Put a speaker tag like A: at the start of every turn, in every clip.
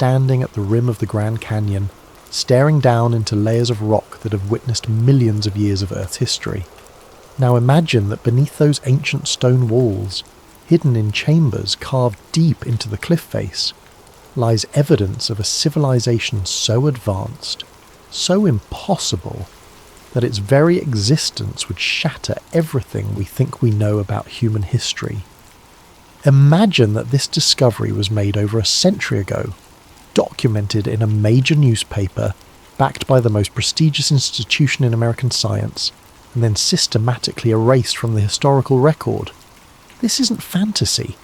A: standing at the rim of the Grand Canyon, staring down into layers of rock that have witnessed millions of years of Earth's history. Now imagine that beneath those ancient stone walls, hidden in chambers carved deep into the cliff face, lies evidence of a civilization so advanced, so impossible, that its very existence would shatter everything we think we know about human history. Imagine that this discovery was made over a century ago, documented in a major newspaper, backed by the most prestigious institution in American science, and then systematically erased from the historical record. This isn't fantasy.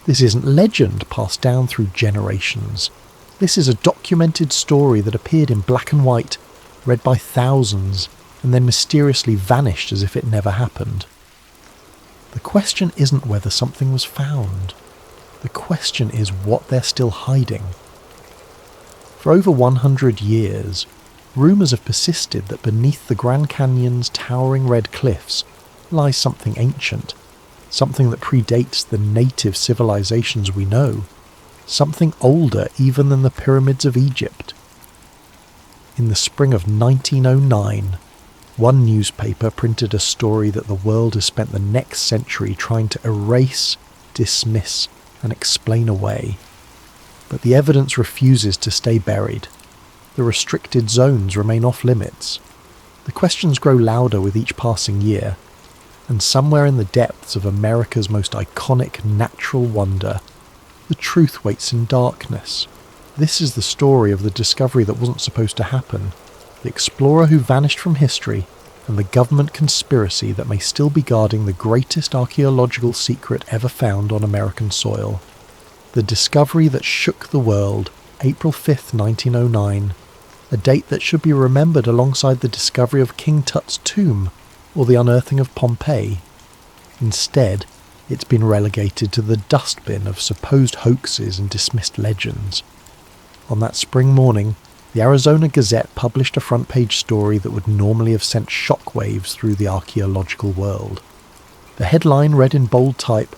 A: This isn't legend passed down through generations. This is a documented story that appeared in black and white, read by thousands, and then mysteriously vanished as if it never happened. The question isn't whether something was found. The question is what they're still hiding. For over 100 years, rumours have persisted that beneath the Grand Canyon's towering red cliffs lies something ancient, something that predates the native civilizations we know, something older even than the pyramids of Egypt. In the spring of 1909, one newspaper printed a story that the world has spent the next century trying to erase, dismiss, and explain away. But the evidence refuses to stay buried. The restricted zones remain off limits. The questions grow louder with each passing year, and somewhere in the depths of America's most iconic natural wonder, the truth waits in darkness. This is the story of the discovery that wasn't supposed to happen, the explorer who vanished from history, and the government conspiracy that may still be guarding the greatest archaeological secret ever found on American soil. The discovery that shook the world, April 5th, 1909, a date that should be remembered alongside the discovery of King Tut's tomb or the unearthing of Pompeii. Instead, it's been relegated to the dustbin of supposed hoaxes and dismissed legends. On that spring morning, the Arizona Gazette published a front-page story that would normally have sent shockwaves through the archaeological world. The headline read in bold type,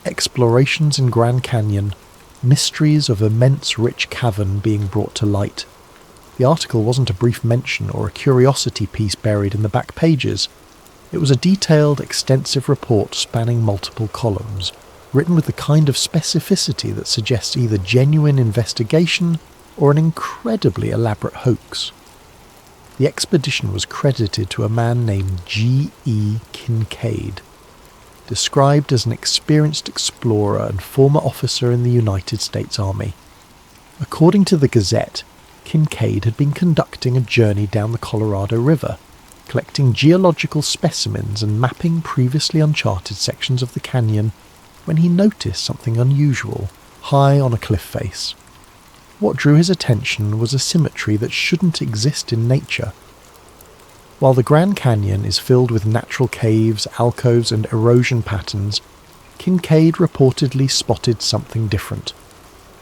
A: "Explorations in Grand Canyon, mysteries of immense rich cavern being brought to light." The article wasn't a brief mention or a curiosity piece buried in the back pages. It was a detailed, extensive report spanning multiple columns, written with the kind of specificity that suggests either genuine investigation or an incredibly elaborate hoax. The expedition was credited to a man named G.E. Kincaid, described as an experienced explorer and former officer in the United States Army. According to the Gazette, Kincaid had been conducting a journey down the Colorado River, collecting geological specimens and mapping previously uncharted sections of the canyon, when he noticed something unusual, high on a cliff face. What drew his attention was a symmetry that shouldn't exist in nature. While the Grand Canyon is filled with natural caves, alcoves and erosion patterns, Kincaid reportedly spotted something different.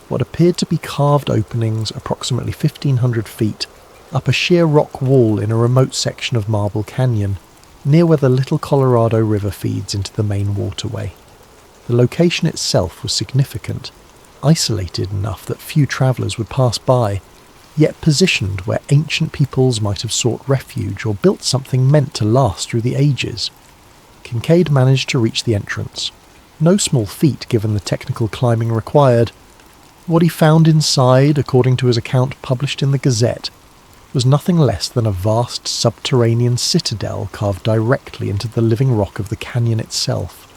A: What appeared to be carved openings approximately 1,500 feet up a sheer rock wall in a remote section of Marble Canyon, near where the Little Colorado River feeds into the main waterway. The location itself was significant, isolated enough that few travellers would pass by, yet positioned where ancient peoples might have sought refuge or built something meant to last through the ages. Kincaid managed to reach the entrance. No small feat given the technical climbing required. What he found inside, according to his account published in the Gazette, was nothing less than a vast subterranean citadel carved directly into the living rock of the canyon itself.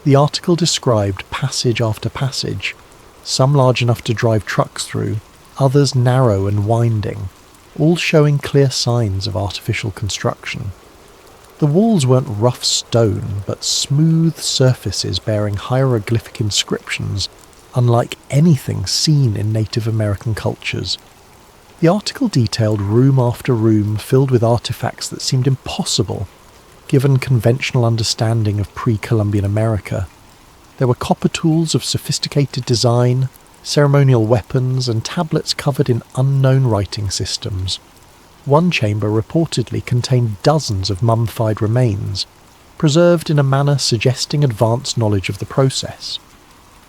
A: The article described passage after passage, some large enough to drive trucks through, others narrow and winding, all showing clear signs of artificial construction. The walls weren't rough stone, but smooth surfaces bearing hieroglyphic inscriptions, unlike anything seen in Native American cultures. The article detailed room after room filled with artifacts that seemed impossible, given conventional understanding of pre-Columbian America. There were copper tools of sophisticated design, ceremonial weapons, and tablets covered in unknown writing systems. One chamber reportedly contained dozens of mummified remains, preserved in a manner suggesting advanced knowledge of the process.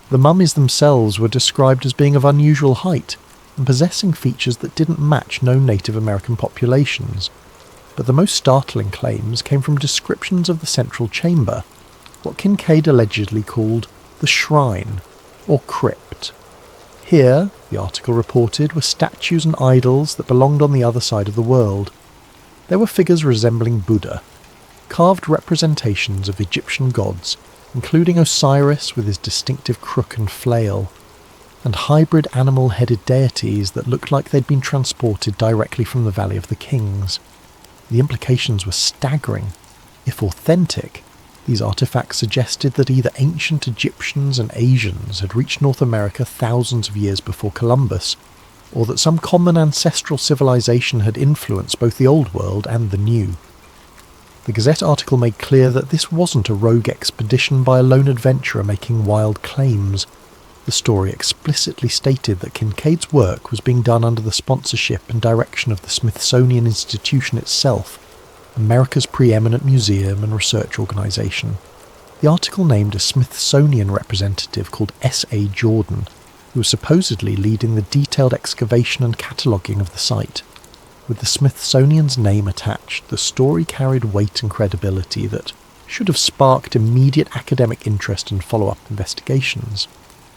A: The mummies themselves were described as being of unusual height, and possessing features that didn't match known Native American populations. But the most startling claims came from descriptions of the central chamber, what Kincaid allegedly called the shrine, or crypt. Here, the article reported, were statues and idols that belonged on the other side of the world. There were figures resembling Buddha, carved representations of Egyptian gods, including Osiris with his distinctive crook and flail, and hybrid animal-headed deities that looked like they'd been transported directly from the Valley of the Kings. The implications were staggering. If authentic, these artifacts suggested that either ancient Egyptians and Asians had reached North America thousands of years before Columbus, or that some common ancestral civilization had influenced both the Old World and the New. The Gazette article made clear that this wasn't a rogue expedition by a lone adventurer making wild claims. The story explicitly stated that Kincaid's work was being done under the sponsorship and direction of the Smithsonian Institution itself, America's preeminent museum and research organisation. The article named a Smithsonian representative called S.A. Jordan, who was supposedly leading the detailed excavation and cataloguing of the site. With the Smithsonian's name attached, the story carried weight and credibility that should have sparked immediate academic interest and follow-up investigations.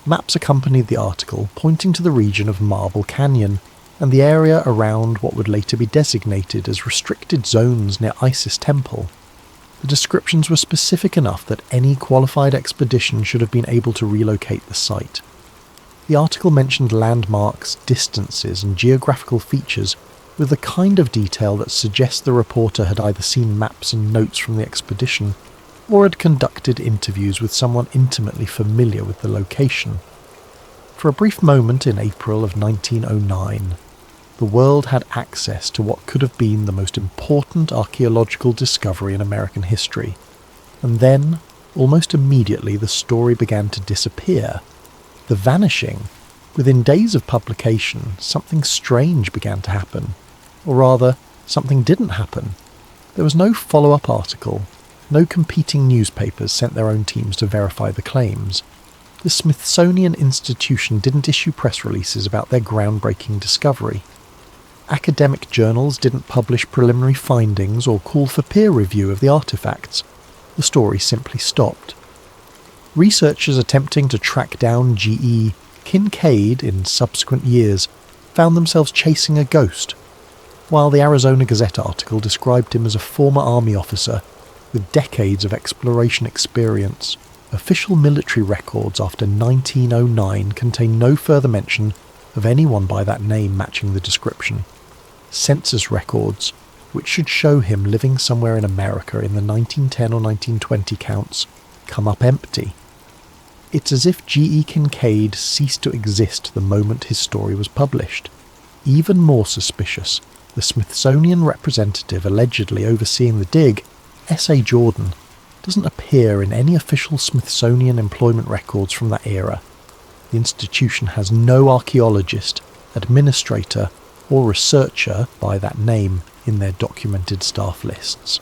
A: Maps accompanied the article, pointing to the region of Marble Canyon and the area around what would later be designated as restricted zones near Isis Temple. The descriptions were specific enough that any qualified expedition should have been able to relocate the site. The article mentioned landmarks, distances, and geographical features with the kind of detail that suggests the reporter had either seen maps and notes from the expedition or had conducted interviews with someone intimately familiar with the location. For a brief moment in April of 1909, the world had access to what could have been the most important archaeological discovery in American history, and then, almost immediately, the story began to disappear. The vanishing. Within days of publication, something strange began to happen. Or rather, something didn't happen. There was no follow-up article. No competing newspapers sent their own teams to verify the claims. The Smithsonian Institution didn't issue press releases about their groundbreaking discovery. Academic journals didn't publish preliminary findings or call for peer review of the artifacts. The story simply stopped. Researchers attempting to track down G.E. Kincaid in subsequent years found themselves chasing a ghost, while the Arizona Gazette article described him as a former army officer with decades of exploration experience. Official military records after 1909 contain no further mention of anyone by that name matching the description. Census records, which should show him living somewhere in America in the 1910 or 1920 counts, come up empty. It's as if G.E. Kincaid ceased to exist the moment his story was published. Even more suspicious, the Smithsonian representative allegedly overseeing the dig, S.A. Jordan, doesn't appear in any official Smithsonian employment records from that era. The institution has no archaeologist, administrator, or researcher by that name in their documented staff lists.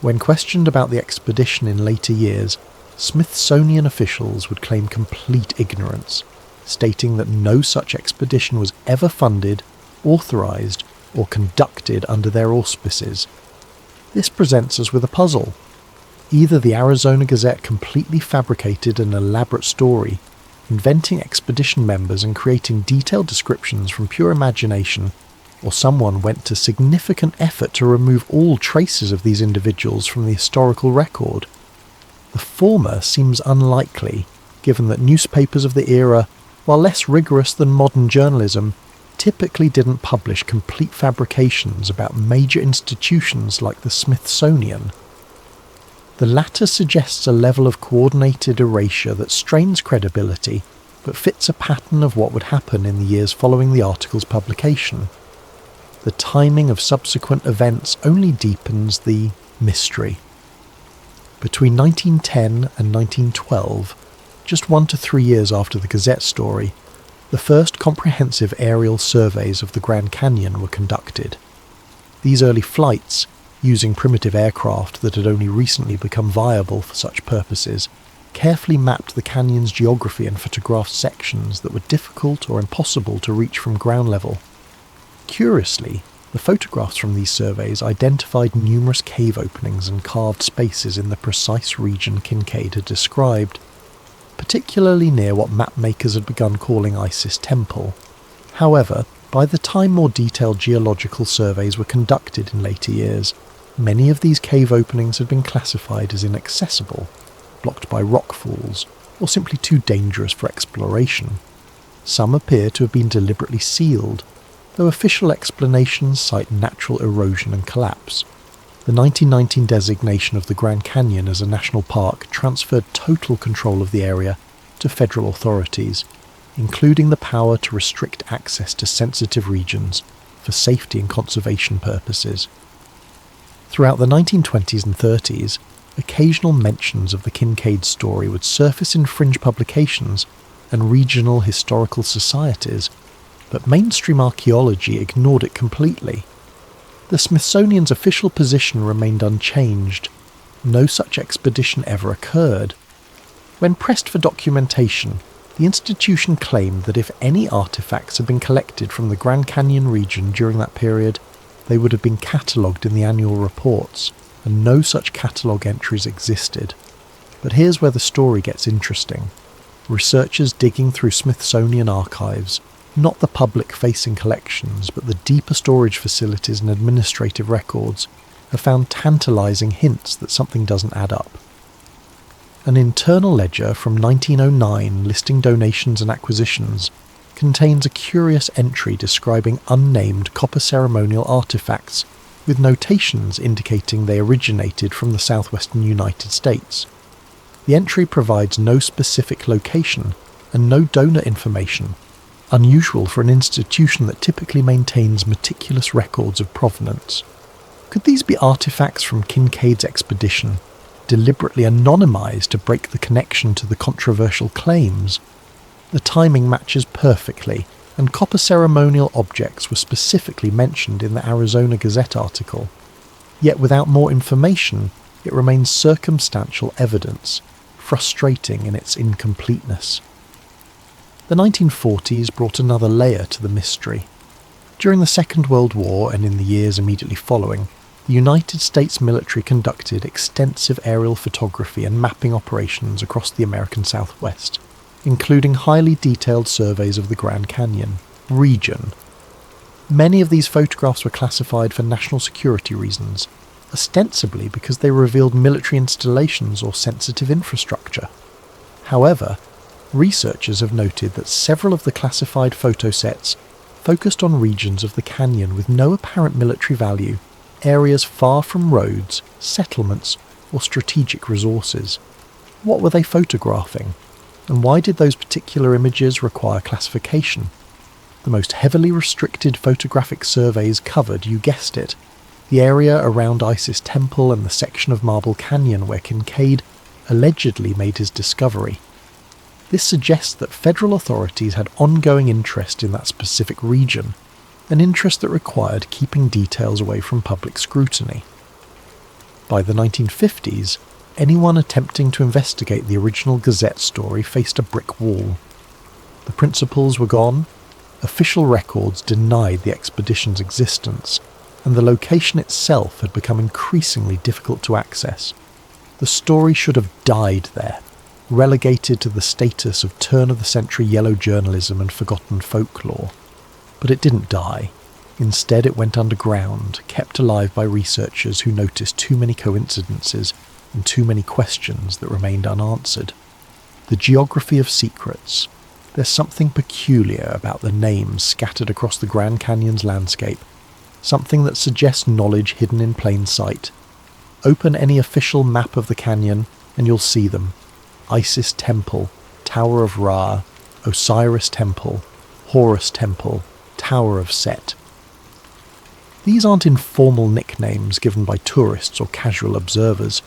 A: When questioned about the expedition in later years, Smithsonian officials would claim complete ignorance, stating that no such expedition was ever funded, authorized, or conducted under their auspices. This presents us with a puzzle. Either the Arizona Gazette completely fabricated an elaborate story, inventing expedition members and creating detailed descriptions from pure imagination, or someone went to significant effort to remove all traces of these individuals from the historical record. The former seems unlikely, given that newspapers of the era, while less rigorous than modern journalism, typically didn't publish complete fabrications about major institutions like the Smithsonian. The latter suggests a level of coordinated erasure that strains credibility, but fits a pattern of what would happen in the years following the article's publication. The timing of subsequent events only deepens the mystery. Between 1910 and 1912, just 1 to 3 years after the Gazette story, the first comprehensive aerial surveys of the Grand Canyon were conducted. These early flights, using primitive aircraft that had only recently become viable for such purposes, carefully mapped the canyon's geography and photographed sections that were difficult or impossible to reach from ground level. Curiously, the photographs from these surveys identified numerous cave openings and carved spaces in the precise region Kincaid had described, particularly near what mapmakers had begun calling Isis Temple. However, by the time more detailed geological surveys were conducted in later years, many of these cave openings had been classified as inaccessible, blocked by rockfalls, or simply too dangerous for exploration. Some appear to have been deliberately sealed, though official explanations cite natural erosion and collapse. The 1919 designation of the Grand Canyon as a national park transferred total control of the area to federal authorities, including the power to restrict access to sensitive regions for safety and conservation purposes. Throughout the 1920s and 30s, occasional mentions of the Kincaid story would surface in fringe publications and regional historical societies, but mainstream archaeology ignored it completely. The Smithsonian's official position remained unchanged. No such expedition ever occurred. When pressed for documentation, the institution claimed that if any artifacts had been collected from the Grand Canyon region during that period, they would have been catalogued in the annual reports, and no such catalogue entries existed. But here's where the story gets interesting. Researchers digging through Smithsonian archives, not the public-facing collections, but the deeper storage facilities and administrative records, have found tantalising hints that something doesn't add up. An internal ledger from 1909 listing donations and acquisitions contains a curious entry describing unnamed copper ceremonial artifacts, with notations indicating they originated from the southwestern United States. The entry provides no specific location and no donor information, unusual for an institution that typically maintains meticulous records of provenance. Could these be artifacts from Kincaid's expedition, deliberately anonymised to break the connection to the controversial claims? The timing matches perfectly, and copper ceremonial objects were specifically mentioned in the Arizona Gazette article. Yet without more information, it remains circumstantial evidence, frustrating in its incompleteness. The 1940s brought another layer to the mystery. During the Second World War and in the years immediately following, the United States military conducted extensive aerial photography and mapping operations across the American Southwest, including highly detailed surveys of the Grand Canyon region. Many of these photographs were classified for national security reasons, ostensibly because they revealed military installations or sensitive infrastructure. However, researchers have noted that several of the classified photo sets focused on regions of the canyon with no apparent military value, areas far from roads, settlements, or strategic resources. What were they photographing? And why did those particular images require classification? The most heavily restricted photographic surveys covered, you guessed it, the area around Isis Temple and the section of Marble Canyon where Kincaid allegedly made his discovery. This suggests that federal authorities had ongoing interest in that specific region, an interest that required keeping details away from public scrutiny. By the 1950s, anyone attempting to investigate the original Gazette story faced a brick wall. The principals were gone, official records denied the expedition's existence, and the location itself had become increasingly difficult to access. The story should have died there, relegated to the status of turn-of-the-century yellow journalism and forgotten folklore. But it didn't die. Instead, it went underground, kept alive by researchers who noticed too many coincidences and too many questions that remained unanswered. The geography of secrets. There's something peculiar about the names scattered across the Grand Canyon's landscape, something that suggests knowledge hidden in plain sight. Open any official map of the canyon and you'll see them. Isis Temple, Tower of Ra, Osiris Temple, Horus Temple, Tower of Set. These aren't informal nicknames given by tourists or casual observers.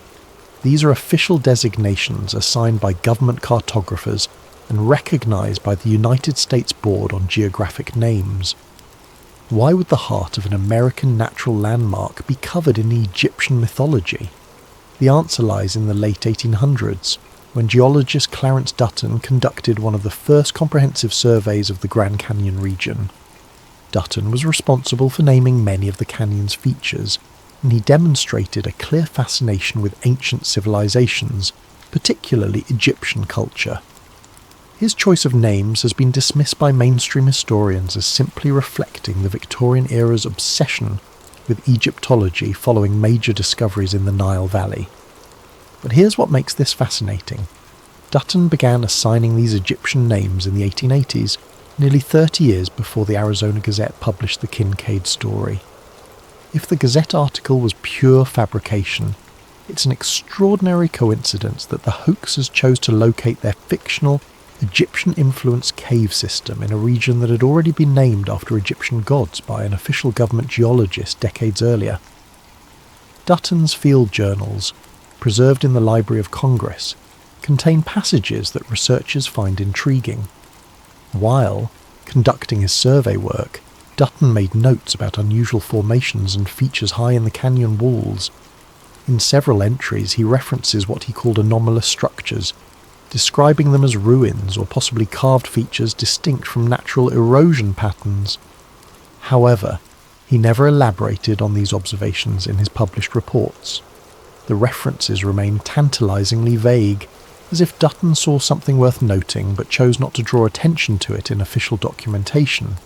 A: These are official designations assigned by government cartographers and recognised by the United States Board on Geographic Names. Why would the heart of an American natural landmark be covered in Egyptian mythology? The answer lies in the late 1800s, when geologist Clarence Dutton conducted one of the first comprehensive surveys of the Grand Canyon region. Dutton was responsible for naming many of the canyon's features, and he demonstrated a clear fascination with ancient civilizations, particularly Egyptian culture. His choice of names has been dismissed by mainstream historians as simply reflecting the Victorian era's obsession with Egyptology following major discoveries in the Nile Valley. But here's what makes this fascinating. Dutton began assigning these Egyptian names in the 1880s, nearly 30 years before the Arizona Gazette published the Kincaid story. If the Gazette article was pure fabrication, it's an extraordinary coincidence that the hoaxers chose to locate their fictional, Egyptian-influenced cave system in a region that had already been named after Egyptian gods by an official government geologist decades earlier. Dutton's field journals, preserved in the Library of Congress, contain passages that researchers find intriguing. While conducting his survey work, Dutton made notes about unusual formations and features high in the canyon walls. In several entries, he references what he called anomalous structures, describing them as ruins or possibly carved features distinct from natural erosion patterns. However, he never elaborated on these observations in his published reports. The references remain tantalizingly vague, as if Dutton saw something worth noting but chose not to draw attention to it in official documentation.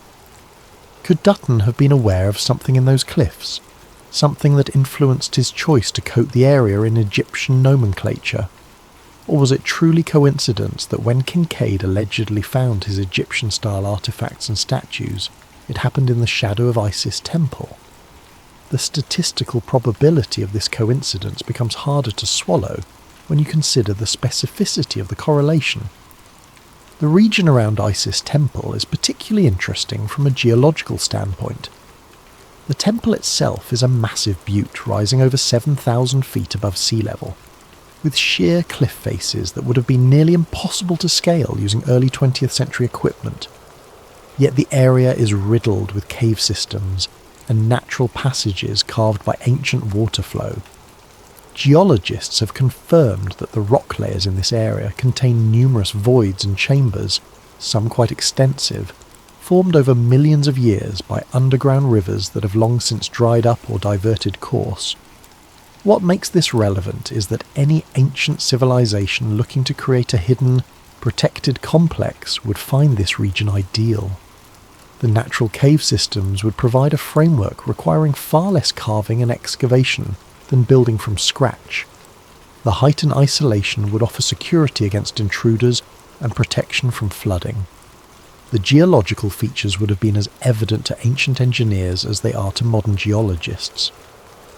A: Could Dutton have been aware of something in those cliffs? Something that influenced his choice to coat the area in Egyptian nomenclature? Or was it truly coincidence that when Kincaid allegedly found his Egyptian-style artifacts and statues, it happened in the shadow of Isis Temple? The statistical probability of this coincidence becomes harder to swallow when you consider the specificity of the correlation. The region around Isis Temple is particularly interesting from a geological standpoint. The temple itself is a massive butte rising over 7,000 feet above sea level, with sheer cliff faces that would have been nearly impossible to scale using early 20th century equipment. Yet the area is riddled with cave systems and natural passages carved by ancient water flow. Geologists have confirmed that the rock layers in this area contain numerous voids and chambers, some quite extensive, formed over millions of years by underground rivers that have long since dried up or diverted course. What makes this relevant is that any ancient civilization looking to create a hidden, protected complex would find this region ideal. The natural cave systems would provide a framework requiring far less carving and excavation than building from scratch. The height and isolation would offer security against intruders and protection from flooding. The geological features would have been as evident to ancient engineers as they are to modern geologists.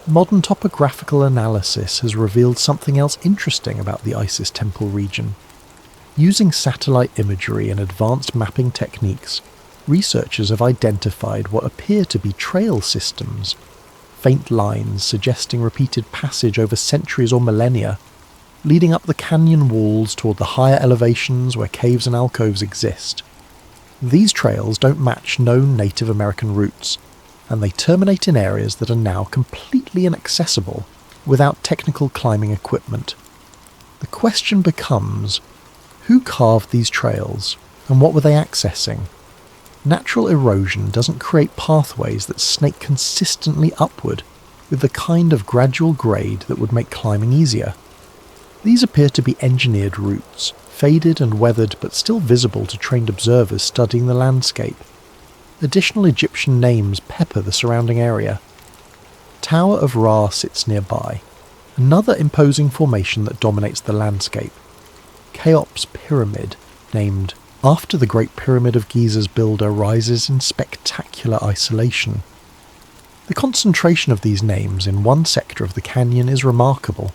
A: Modern topographical analysis has revealed something else interesting about the Isis Temple region. Using satellite imagery and advanced mapping techniques, researchers have identified what appear to be trail systems, faint lines suggesting repeated passage over centuries or millennia, leading up the canyon walls toward the higher elevations where caves and alcoves exist. These trails don't match known Native American routes, and they terminate in areas that are now completely inaccessible without technical climbing equipment. The question becomes, who carved these trails, and what were they accessing? Natural erosion doesn't create pathways that snake consistently upward with the kind of gradual grade that would make climbing easier. These appear to be engineered routes, faded and weathered but still visible to trained observers studying the landscape. Additional Egyptian names pepper the surrounding area. Tower of Ra sits nearby, another imposing formation that dominates the landscape. Cheops Pyramid, named after the Great Pyramid of Giza's builder, rises in spectacular isolation. The concentration of these names in one sector of the canyon is remarkable.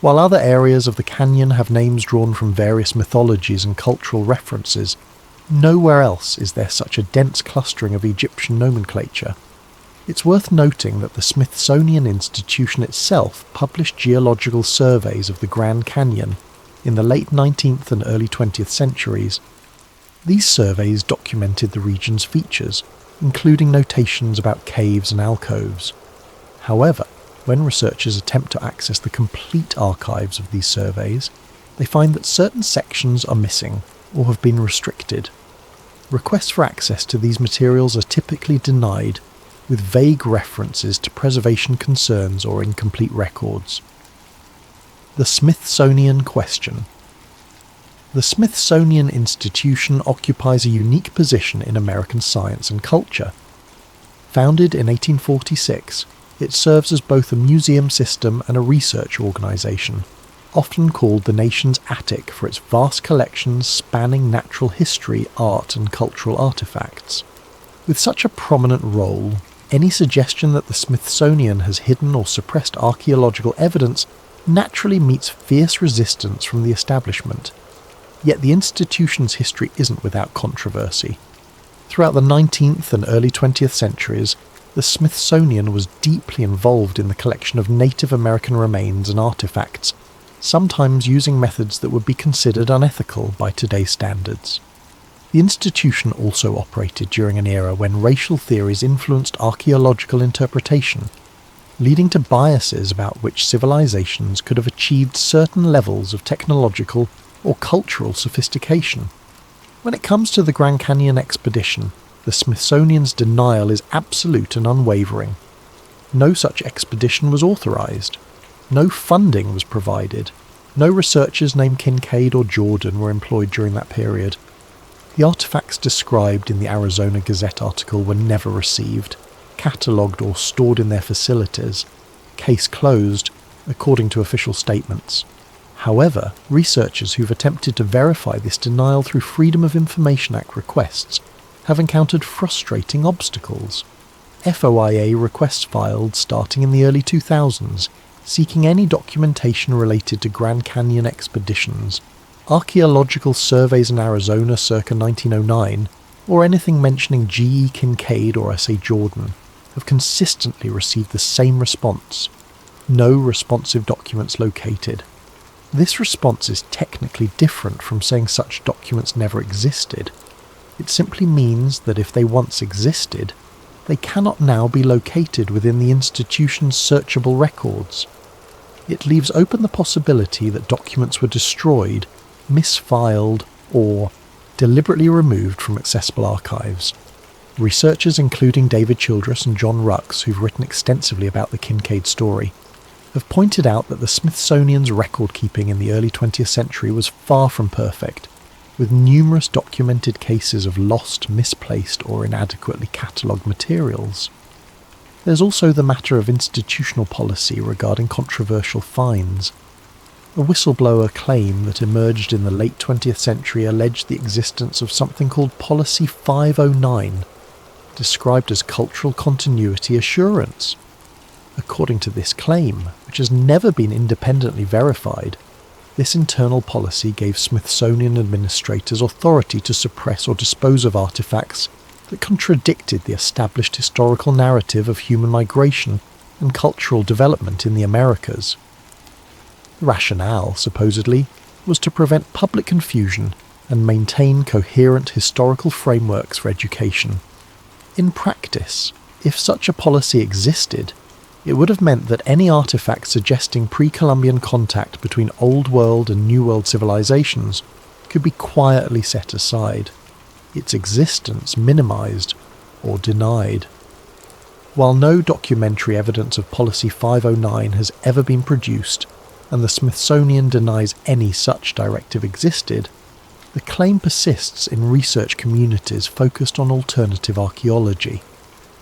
A: While other areas of the canyon have names drawn from various mythologies and cultural references, nowhere else is there such a dense clustering of Egyptian nomenclature. It's worth noting that the Smithsonian Institution itself published geological surveys of the Grand Canyon in the late 19th and early 20th centuries. These surveys documented the region's features, including notations about caves and alcoves. However, when researchers attempt to access the complete archives of these surveys, they find that certain sections are missing or have been restricted. Requests for access to these materials are typically denied, with vague references to preservation concerns or incomplete records. The Smithsonian question. The Smithsonian Institution occupies a unique position in American science and culture. Founded in 1846, it serves as both a museum system and a research organisation, often called the nation's attic for its vast collections spanning natural history, art and cultural artefacts. With such a prominent role, any suggestion that the Smithsonian has hidden or suppressed archaeological evidence naturally meets fierce resistance from the establishment. Yet the institution's history isn't without controversy. Throughout the 19th and early 20th centuries, the Smithsonian was deeply involved in the collection of Native American remains and artefacts, sometimes using methods that would be considered unethical by today's standards. The institution also operated during an era when racial theories influenced archaeological interpretation, leading to biases about which civilizations could have achieved certain levels of technological or cultural sophistication. When it comes to the Grand Canyon expedition, the Smithsonian's denial is absolute and unwavering. No such expedition was authorized. No funding was provided. No researchers named Kincaid or Jordan were employed during that period. The artifacts described in the Arizona Gazette article were never received, catalogued or stored in their facilities. Case closed, according to official statements. However, researchers who've attempted to verify this denial through Freedom of Information Act requests have encountered frustrating obstacles. FOIA requests filed starting in the early 2000s, seeking any documentation related to Grand Canyon expeditions, archaeological surveys in Arizona circa 1909, or anything mentioning G.E. Kincaid or S.A. Jordan, have consistently received the same response: no responsive documents located. This response is technically different from saying such documents never existed. It simply means that if they once existed, they cannot now be located within the institution's searchable records. It leaves open the possibility that documents were destroyed, misfiled, or deliberately removed from accessible archives. Researchers including David Childress and John Rux, who've written extensively about the Kincaid story, have pointed out that the Smithsonian's record-keeping in the early 20th century was far from perfect, with numerous documented cases of lost, misplaced, or inadequately catalogued materials. There's also the matter of institutional policy regarding controversial finds. A whistleblower claim that emerged in the late 20th century alleged the existence of something called Policy 509, described as cultural continuity assurance. According to this claim, which has never been independently verified, this internal policy gave Smithsonian administrators authority to suppress or dispose of artifacts that contradicted the established historical narrative of human migration and cultural development in the Americas. The rationale, supposedly, was to prevent public confusion and maintain coherent historical frameworks for education. In practice, if such a policy existed, it would have meant that any artifact suggesting pre-Columbian contact between Old World and New World civilizations could be quietly set aside, its existence minimized or denied. While no documentary evidence of Policy 509 has ever been produced, and the Smithsonian denies any such directive existed, the claim persists in research communities focused on alternative archaeology.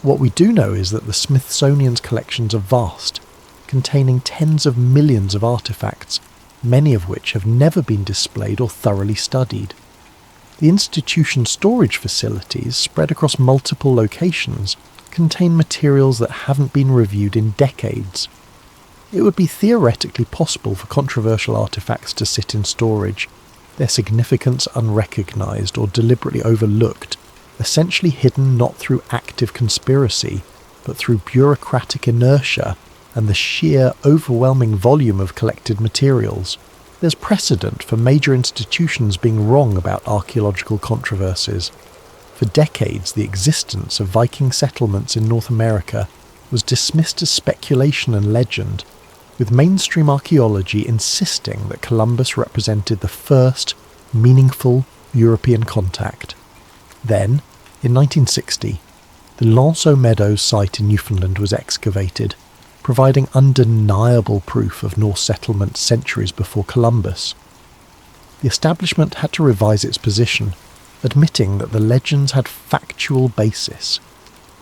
A: What we do know is that the Smithsonian's collections are vast, containing tens of millions of artifacts, many of which have never been displayed or thoroughly studied. The institution's storage facilities, spread across multiple locations, contain materials that haven't been reviewed in decades. It would be theoretically possible for controversial artifacts to sit in storage, their significance unrecognised or deliberately overlooked, essentially hidden not through active conspiracy, but through bureaucratic inertia and the sheer, overwhelming volume of collected materials. There's precedent for major institutions being wrong about archaeological controversies. For decades, the existence of Viking settlements in North America was dismissed as speculation and legend, with mainstream archaeology insisting that Columbus represented the first meaningful European contact. Then, in 1960, the Lanceau Meadows site in Newfoundland was excavated, providing undeniable proof of Norse settlement centuries before Columbus. The establishment had to revise its position, admitting that the legends had factual basis.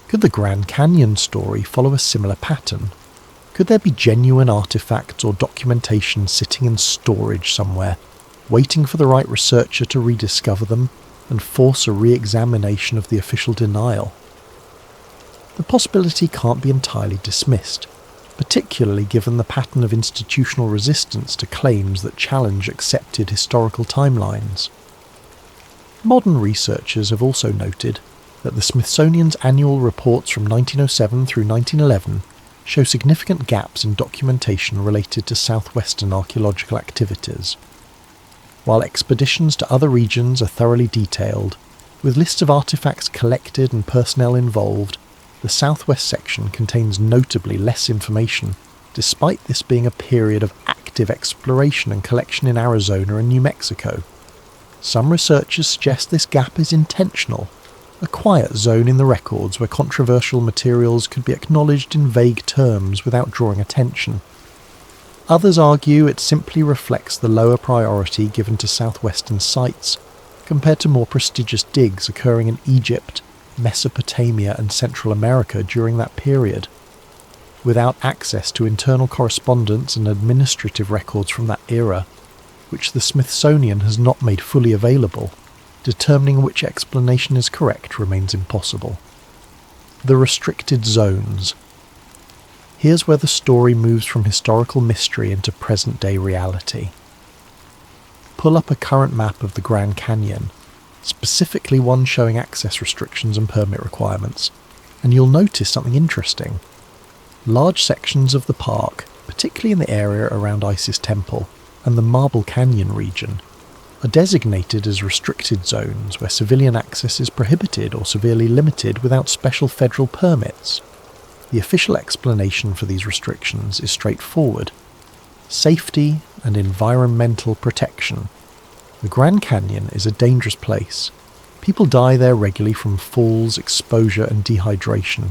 A: Could the Grand Canyon story follow a similar pattern? Could there be genuine artifacts or documentation sitting in storage somewhere, waiting for the right researcher to rediscover them and force a re-examination of the official denial? The possibility can't be entirely dismissed, particularly given the pattern of institutional resistance to claims that challenge accepted historical timelines. Modern researchers have also noted that the Smithsonian's annual reports from 1907 through 1911 show significant gaps in documentation related to southwestern archaeological activities. While expeditions to other regions are thoroughly detailed, with lists of artifacts collected and personnel involved, the southwest section contains notably less information, despite this being a period of active exploration and collection in Arizona and New Mexico. Some researchers suggest this gap is intentional, a quiet zone in the records where controversial materials could be acknowledged in vague terms without drawing attention. Others argue it simply reflects the lower priority given to southwestern sites, compared to more prestigious digs occurring in Egypt, Mesopotamia and Central America during that period. Without access to internal correspondence and administrative records from that era, which the Smithsonian has not made fully available, determining which explanation is correct remains impossible. The restricted zones. Here's where the story moves from historical mystery into present-day reality. Pull up a current map of the Grand Canyon, specifically one showing access restrictions and permit requirements, and you'll notice something interesting. Large sections of the park, particularly in the area around Isis Temple and the Marble Canyon region, are designated as restricted zones where civilian access is prohibited or severely limited without special federal permits. The official explanation for these restrictions is straightforward: safety and environmental protection. The Grand Canyon is a dangerous place. People die there regularly from falls, exposure and dehydration.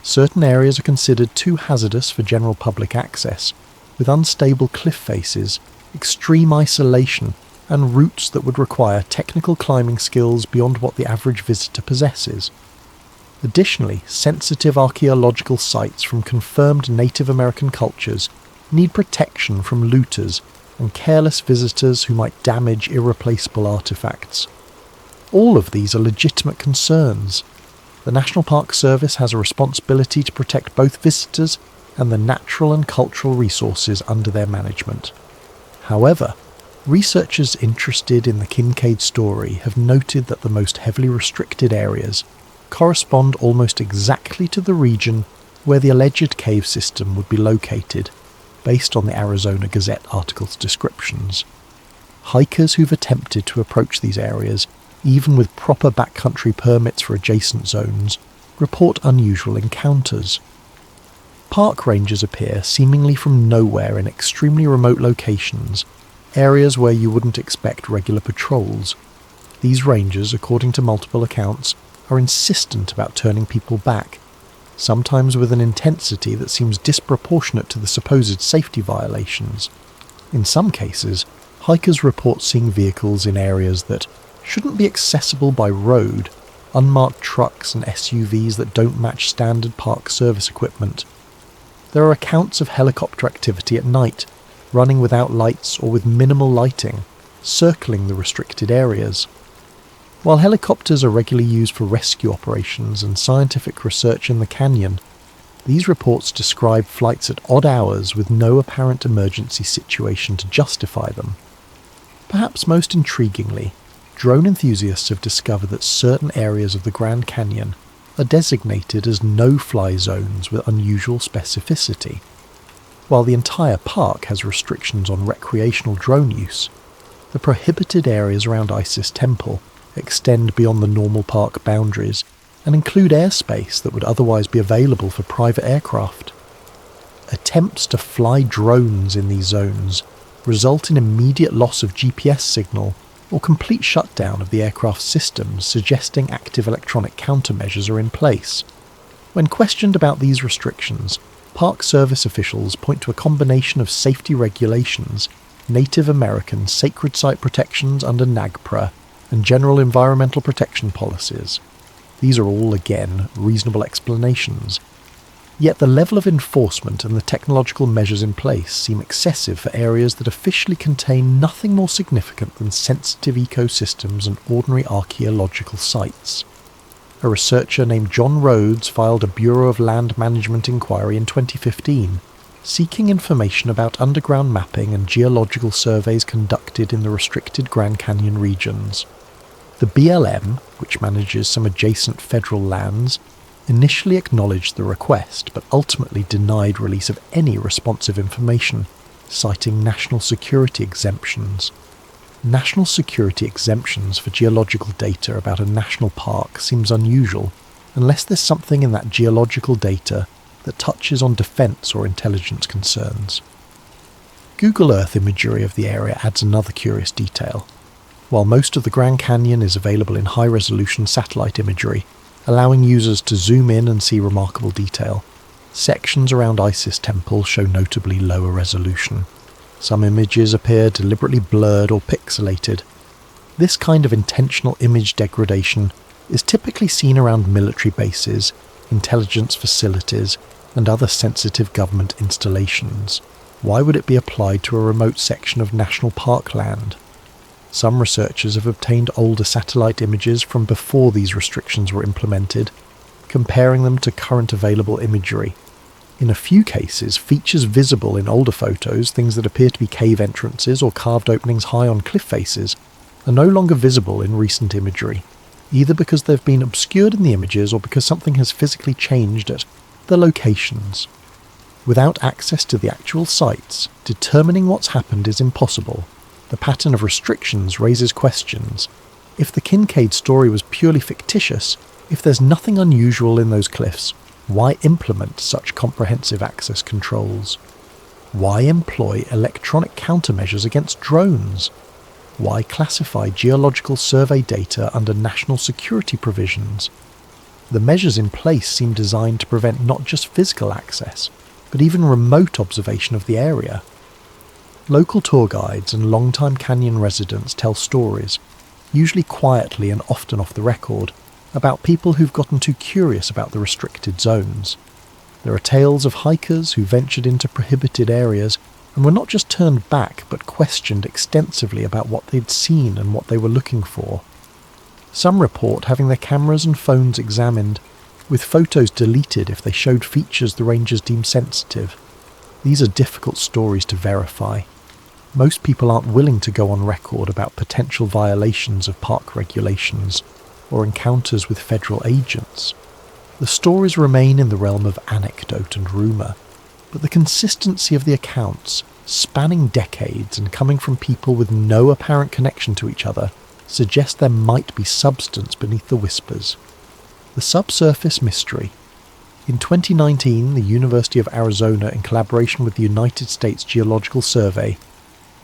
A: Certain areas are considered too hazardous for general public access, with unstable cliff faces, extreme isolation, and routes that would require technical climbing skills beyond what the average visitor possesses. Additionally, sensitive archaeological sites from confirmed Native American cultures need protection from looters and careless visitors who might damage irreplaceable artifacts. All of these are legitimate concerns. The National Park Service has a responsibility to protect both visitors and the natural and cultural resources under their management. However, researchers interested in the Kincaid story have noted that the most heavily restricted areas correspond almost exactly to the region where the alleged cave system would be located, based on the Arizona Gazette article's descriptions. Hikers who've attempted to approach these areas, even with proper backcountry permits for adjacent zones, report unusual encounters. Park rangers appear seemingly from nowhere in extremely remote locations, areas where you wouldn't expect regular patrols. These rangers, according to multiple accounts, are insistent about turning people back, sometimes with an intensity that seems disproportionate to the supposed safety violations. In some cases, hikers report seeing vehicles in areas that shouldn't be accessible by road, unmarked trucks and SUVs that don't match standard park service equipment. There are accounts of helicopter activity at night, running without lights or with minimal lighting, circling the restricted areas. While helicopters are regularly used for rescue operations and scientific research in the canyon, these reports describe flights at odd hours with no apparent emergency situation to justify them. Perhaps most intriguingly, drone enthusiasts have discovered that certain areas of the Grand Canyon are designated as no-fly zones with unusual specificity. While the entire park has restrictions on recreational drone use, the prohibited areas around Isis Temple extend beyond the normal park boundaries and include airspace that would otherwise be available for private aircraft. attempts to fly drones in these zones result in immediate loss of GPS signal or complete shutdown of the aircraft's systems, suggesting active electronic countermeasures are in place. When questioned about these restrictions, Park Service officials point to a combination of safety regulations, Native American sacred site protections under NAGPRA, and general environmental protection policies. These are all, again, reasonable explanations. Yet the level of enforcement and the technological measures in place seem excessive for areas that officially contain nothing more significant than sensitive ecosystems and ordinary archaeological sites. A researcher named John Rhodes filed a Bureau of Land Management inquiry in 2015, seeking information about underground mapping and geological surveys conducted in the restricted Grand Canyon regions. The BLM, which manages some adjacent federal lands, initially acknowledged the request but ultimately denied release of any responsive information, citing national security exemptions. National security exemptions for geological data about a national park seems unusual, unless there's something in that geological data that touches on defence or intelligence concerns. Google Earth imagery of the area adds another curious detail. While most of the Grand Canyon is available in high-resolution satellite imagery, allowing users to zoom in and see remarkable detail, sections around Isis Temple show notably lower resolution. Some images appear deliberately blurred or pixelated. This kind of intentional image degradation is typically seen around military bases, intelligence facilities, and other sensitive government installations. Why would it be applied to a remote section of national park land? Some researchers have obtained older satellite images from before these restrictions were implemented, comparing them to current available imagery. In a few cases, features visible in older photos, things that appear to be cave entrances or carved openings high on cliff faces, are no longer visible in recent imagery, either because they've been obscured in the images or because something has physically changed at the locations. Without access to the actual sites, determining what's happened is impossible. The pattern of restrictions raises questions. If the Kincaid story was purely fictitious, if there's nothing unusual in those cliffs, why implement such comprehensive access controls? Why employ electronic countermeasures against drones? Why classify geological survey data under national security provisions? The measures in place seem designed to prevent not just physical access, but even remote observation of the area. Local tour guides and long-time canyon residents tell stories, usually quietly and often off the record, about people who've gotten too curious about the restricted zones. There are tales of hikers who ventured into prohibited areas and were not just turned back but questioned extensively about what they'd seen and what they were looking for. Some report having their cameras and phones examined, with photos deleted if they showed features the rangers deemed sensitive. These are difficult stories to verify. Most people aren't willing to go on record about potential violations of park regulations or encounters with federal agents. The stories remain in the realm of anecdote and rumour, but the consistency of the accounts, spanning decades and coming from people with no apparent connection to each other, suggests there might be substance beneath the whispers. The subsurface mystery. In 2019, the University of Arizona, in collaboration with the United States Geological Survey,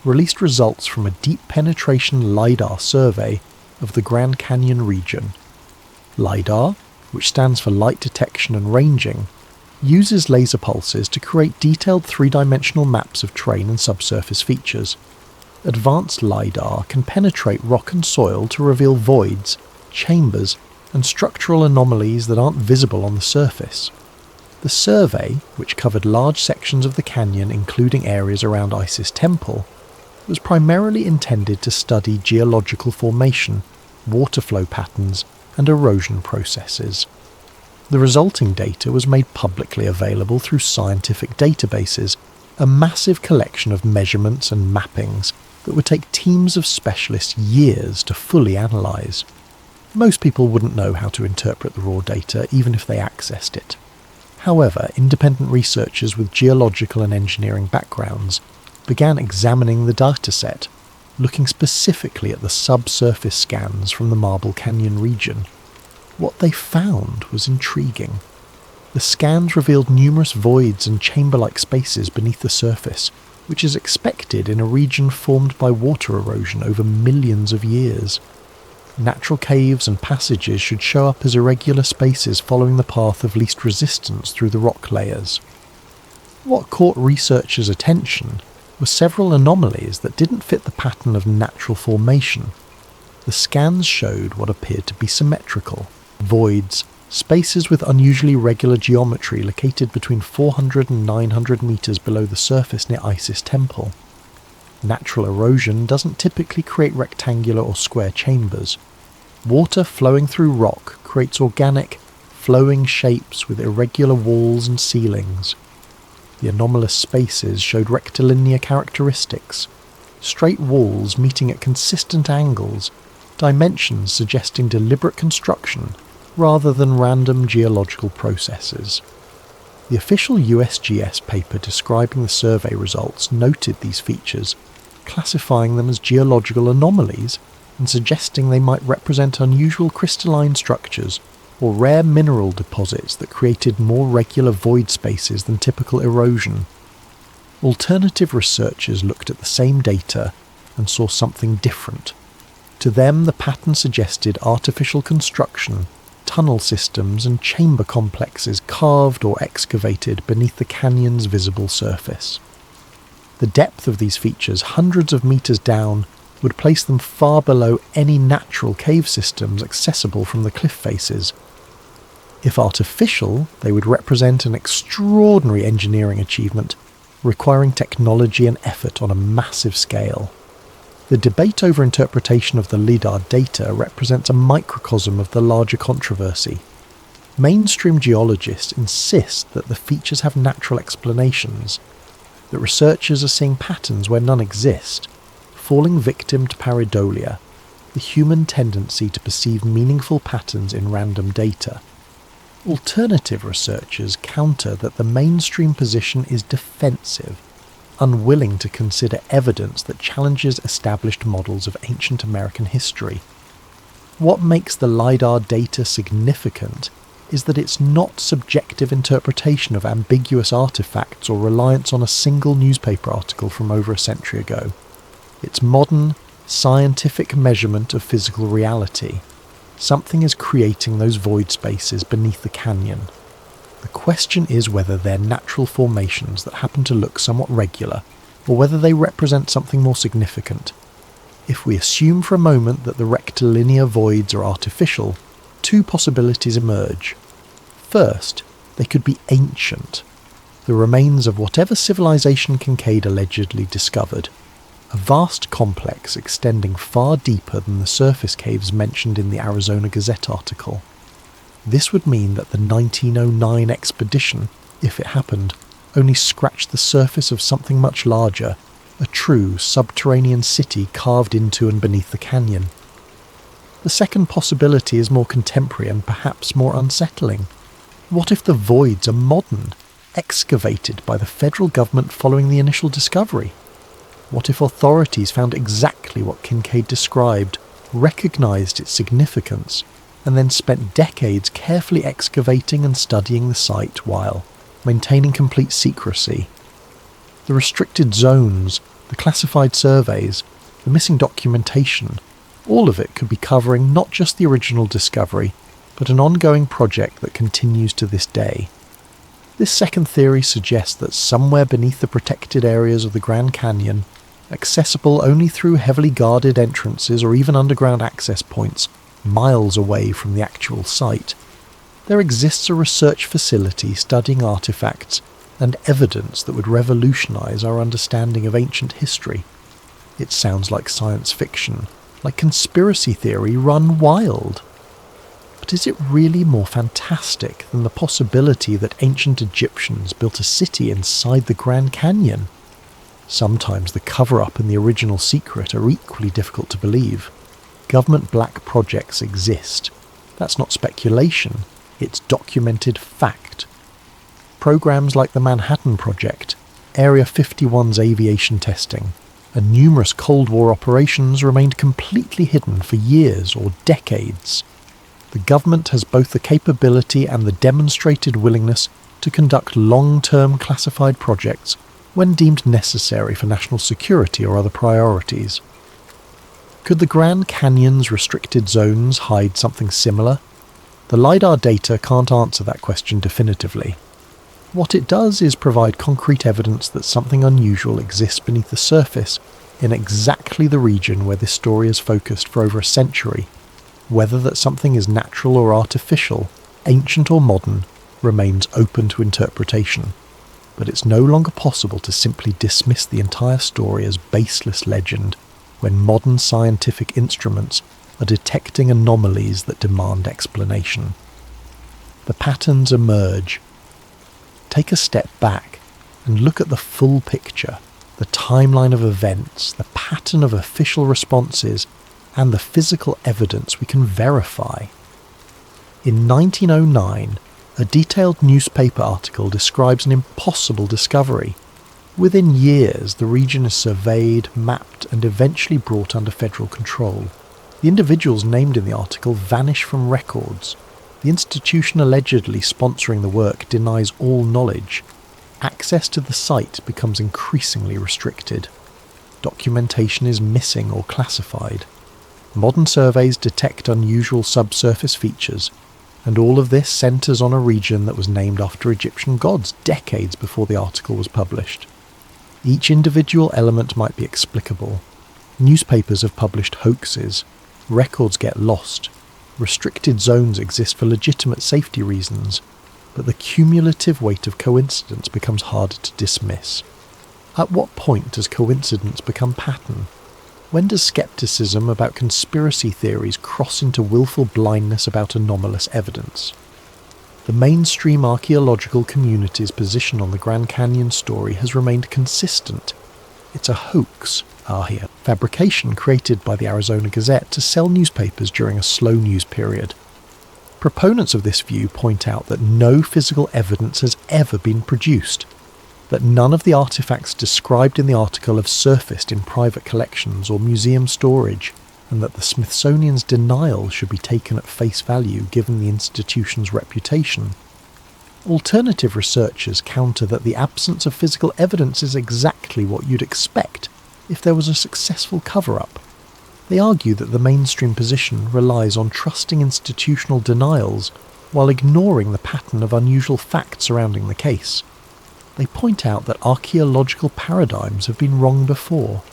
A: released results from a deep penetration LiDAR survey of the Grand Canyon region. LiDAR, which stands for light detection and ranging, uses laser pulses to create detailed three-dimensional maps of terrain and subsurface features. Advanced LiDAR can penetrate rock and soil to reveal voids, chambers, and structural anomalies that aren't visible on the surface. The survey, which covered large sections of the canyon including areas around Isis Temple, was primarily intended to study geological formation, water flow patterns, and erosion processes. The resulting data was made publicly available through scientific databases, a massive collection of measurements and mappings that would take teams of specialists years to fully analyse. Most people wouldn't know how to interpret the raw data even if they accessed it. However, independent researchers with geological and engineering backgrounds began examining the dataset, looking specifically at the subsurface scans from the Marble Canyon region. What they found was intriguing. The scans revealed numerous voids and chamber-like spaces beneath the surface, which is expected in a region formed by water erosion over millions of years. Natural caves and passages should show up as irregular spaces following the path of least resistance through the rock layers. What caught researchers' attention were several anomalies that didn't fit the pattern of natural formation. The scans showed what appeared to be symmetrical voids, spaces with unusually regular geometry located between 400 and 900 metres below the surface near Isis Temple. Natural erosion doesn't typically create rectangular or square chambers. Water flowing through rock creates organic, flowing shapes with irregular walls and ceilings. The anomalous spaces showed rectilinear characteristics, straight walls meeting at consistent angles, dimensions suggesting deliberate construction rather than random geological processes. The official USGS paper describing the survey results noted these features, classifying them as geological anomalies and suggesting they might represent unusual crystalline structures or rare mineral deposits that created more regular void spaces than typical erosion. Alternative researchers looked at the same data and saw something different. To them, the pattern suggested artificial construction, tunnel systems and chamber complexes carved or excavated beneath the canyon's visible surface. The depth of these features, hundreds of meters down, would place them far below any natural cave systems accessible from the cliff faces. If artificial, they would represent an extraordinary engineering achievement, requiring technology and effort on a massive scale. The debate over interpretation of the LIDAR data represents a microcosm of the larger controversy. Mainstream geologists insist that the features have natural explanations, that researchers are seeing patterns where none exist, falling victim to pareidolia, the human tendency to perceive meaningful patterns in random data. Alternative researchers counter that the mainstream position is defensive, unwilling to consider evidence that challenges established models of ancient American history. What makes the LIDAR data significant is that it's not subjective interpretation of ambiguous artifacts or reliance on a single newspaper article from over a century ago. It's modern, scientific measurement of physical reality. Something is creating those void spaces beneath the canyon. The question is whether they're natural formations that happen to look somewhat regular, or whether they represent something more significant. If we assume for a moment that the rectilinear voids are artificial, two possibilities emerge. First, they could be ancient, the remains of whatever civilization Kincaid allegedly discovered, a vast complex extending far deeper than the surface caves mentioned in the Arizona Gazette article. This would mean that the 1909 expedition, if it happened, only scratched the surface of something much larger, a true subterranean city carved into and beneath the canyon. The second possibility is more contemporary and perhaps more unsettling. What if the voids are modern, excavated by the federal government following the initial discovery? What if authorities found exactly what Kincaid described, recognised its significance, and then spent decades carefully excavating and studying the site while maintaining complete secrecy? The restricted zones, the classified surveys, the missing documentation, all of it could be covering not just the original discovery, but an ongoing project that continues to this day. This second theory suggests that somewhere beneath the protected areas of the Grand Canyon, accessible only through heavily guarded entrances or even underground access points, miles away from the actual site, there exists a research facility studying artifacts and evidence that would revolutionize our understanding of ancient history. It sounds like science fiction, like conspiracy theory run wild. But is it really more fantastic than the possibility that ancient Egyptians built a city inside the Grand Canyon? Sometimes the cover-up and the original secret are equally difficult to believe. Government black projects exist. That's not speculation, it's documented fact. Programs like the Manhattan Project, Area 51's aviation testing, and numerous Cold War operations remained completely hidden for years or decades. The the government has both the capability and the demonstrated willingness to conduct long-term classified projects when deemed necessary for national security or other priorities. Could the Grand Canyon's restricted zones hide something similar? The LiDAR data can't answer that question definitively. What it does is provide concrete evidence that something unusual exists beneath the surface in exactly the region where this story has focused for over a century. Whether that something is natural or artificial, ancient or modern, remains open to interpretation. But it's no longer possible to simply dismiss the entire story as baseless legend when modern scientific instruments are detecting anomalies that demand explanation. The patterns emerge. Take a step back and look at the full picture, the timeline of events, the pattern of official responses, and the physical evidence we can verify. In 1909, a detailed newspaper article describes an impossible discovery. Within years, the region is surveyed, mapped, and eventually brought under federal control. The individuals named in the article vanish from records. The institution allegedly sponsoring the work denies all knowledge. Access to the site becomes increasingly restricted. Documentation is missing or classified. Modern surveys detect unusual subsurface features, and all of this centres on a region that was named after Egyptian gods decades before the article was published. Each individual element might be explicable. Newspapers have published hoaxes. Records get lost. Restricted zones exist for legitimate safety reasons, but the cumulative weight of coincidence becomes harder to dismiss. At what point does coincidence become pattern? When does skepticism about conspiracy theories cross into willful blindness about anomalous evidence? The mainstream archaeological community's position on the Grand Canyon story has remained consistent. It's a hoax, a fabrication created by the Arizona Gazette to sell newspapers during a slow news period. Proponents of this view point out that no physical evidence has ever been produced, that none of the artifacts described in the article have surfaced in private collections or museum storage, and that the Smithsonian's denial should be taken at face value given the institution's reputation. Alternative researchers counter that the absence of physical evidence is exactly what you'd expect if there was a successful cover-up. They argue that the mainstream position relies on trusting institutional denials while ignoring the pattern of unusual facts surrounding the case. They point out that archaeological paradigms have been wrong before,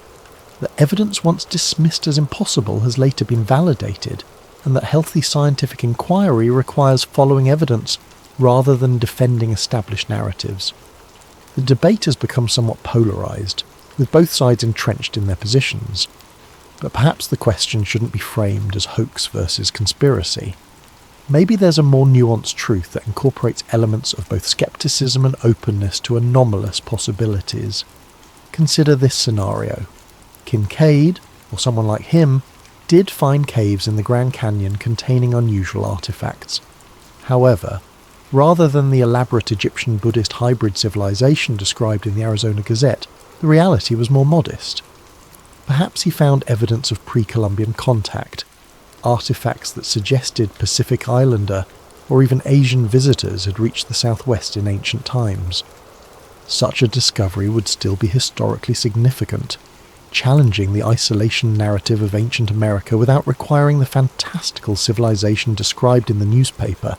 A: that evidence once dismissed as impossible has later been validated, and that healthy scientific inquiry requires following evidence rather than defending established narratives. The debate has become somewhat polarised, with both sides entrenched in their positions, but perhaps the question shouldn't be framed as hoax versus conspiracy. Maybe there's a more nuanced truth that incorporates elements of both skepticism and openness to anomalous possibilities. Consider this scenario. Kincaid, or someone like him, did find caves in the Grand Canyon containing unusual artifacts. However, rather than the elaborate Egyptian Buddhist hybrid civilization described in the Arizona Gazette, the reality was more modest. Perhaps he found evidence of pre-Columbian contact, artifacts that suggested Pacific Islander or even Asian visitors had reached the southwest in ancient times. Such a discovery would still be historically significant, challenging the isolation narrative of ancient America without requiring the fantastical civilization described in the newspaper.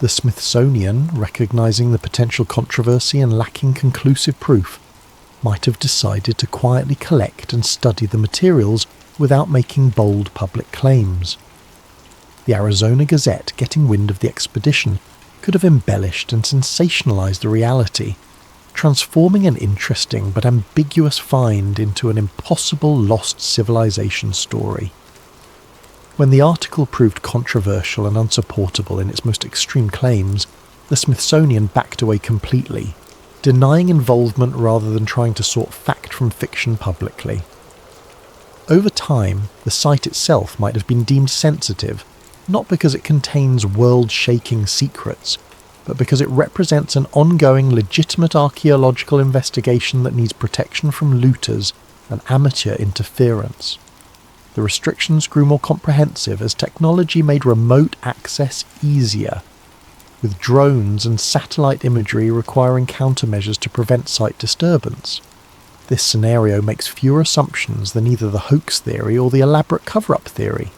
A: The Smithsonian, recognizing the potential controversy and lacking conclusive proof, might have decided to quietly collect and study the materials without making bold public claims. The Arizona Gazette, getting wind of the expedition, could have embellished and sensationalized the reality, transforming an interesting but ambiguous find into an impossible lost civilization story. When the article proved controversial and unsupportable in its most extreme claims, the Smithsonian backed away completely, denying involvement rather than trying to sort fact from fiction publicly. Over time, the site itself might have been deemed sensitive, not because it contains world-shaking secrets, but because it represents an ongoing legitimate archaeological investigation that needs protection from looters and amateur interference. The restrictions grew more comprehensive as technology made remote access easier, with drones and satellite imagery requiring countermeasures to prevent site disturbance. This scenario makes fewer assumptions than either the hoax theory or the elaborate cover-up theory.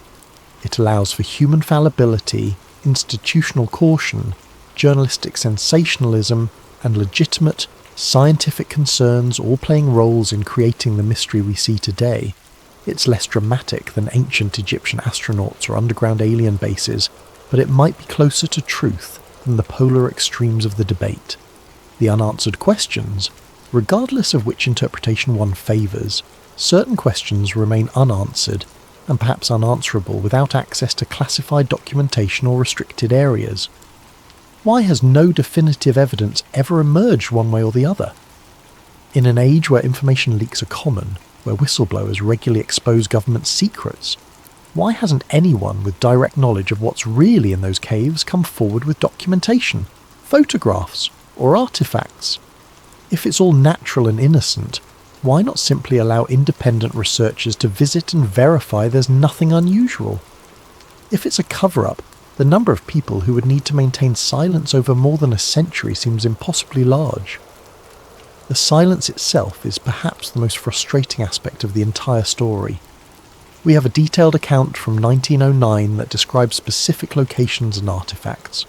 A: It allows for human fallibility, institutional caution, journalistic sensationalism, and legitimate, scientific concerns all playing roles in creating the mystery we see today. It's less dramatic than ancient Egyptian astronauts or underground alien bases, but it might be closer to truth than the polar extremes of the debate. The unanswered questions, regardless of which interpretation one favours, certain questions remain unanswered and perhaps unanswerable without access to classified documentation or restricted areas. Why has no definitive evidence ever emerged one way or the other? In an age where information leaks are common, where whistleblowers regularly expose government secrets, why hasn't anyone with direct knowledge of what's really in those caves come forward with documentation, photographs, or artifacts? If it's all natural and innocent, why not simply allow independent researchers to visit and verify there's nothing unusual? If it's a cover-up, the number of people who would need to maintain silence over more than a century seems impossibly large. The silence itself is perhaps the most frustrating aspect of the entire story. We have a detailed account from 1909 that describes specific locations and artifacts.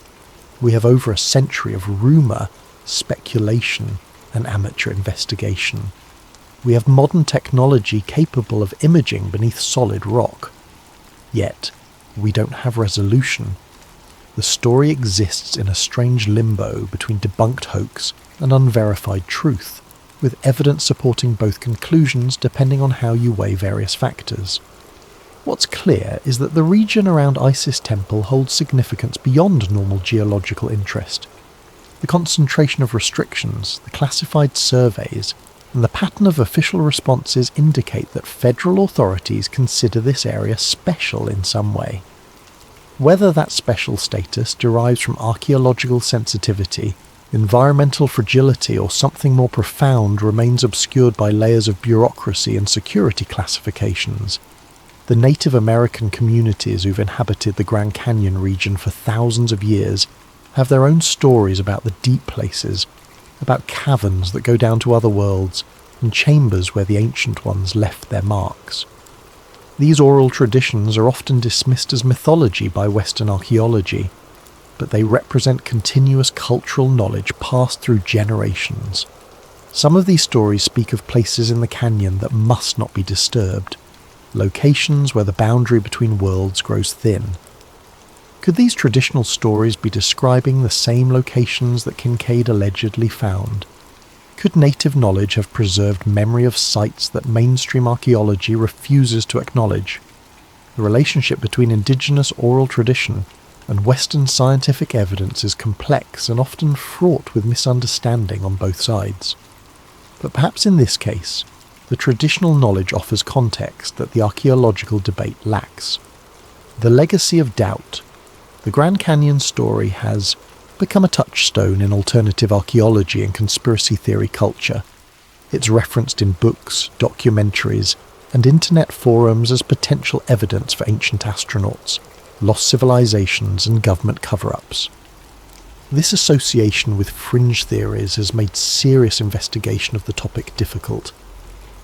A: We have over a century of rumour, speculation, and amateur investigation. We have modern technology capable of imaging beneath solid rock. Yet, we don't have resolution. The story exists in a strange limbo between debunked hoax and unverified truth, with evidence supporting both conclusions depending on how you weigh various factors. What's clear is that the region around Isis Temple holds significance beyond normal geological interest. The concentration of restrictions, the classified surveys, and the pattern of official responses indicate that federal authorities consider this area special in some way. Whether that special status derives from archaeological sensitivity, environmental fragility, or something more profound remains obscured by layers of bureaucracy and security classifications. The Native American communities who've inhabited the Grand Canyon region for thousands of years have their own stories about the deep places, about caverns that go down to other worlds, and chambers where the ancient ones left their marks. These oral traditions are often dismissed as mythology by Western archaeology, but they represent continuous cultural knowledge passed through generations. Some of these stories speak of places in the canyon that must not be disturbed, locations where the boundary between worlds grows thin. Could these traditional stories be describing the same locations that Kincaid allegedly found? Could native knowledge have preserved memory of sites that mainstream archaeology refuses to acknowledge? The relationship between indigenous oral tradition and Western scientific evidence is complex and often fraught with misunderstanding on both sides. But perhaps in this case, the traditional knowledge offers context that the archaeological debate lacks. The legacy of doubt. The Grand Canyon story has become a touchstone in alternative archaeology and conspiracy theory culture. It's referenced in books, documentaries, and internet forums as potential evidence for ancient astronauts, lost civilizations, and government cover-ups. This association with fringe theories has made serious investigation of the topic difficult.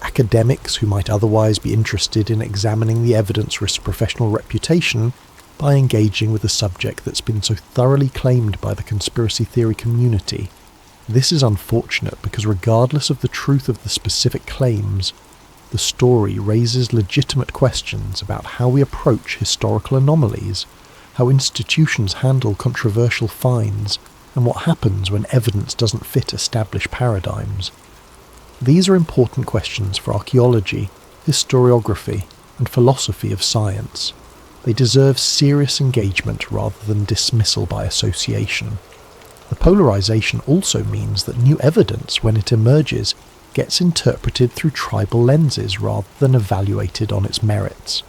A: Academics who might otherwise be interested in examining the evidence risk professional reputation by engaging with a subject that's been so thoroughly claimed by the conspiracy theory community. This is unfortunate because regardless of the truth of the specific claims, the story raises legitimate questions about how we approach historical anomalies, how institutions handle controversial finds, and what happens when evidence doesn't fit established paradigms. These are important questions for archaeology, historiography, and philosophy of science. They deserve serious engagement rather than dismissal by association. The polarization also means that new evidence, when it emerges, gets interpreted through tribal lenses rather than evaluated on its merits.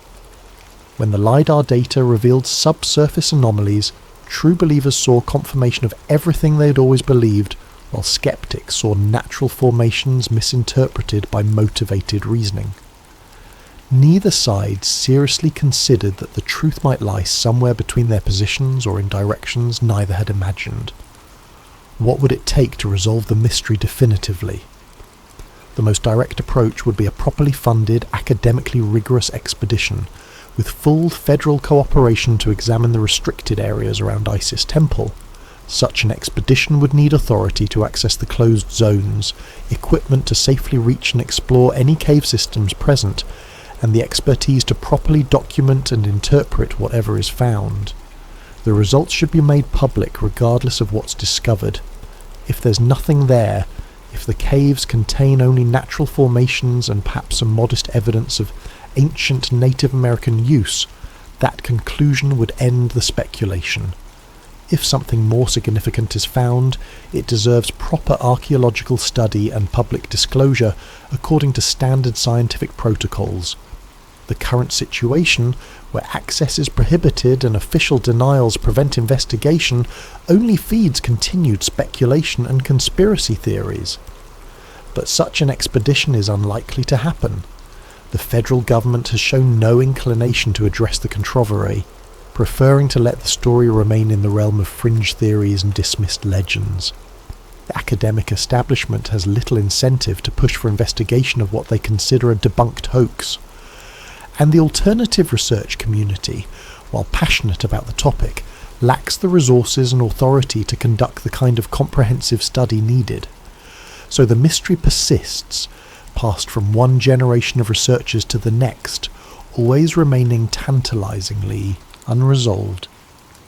A: When the LiDAR data revealed subsurface anomalies, true believers saw confirmation of everything they had always believed, while skeptics saw natural formations misinterpreted by motivated reasoning. Neither side seriously considered that the truth might lie somewhere between their positions or in directions neither had imagined. What would it take to resolve the mystery definitively? The most direct approach would be a properly funded, academically rigorous expedition, with full federal cooperation to examine the restricted areas around Isis Temple. Such an expedition would need authority to access the closed zones, equipment to safely reach and explore any cave systems present, and the expertise to properly document and interpret whatever is found. The results should be made public regardless of what's discovered. If there's nothing there, if the caves contain only natural formations and perhaps some modest evidence of ancient Native American use, that conclusion would end the speculation. If something more significant is found, it deserves proper archaeological study and public disclosure according to standard scientific protocols. The current situation, where access is prohibited and official denials prevent investigation, only feeds continued speculation and conspiracy theories. But such an expedition is unlikely to happen. The federal government has shown no inclination to address the controversy, preferring to let the story remain in the realm of fringe theories and dismissed legends. The academic establishment has little incentive to push for investigation of what they consider a debunked hoax. And the alternative research community, while passionate about the topic, lacks the resources and authority to conduct the kind of comprehensive study needed. So the mystery persists, passed from one generation of researchers to the next, always remaining tantalizingly unresolved.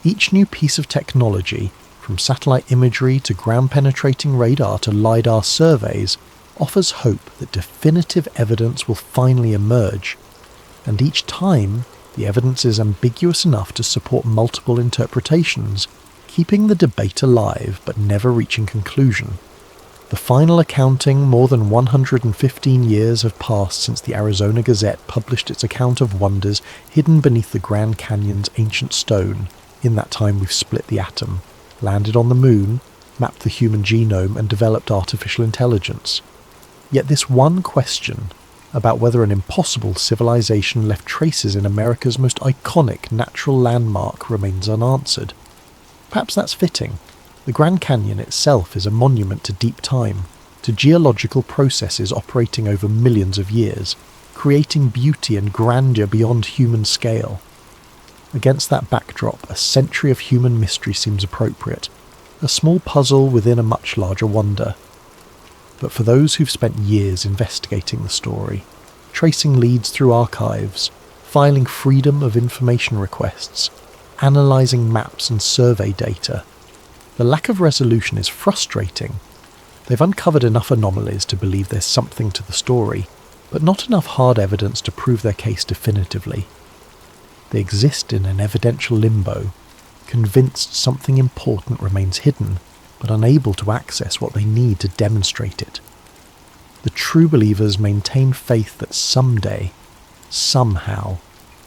A: Each new piece of technology, from satellite imagery to ground-penetrating radar to LiDAR surveys, offers hope that definitive evidence will finally emerge. And each time, the evidence is ambiguous enough to support multiple interpretations, keeping the debate alive but never reaching conclusion. The final accounting, more than 115 years have passed since the Arizona Gazette published its account of wonders hidden beneath the Grand Canyon's ancient stone. In that time we've split the atom, landed on the moon, mapped the human genome and developed artificial intelligence. Yet this one question, about whether an impossible civilization left traces in America's most iconic natural landmark, remains unanswered. Perhaps that's fitting. The Grand Canyon itself is a monument to deep time, to geological processes operating over millions of years, creating beauty and grandeur beyond human scale. Against that backdrop, a century of human mystery seems appropriate, a small puzzle within a much larger wonder. But for those who've spent years investigating the story, tracing leads through archives, filing freedom of information requests, analysing maps and survey data, the lack of resolution is frustrating. They've uncovered enough anomalies to believe there's something to the story, but not enough hard evidence to prove their case definitively. They exist in an evidential limbo, convinced something important remains hidden, but unable to access what they need to demonstrate it. The true believers maintain faith that someday, somehow,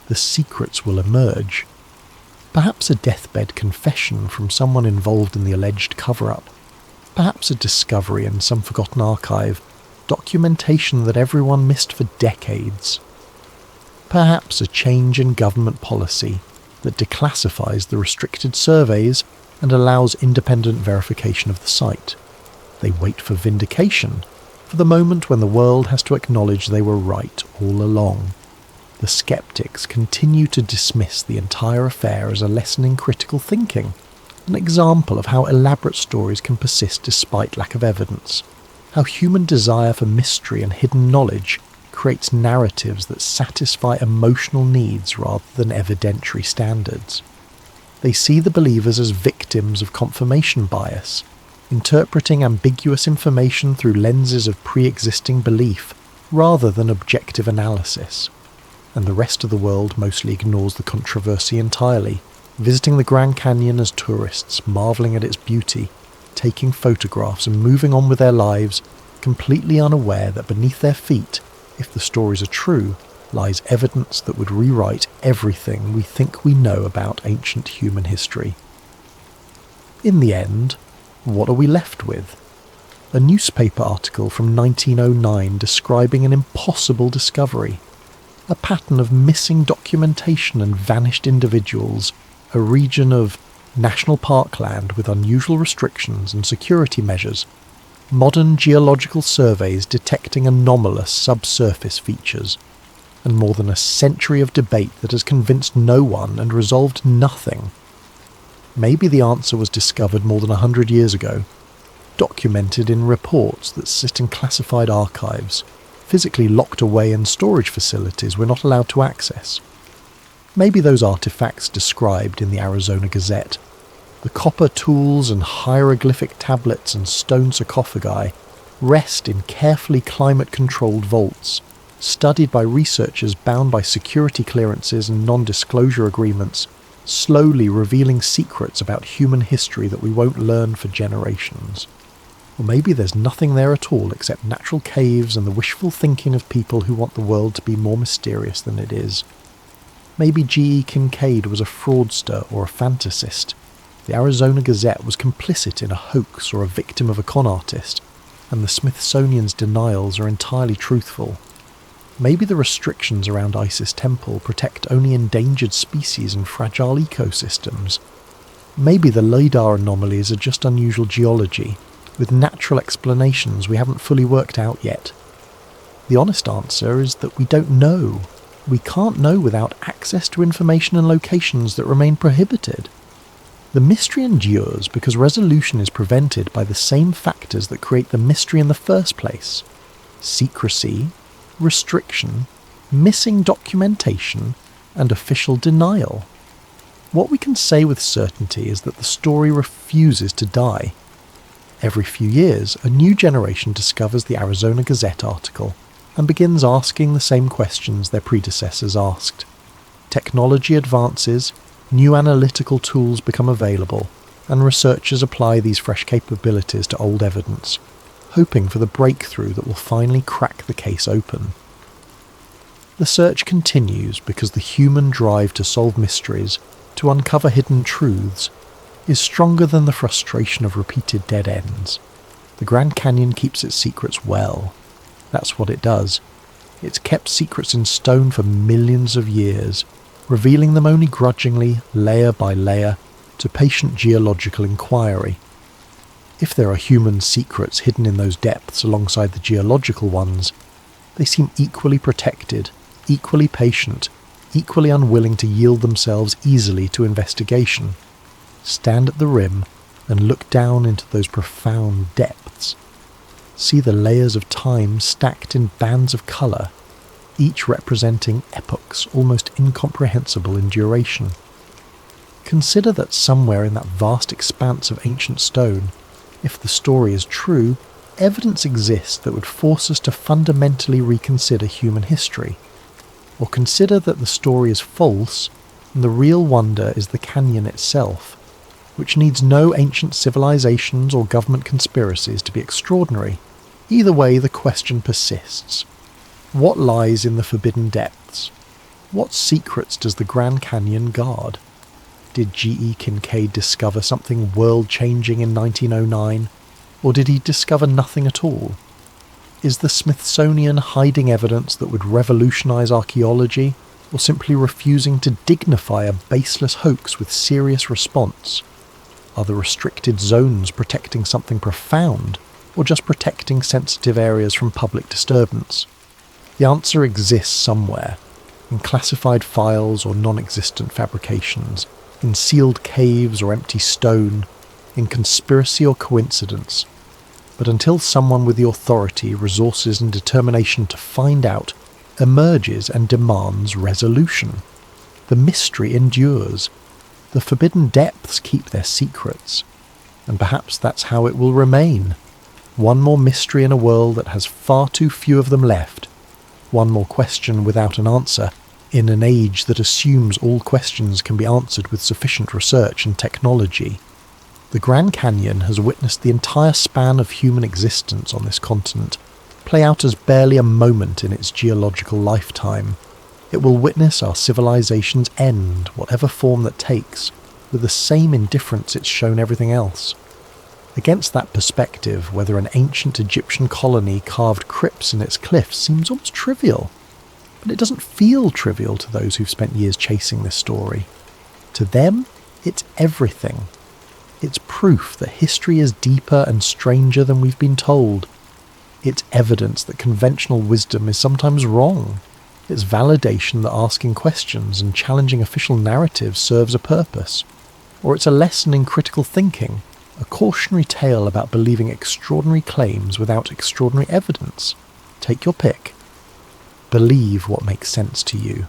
A: the secrets will emerge. Perhaps a deathbed confession from someone involved in the alleged cover-up. Perhaps a discovery in some forgotten archive, documentation that everyone missed for decades. Perhaps a change in government policy that declassifies the restricted surveys and allows independent verification of the site. They wait for vindication, for the moment when the world has to acknowledge they were right all along. The skeptics continue to dismiss the entire affair as a lesson in critical thinking, an example of how elaborate stories can persist despite lack of evidence, how human desire for mystery and hidden knowledge creates narratives that satisfy emotional needs rather than evidentiary standards. They see the believers as victims of confirmation bias, interpreting ambiguous information through lenses of pre-existing belief rather than objective analysis. And the rest of the world mostly ignores the controversy entirely, visiting the Grand Canyon as tourists, marvelling at its beauty, taking photographs and moving on with their lives, completely unaware that beneath their feet, if the stories are true, lies evidence that would rewrite everything we think we know about ancient human history. In the end, what are we left with? A newspaper article from 1909 describing an impossible discovery. a pattern of missing documentation and vanished individuals, a region of national parkland with unusual restrictions and security measures, modern geological surveys detecting anomalous subsurface features, and more than a century of debate that has convinced no one and resolved nothing. Maybe the answer was discovered more than 100 years ago, documented in reports that sit in classified archives, physically locked away in storage facilities we're not allowed to access. Maybe those artifacts described in the Arizona Gazette, the copper tools and hieroglyphic tablets and stone sarcophagi, rest in carefully climate-controlled vaults, studied by researchers bound by security clearances and non-disclosure agreements, slowly revealing secrets about human history that we won't learn for generations. Or maybe there's nothing there at all except natural caves and the wishful thinking of people who want the world to be more mysterious than it is. Maybe G.E. Kincaid was a fraudster or a fantasist. The Arizona Gazette was complicit in a hoax or a victim of a con artist, and the Smithsonian's denials are entirely truthful. Maybe the restrictions around Isis Temple protect only endangered species and fragile ecosystems. Maybe the LIDAR anomalies are just unusual geology, with natural explanations we haven't fully worked out yet. The honest answer is that we don't know. We can't know without access to information and locations that remain prohibited. The mystery endures because resolution is prevented by the same factors that create the mystery in the first place: secrecy, restriction, missing documentation, and official denial. What we can say with certainty is that the story refuses to die. Every few years, a new generation discovers the Arizona Gazette article and begins asking the same questions their predecessors asked. Technology advances, new analytical tools become available, and researchers apply these fresh capabilities to old evidence, hoping for the breakthrough that will finally crack the case open. The search continues because the human drive to solve mysteries, to uncover hidden truths, is stronger than the frustration of repeated dead ends. The Grand Canyon keeps its secrets well. That's what it does. It's kept secrets in stone for millions of years, revealing them only grudgingly, layer by layer, to patient geological inquiry. If there are human secrets hidden in those depths alongside the geological ones, they seem equally protected, equally patient, equally unwilling to yield themselves easily to investigation. Stand at the rim and look down into those profound depths. See the layers of time stacked in bands of colour, each representing epochs almost incomprehensible in duration. Consider that somewhere in that vast expanse of ancient stone, if the story is true, evidence exists that would force us to fundamentally reconsider human history. Or consider that the story is false, and the real wonder is the canyon itself, which needs no ancient civilizations or government conspiracies to be extraordinary. Either way, the question persists. What lies in the forbidden depths? What secrets does the Grand Canyon guard? Did G.E. Kincaid discover something world-changing in 1909, or did he discover nothing at all? Is the Smithsonian hiding evidence that would revolutionize archaeology, or simply refusing to dignify a baseless hoax with serious response? Are the restricted zones protecting something profound, or just protecting sensitive areas from public disturbance? The answer exists somewhere, in classified files or non-existent fabrications, in sealed caves or empty stone, in conspiracy or coincidence. But until someone with the authority, resources and determination to find out emerges and demands resolution, the mystery endures. The forbidden depths keep their secrets, and perhaps that's how it will remain. One more mystery in a world that has far too few of them left. One more question without an answer, in an age that assumes all questions can be answered with sufficient research and technology. The Grand Canyon has witnessed the entire span of human existence on this continent play out as barely a moment in its geological lifetime. It will witness our civilization's end, whatever form that takes, with the same indifference it's shown everything else. Against that perspective, whether an ancient Egyptian colony carved crypts in its cliffs seems almost trivial. But it doesn't feel trivial to those who've spent years chasing this story. To them, it's everything. It's proof that history is deeper and stranger than we've been told. It's evidence that conventional wisdom is sometimes wrong. It's validation that asking questions and challenging official narratives serves a purpose. Or it's a lesson in critical thinking, a cautionary tale about believing extraordinary claims without extraordinary evidence. Take your pick. Believe what makes sense to you.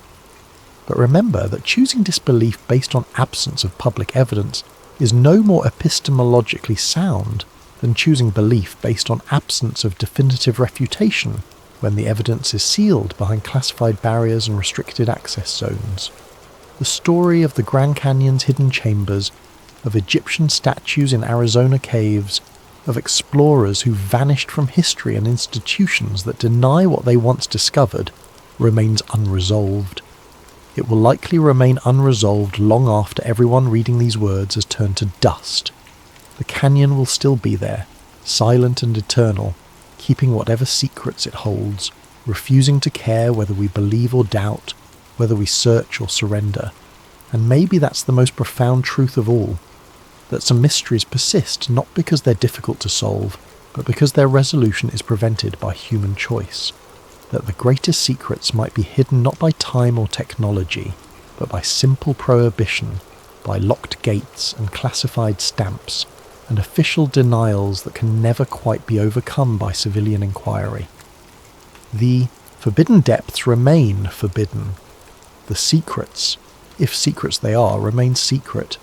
A: But remember that choosing disbelief based on absence of public evidence is no more epistemologically sound than choosing belief based on absence of definitive refutation when the evidence is sealed behind classified barriers and restricted access zones. The story of the Grand Canyon's hidden chambers, of Egyptian statues in Arizona caves, of explorers who vanished from history and institutions that deny what they once discovered, remains unresolved. It will likely remain unresolved long after everyone reading these words has turned to dust. The canyon will still be there, silent and eternal, keeping whatever secrets it holds, refusing to care whether we believe or doubt, whether we search or surrender. And maybe that's the most profound truth of all, that some mysteries persist not because they're difficult to solve, but because their resolution is prevented by human choice. That the greatest secrets might be hidden not by time or technology, but by simple prohibition, by locked gates and classified stamps, and official denials that can never quite be overcome by civilian inquiry. The forbidden depths remain forbidden. The secrets, if secrets they are, remain secret.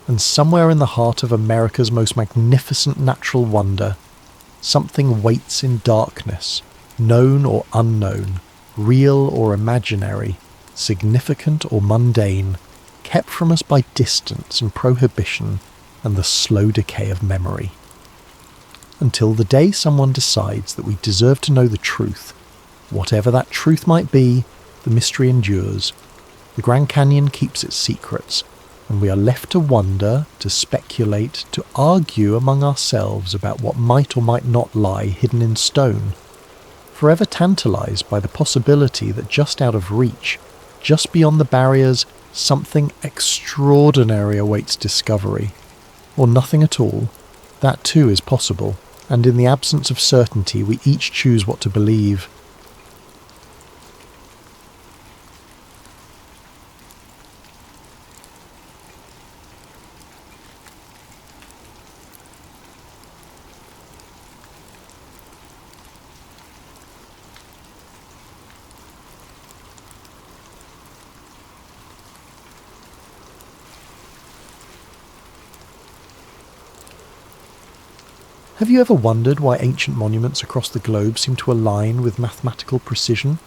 A: And somewhere in the heart of America's most magnificent natural wonder, something waits in darkness, known or unknown, real or imaginary, significant or mundane, kept from us by distance and prohibition and the slow decay of memory. Until the day someone decides that we deserve to know the truth, whatever that truth might be, the mystery endures. The Grand Canyon keeps its secrets, and we are left to wonder, to speculate, to argue among ourselves about what might or might not lie hidden in stone, forever tantalized by the possibility that just out of reach, just beyond the barriers, something extraordinary awaits discovery. Or nothing at all. That too is possible, and in the absence of certainty we each choose what to believe. Have you ever wondered why ancient monuments across the globe seem to align with mathematical precision?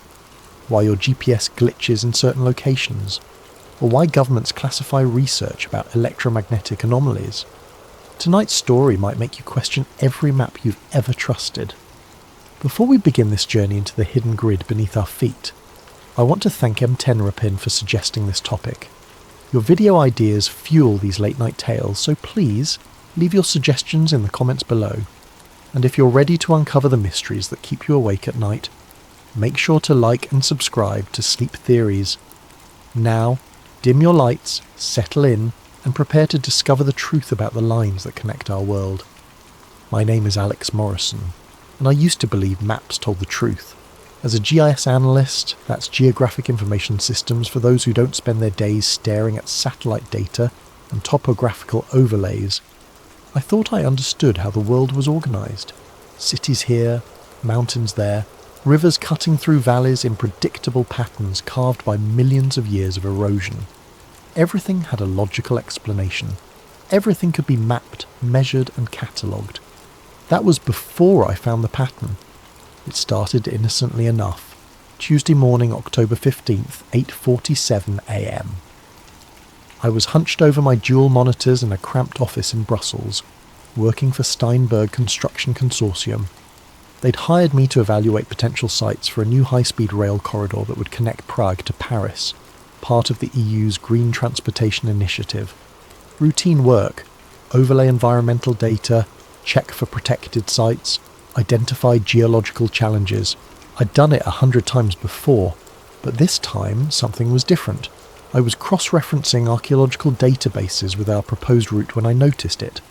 A: Why your GPS glitches in certain locations? Or why governments classify research about electromagnetic anomalies? Tonight's story might make you question every map you've ever trusted. Before we begin this journey into the hidden grid beneath our feet, I want to thank M10rapin for suggesting this topic. Your video ideas fuel these late-night tales, so please leave your suggestions in the comments below. And if you're ready to uncover the mysteries that keep you awake at night, make sure to like and subscribe to Sleep Theories. Now, dim your lights, settle in, and prepare to discover the truth about the lines that connect our world. My name is Alex Morrison, and I used to believe maps told the truth. As a GIS analyst, that's Geographic Information Systems for those who don't spend their days staring at satellite data and topographical overlays, I thought I understood how the world was organised. Cities here, mountains there, rivers cutting through valleys in predictable patterns carved by millions of years of erosion. Everything had a logical explanation. Everything could be mapped, measured and catalogued. That was before I found the pattern. It started innocently enough. Tuesday morning, October 15th, 8:47 a.m. I was hunched over my dual monitors in a cramped office in Brussels, working for Steinberg Construction Consortium. They'd hired me to evaluate potential sites for a new high-speed rail corridor that would connect Prague to Paris, part of the EU's Green Transportation Initiative. Routine work, overlay environmental data, check for protected sites, identify geological challenges. I'd done it 100 times before. But this time, something was different. I was cross-referencing archaeological databases with our proposed route when I noticed it.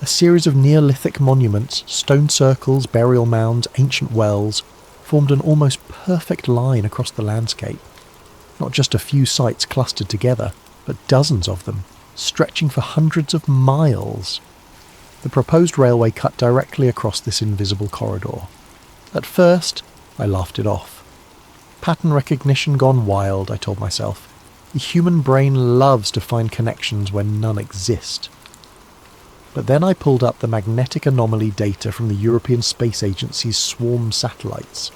A: A series of Neolithic monuments, stone circles, burial mounds, ancient wells, formed an almost perfect line across the landscape. Not just a few sites clustered together, but dozens of them, stretching for hundreds of miles. The proposed railway cut directly across this invisible corridor. At first, I laughed it off. Pattern recognition gone wild, I told myself. The human brain loves to find connections when none exist. But then I pulled up the magnetic anomaly data from the European Space Agency's swarm satellites.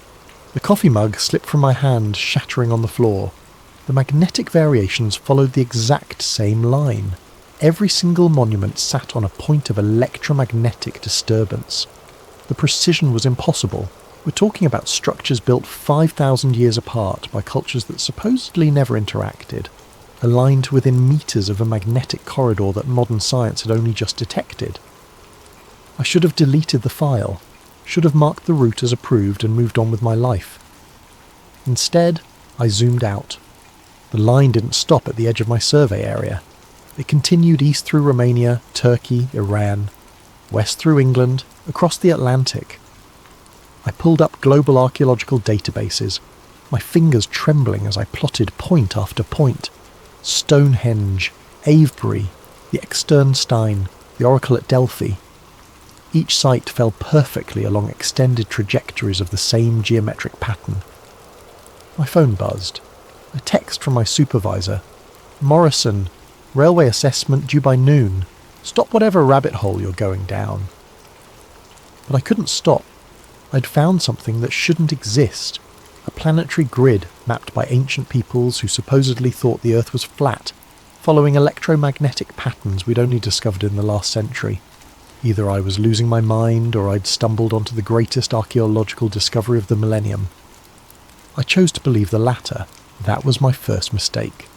A: The coffee mug slipped from my hand, shattering on the floor. The magnetic variations followed the exact same line. Every single monument sat on a point of electromagnetic disturbance. The precision was impossible. We're talking about structures built 5,000 years apart by cultures that supposedly never interacted, aligned to within meters of a magnetic corridor that modern science had only just detected. I should have deleted the file, should have marked the route as approved and moved on with my life. Instead, I zoomed out. The line didn't stop at the edge of my survey area. It continued east through Romania, Turkey, Iran, west through England, across the Atlantic. I pulled up global archaeological databases, my fingers trembling as I plotted point after point. Stonehenge, Avebury, the Externstein, the Oracle at Delphi. Each site fell perfectly along extended trajectories of the same geometric pattern. My phone buzzed. A text from my supervisor. "Morrison, railway assessment due by noon. Stop whatever rabbit hole you're going down." But I couldn't stop. I'd found something that shouldn't exist. A planetary grid mapped by ancient peoples who supposedly thought the Earth was flat, following electromagnetic patterns we'd only discovered in the last century. Either I was losing my mind or I'd stumbled onto the greatest archaeological discovery of the millennium. I chose to believe the latter. That was my first mistake.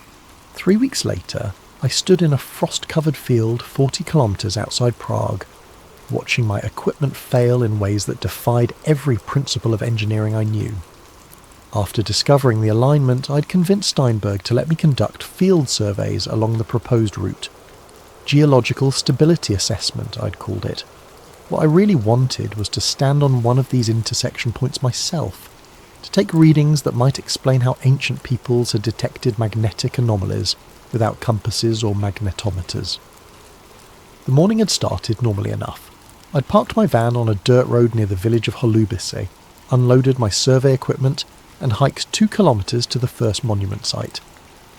A: 3 weeks later, I stood in a frost-covered field 40 kilometres outside Prague, watching my equipment fail in ways that defied every principle of engineering I knew. After discovering the alignment, I'd convinced Steinberg to let me conduct field surveys along the proposed route. Geological stability assessment, I'd called it. What I really wanted was to stand on one of these intersection points myself, to take readings that might explain how ancient peoples had detected magnetic anomalies without compasses or magnetometers. The morning had started normally enough. I'd parked my van on a dirt road near the village of Holubice, unloaded my survey equipment, and hiked 2 kilometres to the first monument site,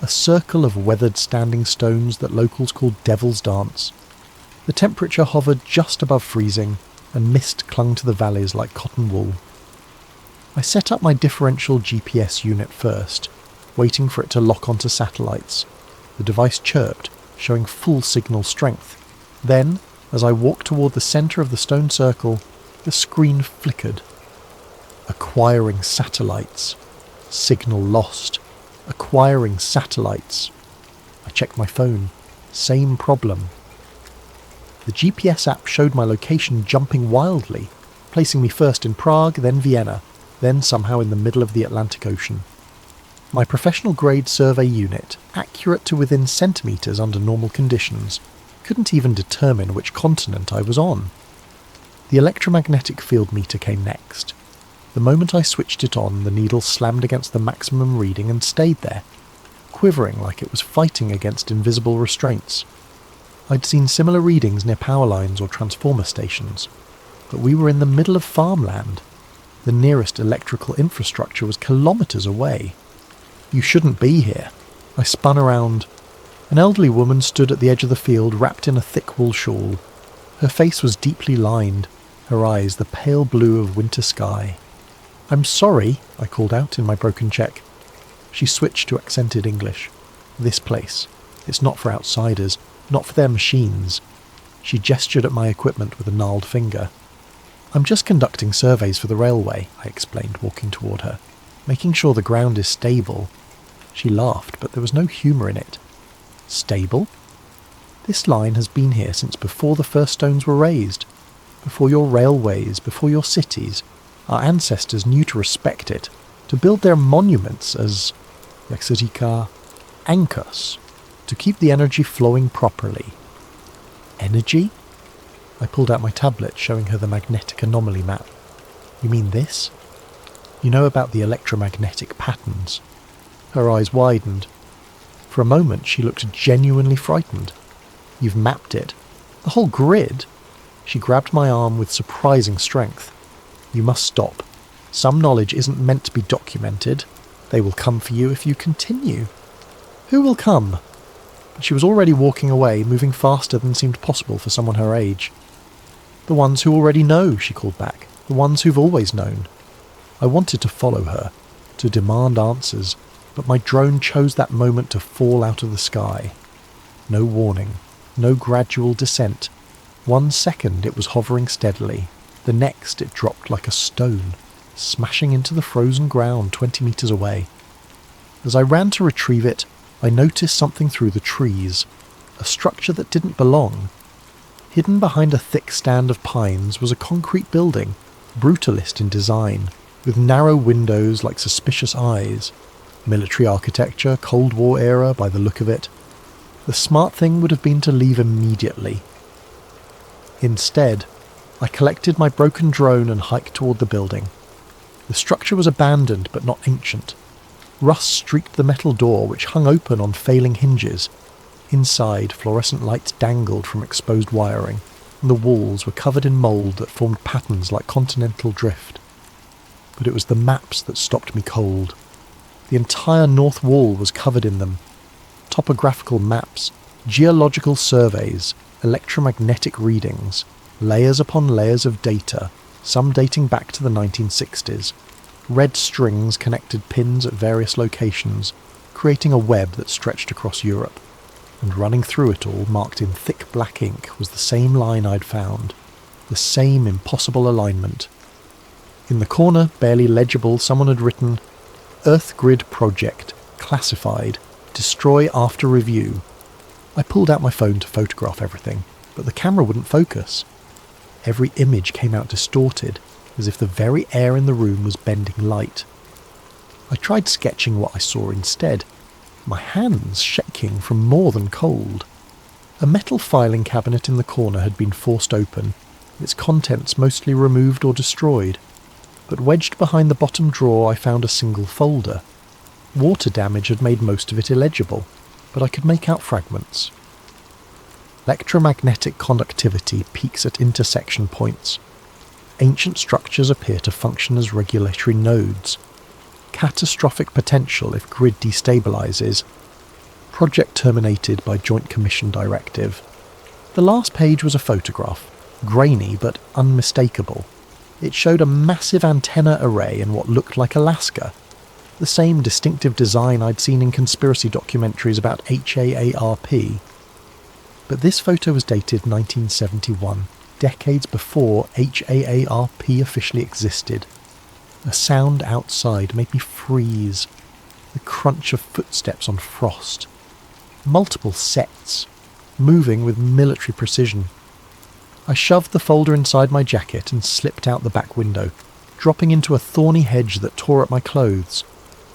A: a circle of weathered standing stones that locals called Devil's Dance. The temperature hovered just above freezing, and mist clung to the valleys like cotton wool. I set up my differential GPS unit first, waiting for it to lock onto satellites. The device chirped, showing full signal strength. Then, as I walked toward the centre of the stone circle, the screen flickered. Acquiring satellites. Signal lost. Acquiring satellites. I checked my phone. Same problem. The GPS app showed my location jumping wildly, placing me first in Prague, then Vienna, then somehow in the middle of the Atlantic Ocean. My professional-grade survey unit, accurate to within centimetres under normal conditions, couldn't even determine which continent I was on. The electromagnetic field meter came next. The moment I switched it on, the needle slammed against the maximum reading and stayed there, quivering like it was fighting against invisible restraints. I'd seen similar readings near power lines or transformer stations, but we were in the middle of farmland. The nearest electrical infrastructure was kilometres away. "You shouldn't be here." I spun around. An elderly woman stood at the edge of the field, wrapped in a thick wool shawl. Her face was deeply lined, her eyes the pale blue of winter sky. "I'm sorry," I called out in my broken Czech. She switched to accented English. "This place. It's not for outsiders, not for their machines." She gestured at my equipment with a gnarled finger. "I'm just conducting surveys for the railway," I explained, walking toward her, "making sure the ground is stable." She laughed, but there was no humour in it. "Stable? This line has been here since before the first stones were raised, before your railways, before your cities. Our ancestors knew to respect it. to build their monuments as, jak se říká, anchors, to keep the energy flowing properly. Energy? I pulled out my tablet, showing her the magnetic anomaly map. You mean this? You know about the electromagnetic patterns? Her eyes widened. For a moment she looked genuinely frightened. You've mapped it. The whole grid? She grabbed my arm with surprising strength. You must stop. Some knowledge isn't meant to be documented. They will come for you if you continue. Who will come? But she was already walking away, moving faster than seemed possible for someone her age. The ones who already know, she called back. The ones who've always known. I wanted to follow her, to demand answers, but my drone chose that moment to fall out of the sky. No warning, no gradual descent. 1 second it was hovering steadily. The next it dropped like a stone, smashing into the frozen ground 20 meters away. As I ran to retrieve it, I noticed something through the trees, a structure that didn't belong. Hidden behind a thick stand of pines was a concrete building, brutalist in design, with narrow windows like suspicious eyes. Military architecture, Cold War era by the look of it. The smart thing would have been to leave immediately. Instead, I collected my broken drone and hiked toward the building. The structure was abandoned but not ancient. Rust streaked the metal door, which hung open on failing hinges. Inside, fluorescent lights dangled from exposed wiring, and the walls were covered in mould that formed patterns like continental drift. But it was the maps that stopped me cold. The entire north wall was covered in them. Topographical maps, geological surveys, electromagnetic readings, layers upon layers of data, some dating back to the 1960s. Red strings connected pins at various locations, creating a web that stretched across Europe. And running through it all, marked in thick black ink, was the same line I'd found. The same impossible alignment. In the corner, barely legible, someone had written, Earth Grid Project, classified, destroy after review. I pulled out my phone to photograph everything, but the camera wouldn't focus. Every image came out distorted, as if the very air in the room was bending light. I tried sketching what I saw instead, my hands shaking from more than cold. A metal filing cabinet in the corner had been forced open, its contents mostly removed or destroyed. But wedged behind the bottom drawer I found a single folder. Water damage had made most of it illegible, but I could make out fragments. Electromagnetic conductivity peaks at intersection points. Ancient structures appear to function as regulatory nodes. Catastrophic potential if grid destabilizes. Project terminated by Joint Commission directive. The last page was a photograph, grainy but unmistakable. It showed a massive antenna array in what looked like Alaska, the same distinctive design I'd seen in conspiracy documentaries about HAARP. But this photo was dated 1971, decades before HAARP officially existed. A sound outside made me freeze, the crunch of footsteps on frost. Multiple sets, moving with military precision. I shoved the folder inside my jacket and slipped out the back window, dropping into a thorny hedge that tore at my clothes.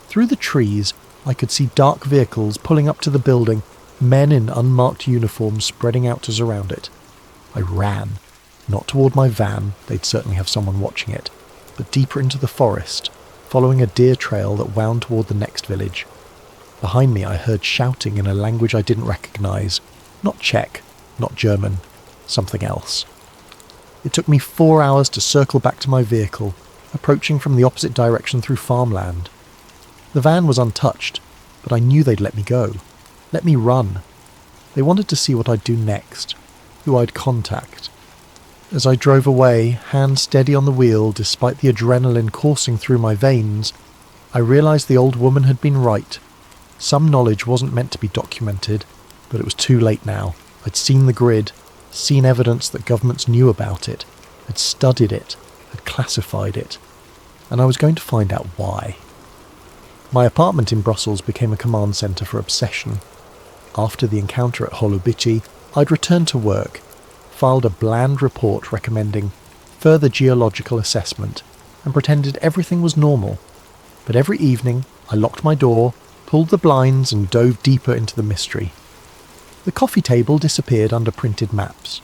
A: Through the trees, I could see dark vehicles pulling up to the building, men in unmarked uniforms spreading out to surround it. I ran, not toward my van, they'd certainly have someone watching it, but deeper into the forest, following a deer trail that wound toward the next village. Behind me I heard shouting in a language I didn't recognize. Not Czech, not German, something else. It took me 4 hours to circle back to my vehicle, approaching from the opposite direction through farmland. The van was untouched, but I knew they'd let me go. Let me run. They wanted to see what I'd do next, who I'd contact. As I drove away, hand steady on the wheel despite the adrenaline coursing through my veins, I realised the old woman had been right. Some knowledge wasn't meant to be documented, but it was too late now. I'd seen the grid, seen evidence that governments knew about it, had studied it, had classified it, and I was going to find out why. My apartment in Brussels became a command centre for obsession. After the encounter at Holobici, I'd returned to work, filed a bland report recommending further geological assessment, and pretended everything was normal. But every evening, I locked my door, pulled the blinds and dove deeper into the mystery. The coffee table disappeared under printed maps.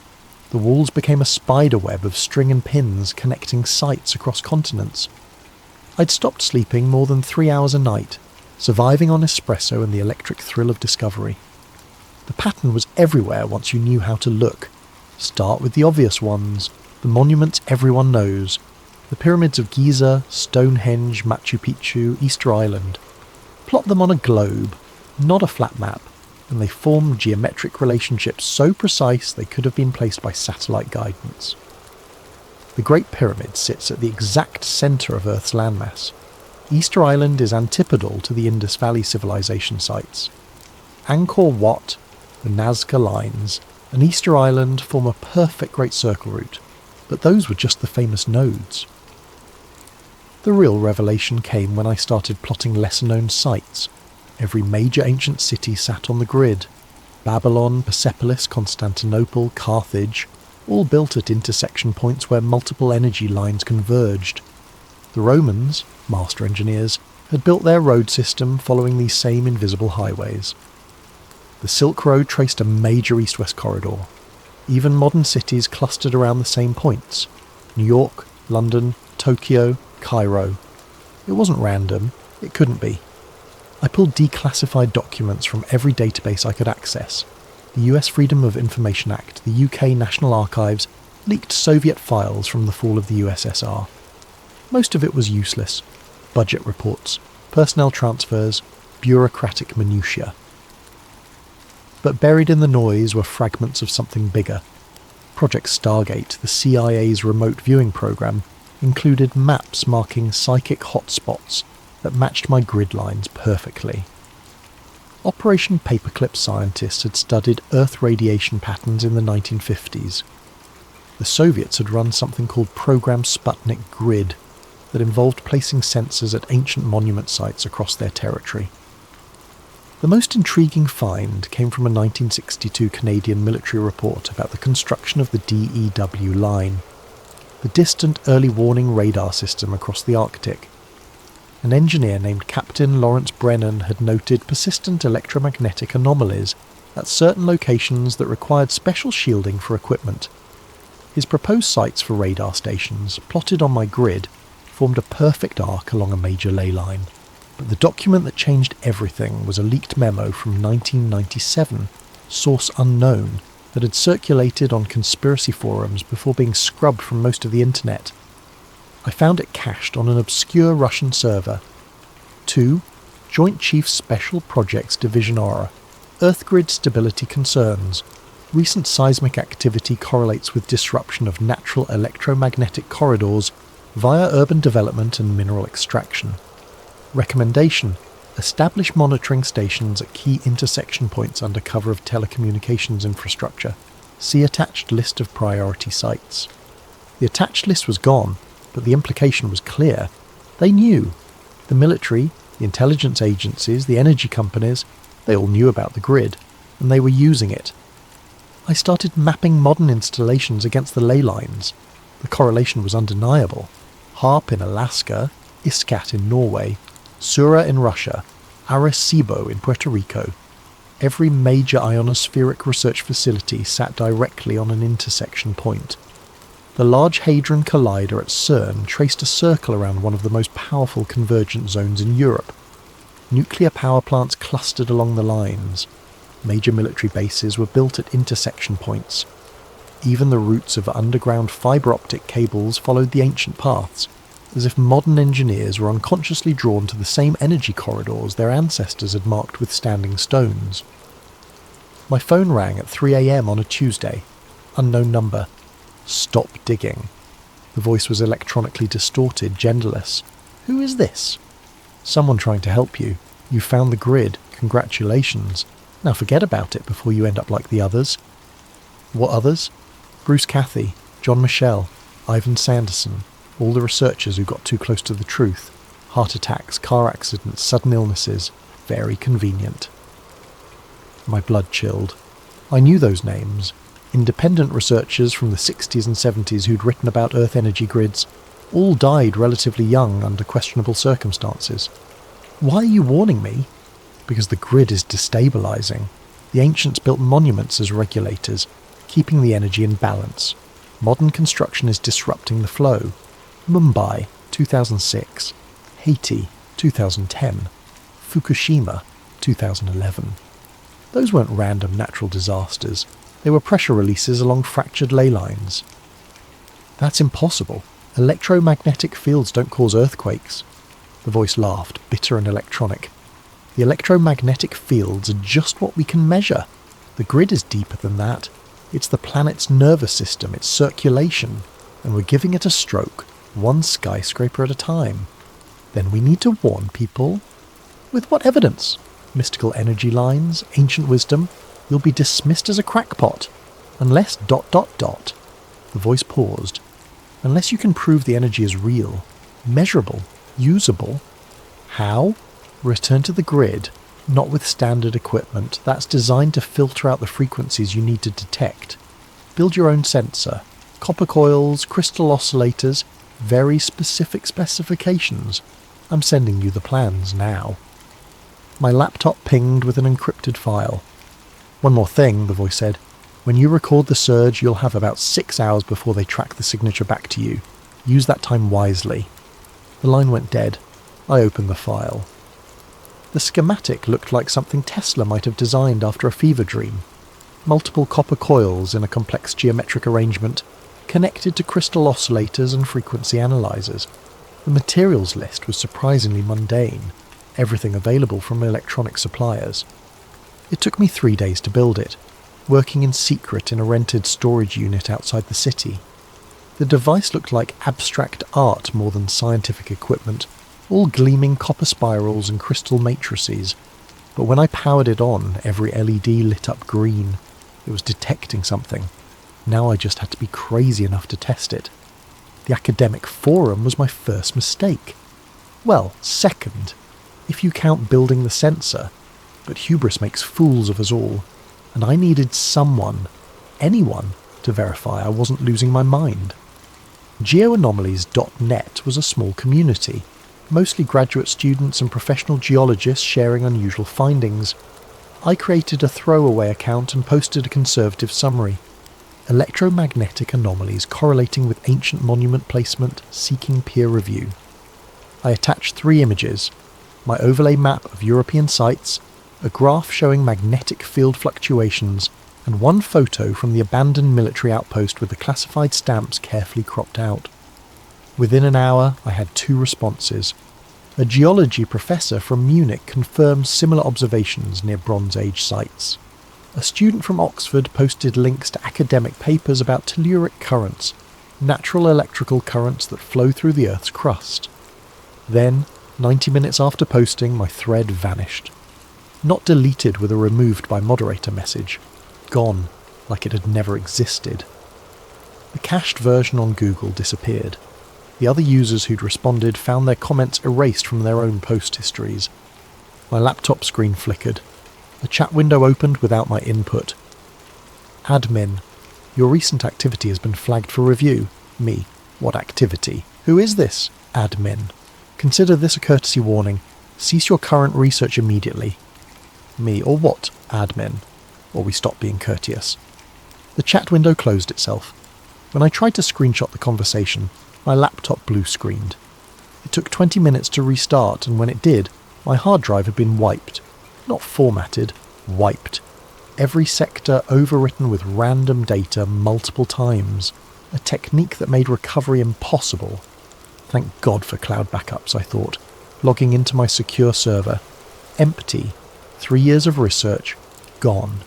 A: The walls became a spider web of string and pins connecting sites across continents. I'd stopped sleeping more than 3 hours a night, surviving on espresso and the electric thrill of discovery. The pattern was everywhere once you knew how to look. Start with the obvious ones, the monuments everyone knows. The pyramids of Giza, Stonehenge, Machu Picchu, Easter Island. Plot them on a globe, not a flat map, and they form geometric relationships so precise they could have been placed by satellite guidance. The Great Pyramid sits at the exact centre of Earth's landmass. Easter Island is antipodal to the Indus Valley civilization sites. Angkor Wat, the Nazca Lines, and Easter Island form a perfect Great Circle route, but those were just the famous nodes. The real revelation came when I started plotting lesser-known sites. Every major ancient city sat on the grid. Babylon, Persepolis, Constantinople, Carthage, all built at intersection points where multiple energy lines converged. The Romans, master engineers, had built their road system following these same invisible highways. The Silk Road traced a major east-west corridor. Even modern cities clustered around the same points: New York, London, Tokyo, Cairo. It wasn't random, it couldn't be. I pulled declassified documents from every database I could access. The US Freedom of Information Act, the UK National Archives, leaked Soviet files from the fall of the USSR. Most of it was useless. Budget reports, personnel transfers, bureaucratic minutiae. But buried in the noise were fragments of something bigger. Project Stargate, the CIA's remote viewing program, included maps marking psychic hotspots that matched my grid lines perfectly. Operation Paperclip scientists had studied Earth radiation patterns in the 1950s. The Soviets had run something called Program Sputnik Grid that involved placing sensors at ancient monument sites across their territory. The most intriguing find came from a 1962 Canadian military report about the construction of the DEW line, the distant early warning radar system across the Arctic. An engineer named Captain Lawrence Brennan had noted persistent electromagnetic anomalies at certain locations that required special shielding for equipment. His proposed sites for radar stations, plotted on my grid, formed a perfect arc along a major ley line. But the document that changed everything was a leaked memo from 1997, source unknown, that had circulated on conspiracy forums before being scrubbed from most of the internet. I found it cached on an obscure Russian server. 2. Joint Chiefs Special Projects Division Aura. Earth grid stability concerns. Recent seismic activity correlates with disruption of natural electromagnetic corridors via urban development and mineral extraction. Recommendation: establish monitoring stations at key intersection points under cover of telecommunications infrastructure. See attached list of priority sites. The attached list was gone, but the implication was clear. They knew. The military, the intelligence agencies, the energy companies, they all knew about the grid, and they were using it. I started mapping modern installations against the ley lines. The correlation was undeniable. HARP in Alaska, ISCAT in Norway, Sura in Russia, Arecibo in Puerto Rico. Every major ionospheric research facility sat directly on an intersection point. The Large Hadron Collider at CERN traced a circle around one of the most powerful convergent zones in Europe. Nuclear power plants clustered along the lines. Major military bases were built at intersection points. Even the routes of underground fibre optic cables followed the ancient paths, as if modern engineers were unconsciously drawn to the same energy corridors their ancestors had marked with standing stones. My phone rang at 3 a.m. on a Tuesday. Unknown number. Stop digging. The voice was electronically distorted, genderless. Who is this? Someone trying to help you. You found the grid. Congratulations. Now forget about it before you end up like the others. What others? Bruce Cathy, John Michel, Ivan Sanderson, all the researchers who got too close to the truth. Heart attacks, car accidents, sudden illnesses. Very convenient. My blood chilled. I knew those names. Independent researchers from the 60s and 70s who'd written about Earth energy grids, All died relatively young under questionable circumstances. Why are you warning me? Because the grid is destabilizing. The ancients built monuments as regulators, keeping the energy in balance. Modern construction is disrupting the flow. Mumbai, 2006. Haiti, 2010. Fukushima, 2011. Those weren't random natural disasters. They were pressure releases along fractured ley lines. That's impossible. Electromagnetic fields don't cause earthquakes. The voice laughed, bitter and electronic. The electromagnetic fields are just what we can measure. The grid is deeper than that. It's the planet's nervous system, its circulation, and we're giving it a stroke, one skyscraper at a time. Then we need to warn people? With what evidence? Mystical energy lines, ancient wisdom? You'll be dismissed as a crackpot. Unless ... The voice paused. Unless you can prove the energy is real, measurable, usable. How? Return to the grid, not with standard equipment. That's designed to filter out the frequencies you need to detect. Build your own sensor. Copper coils, crystal oscillators, very specific specifications. I'm sending you the plans now. My laptop pinged with an encrypted file. One more thing, the voice said. When you record the surge, you'll have about 6 hours before they track the signature back to you. Use that time wisely. The line went dead. I opened the file. The schematic looked like something Tesla might have designed after a fever dream. Multiple copper coils in a complex geometric arrangement, connected to crystal oscillators and frequency analyzers. The materials list was surprisingly mundane, everything available from electronic suppliers. It took me 3 days to build it, working in secret in a rented storage unit outside the city. The device looked like abstract art more than scientific equipment, all gleaming copper spirals and crystal matrices. But when I powered it on, every LED lit up green. It was detecting something. Now I just had to be crazy enough to test it. The academic forum was my first mistake. Well, second, if you count building the sensor. But hubris makes fools of us all. And I needed someone, anyone, to verify I wasn't losing my mind. Geoanomalies.net was a small community, mostly graduate students and professional geologists sharing unusual findings. I created a throwaway account and posted a conservative summary. Electromagnetic anomalies correlating with ancient monument placement, seeking peer review. I attached 3 images, my overlay map of European sites, a graph showing magnetic field fluctuations, and 1 photo from the abandoned military outpost with the classified stamps carefully cropped out. Within an hour, I had 2 responses. A geology professor from Munich confirmed similar observations near Bronze Age sites. A student from Oxford posted links to academic papers about telluric currents, natural electrical currents that flow through the Earth's crust. Then, 90 minutes after posting, my thread vanished. Not deleted with a removed by moderator message. Gone, like it had never existed. The cached version on Google disappeared. The other users who'd responded found their comments erased from their own post histories. My laptop screen flickered. A chat window opened without my input. Admin. Your recent activity has been flagged for review. Me. What activity? Who is this? Admin. Consider this a courtesy warning. Cease your current research immediately. Me. Or what? Admin. Or we stop being courteous. The chat window closed itself. When I tried to screenshot the conversation, my laptop blue-screened. It took 20 minutes to restart, and when it did, my hard drive had been wiped. Not formatted, wiped. Every sector overwritten with random data multiple times. A technique that made recovery impossible. Thank God for cloud backups, I thought, logging into my secure server. Empty. 3 years of research, gone.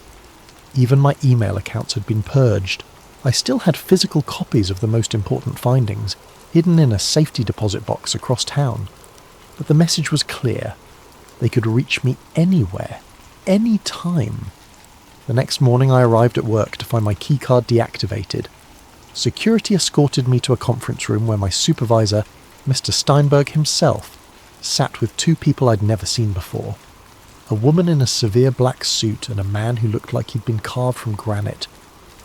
A: Even my email accounts had been purged. I still had physical copies of the most important findings, hidden in a safety deposit box across town. But the message was clear. They could reach me anywhere, any time. The next morning I arrived at work to find my keycard deactivated. Security escorted me to a conference room where my supervisor, Mr. Steinberg himself, sat with 2 people I'd never seen before. A woman in a severe black suit and a man who looked like he'd been carved from granite,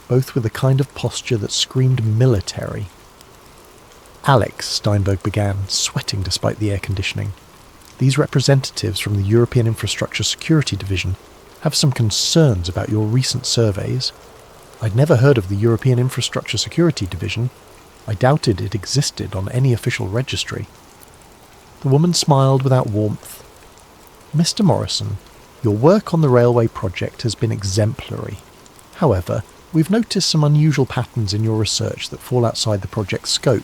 A: both with a kind of posture that screamed military. Alex, Steinberg began, sweating despite the air conditioning. These representatives from the European Infrastructure Security Division have some concerns about your recent surveys. I'd never heard of the European Infrastructure Security Division. I doubted it existed on any official registry. The woman smiled without warmth. Mr. Morrison, your work on the railway project has been exemplary. However, we've noticed some unusual patterns in your research that fall outside the project's scope.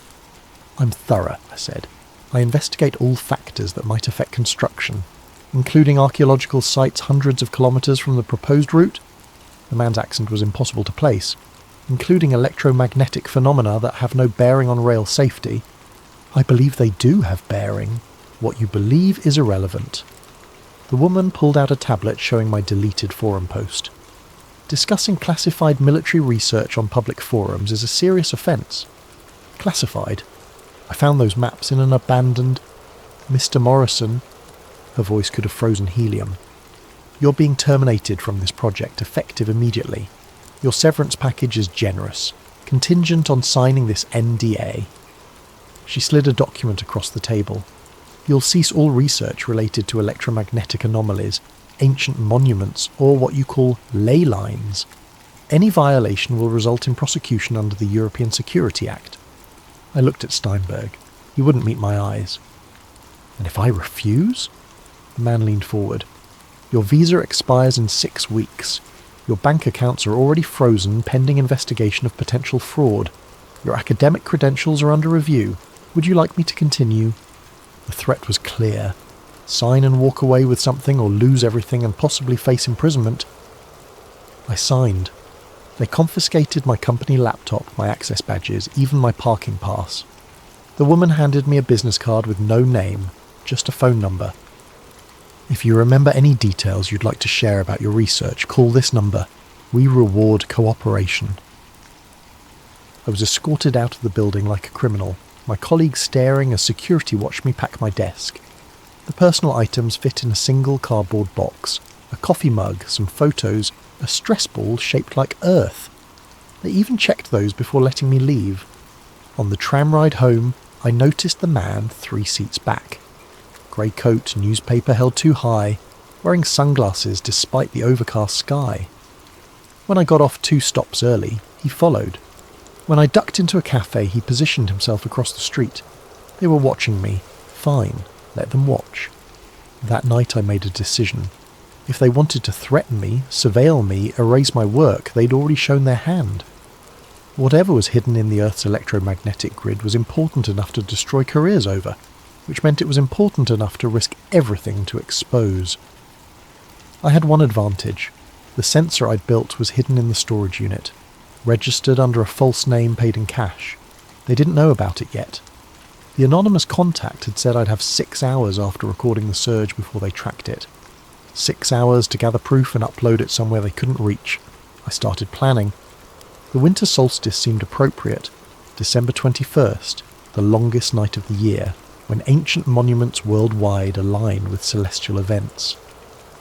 A: I'm thorough, I said. I investigate all factors that might affect construction, including archaeological sites hundreds of kilometres from the proposed route. The man's accent was impossible to place, including electromagnetic phenomena that have no bearing on rail safety. I believe they do have bearing. What you believe is irrelevant. The woman pulled out a tablet showing my deleted forum post. Discussing classified military research on public forums is a serious offence. Classified? I found those maps in an abandoned... Mr. Morrison... Her voice could have frozen helium. You're being terminated from this project, effective immediately. Your severance package is generous, contingent on signing this NDA. She slid a document across the table. You'll cease all research related to electromagnetic anomalies, ancient monuments, or what you call ley lines. Any violation will result in prosecution under the European Security Act. I looked at Steinberg. He wouldn't meet my eyes. And if I refuse? The man leaned forward. Your visa expires in 6 weeks. Your bank accounts are already frozen pending investigation of potential fraud. Your academic credentials are under review. Would you like me to continue? The threat was clear. Sign and walk away with something or lose everything and possibly face imprisonment. I signed. They confiscated my company laptop, my access badges, even my parking pass. The woman handed me a business card with no name, just a phone number. If you remember any details you'd like to share about your research, call this number. We reward cooperation. I was escorted out of the building like a criminal, my colleagues staring as security watched me pack my desk. The personal items fit in a single cardboard box, a coffee mug, some photos, a stress ball shaped like Earth. They even checked those before letting me leave. On the tram ride home, I noticed the man 3 seats back. Grey coat, newspaper held too high, wearing sunglasses despite the overcast sky. When I got off 2 stops early, he followed. When I ducked into a cafe, he positioned himself across the street. They were watching me. Fine, let them watch. That night I made a decision. If they wanted to threaten me, surveil me, erase my work, they'd already shown their hand. Whatever was hidden in the Earth's electromagnetic grid was important enough to destroy careers over, which meant it was important enough to risk everything to expose. I had one advantage. The sensor I'd built was hidden in the storage unit, registered under a false name paid in cash. They didn't know about it yet. The anonymous contact had said I'd have 6 hours after recording the surge before they tracked it. 6 hours to gather proof and upload it somewhere they couldn't reach. I started planning. The winter solstice seemed appropriate. December 21st, the longest night of the year, when ancient monuments worldwide align with celestial events.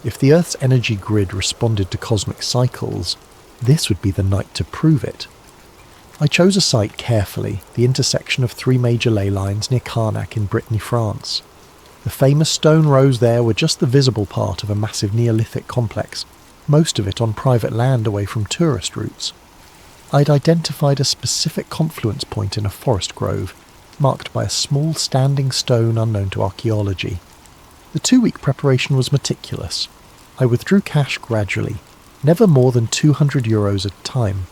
A: If the Earth's energy grid responded to cosmic cycles, this would be the night to prove it. I chose a site carefully, the intersection of 3 major ley lines near Carnac in Brittany, France. The famous stone rows there were just the visible part of a massive Neolithic complex, most of it on private land away from tourist routes. I'd identified a specific confluence point in a forest grove, marked by a small standing stone unknown to archaeology. The 2-week preparation was meticulous. I withdrew cash gradually, never more than €200 at a time,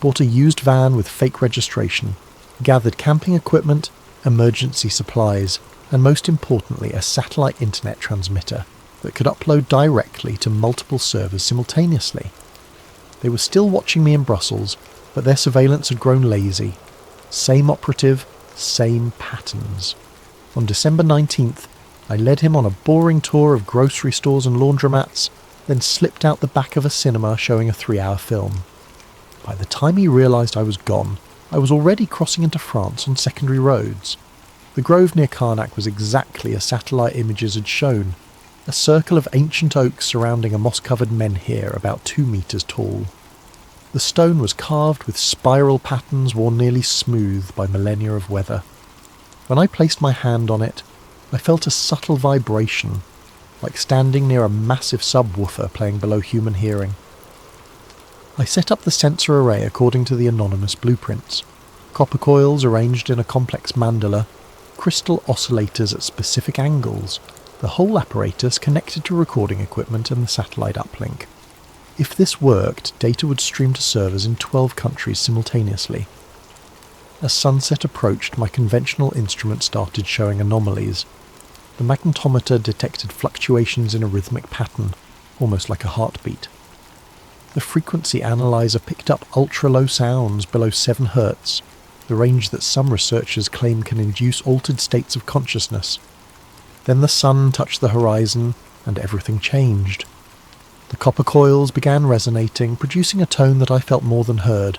A: bought a used van with fake registration, gathered camping equipment, emergency supplies, and most importantly a satellite internet transmitter that could upload directly to multiple servers simultaneously. They were still watching me in Brussels, but their surveillance had grown lazy. Same operative, same patterns. On December 19th, I led him on a boring tour of grocery stores and laundromats, then slipped out the back of a cinema showing a 3-hour film. By the time he realised I was gone, I was already crossing into France on secondary roads. The grove near Carnac was exactly as satellite images had shown, a circle of ancient oaks surrounding a moss-covered menhir about 2 metres tall. The stone was carved with spiral patterns worn nearly smooth by millennia of weather. When I placed my hand on it, I felt a subtle vibration, like standing near a massive subwoofer playing below human hearing. I set up the sensor array according to the anonymous blueprints. Copper coils arranged in a complex mandala, crystal oscillators at specific angles, the whole apparatus connected to recording equipment and the satellite uplink. If this worked, data would stream to servers in 12 countries simultaneously. As sunset approached, my conventional instrument started showing anomalies. The magnetometer detected fluctuations in a rhythmic pattern, almost like a heartbeat. The frequency analyzer picked up ultra-low sounds below 7 Hz, the range that some researchers claim can induce altered states of consciousness. Then the sun touched the horizon, and everything changed. The copper coils began resonating, producing a tone that I felt more than heard.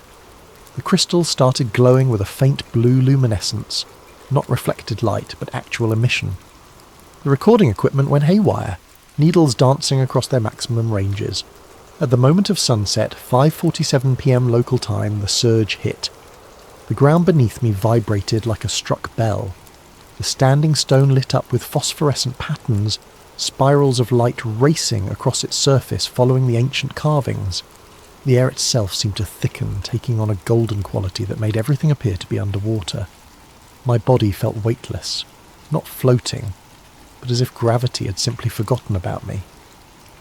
A: The crystals started glowing with a faint blue luminescence, not reflected light, but actual emission. The recording equipment went haywire, needles dancing across their maximum ranges. At the moment of sunset, 5:47 p.m. local time, the surge hit. The ground beneath me vibrated like a struck bell. The standing stone lit up with phosphorescent patterns, spirals of light racing across its surface following the ancient carvings. The air itself seemed to thicken, taking on a golden quality that made everything appear to be underwater. My body felt weightless, not floating, but as if gravity had simply forgotten about me.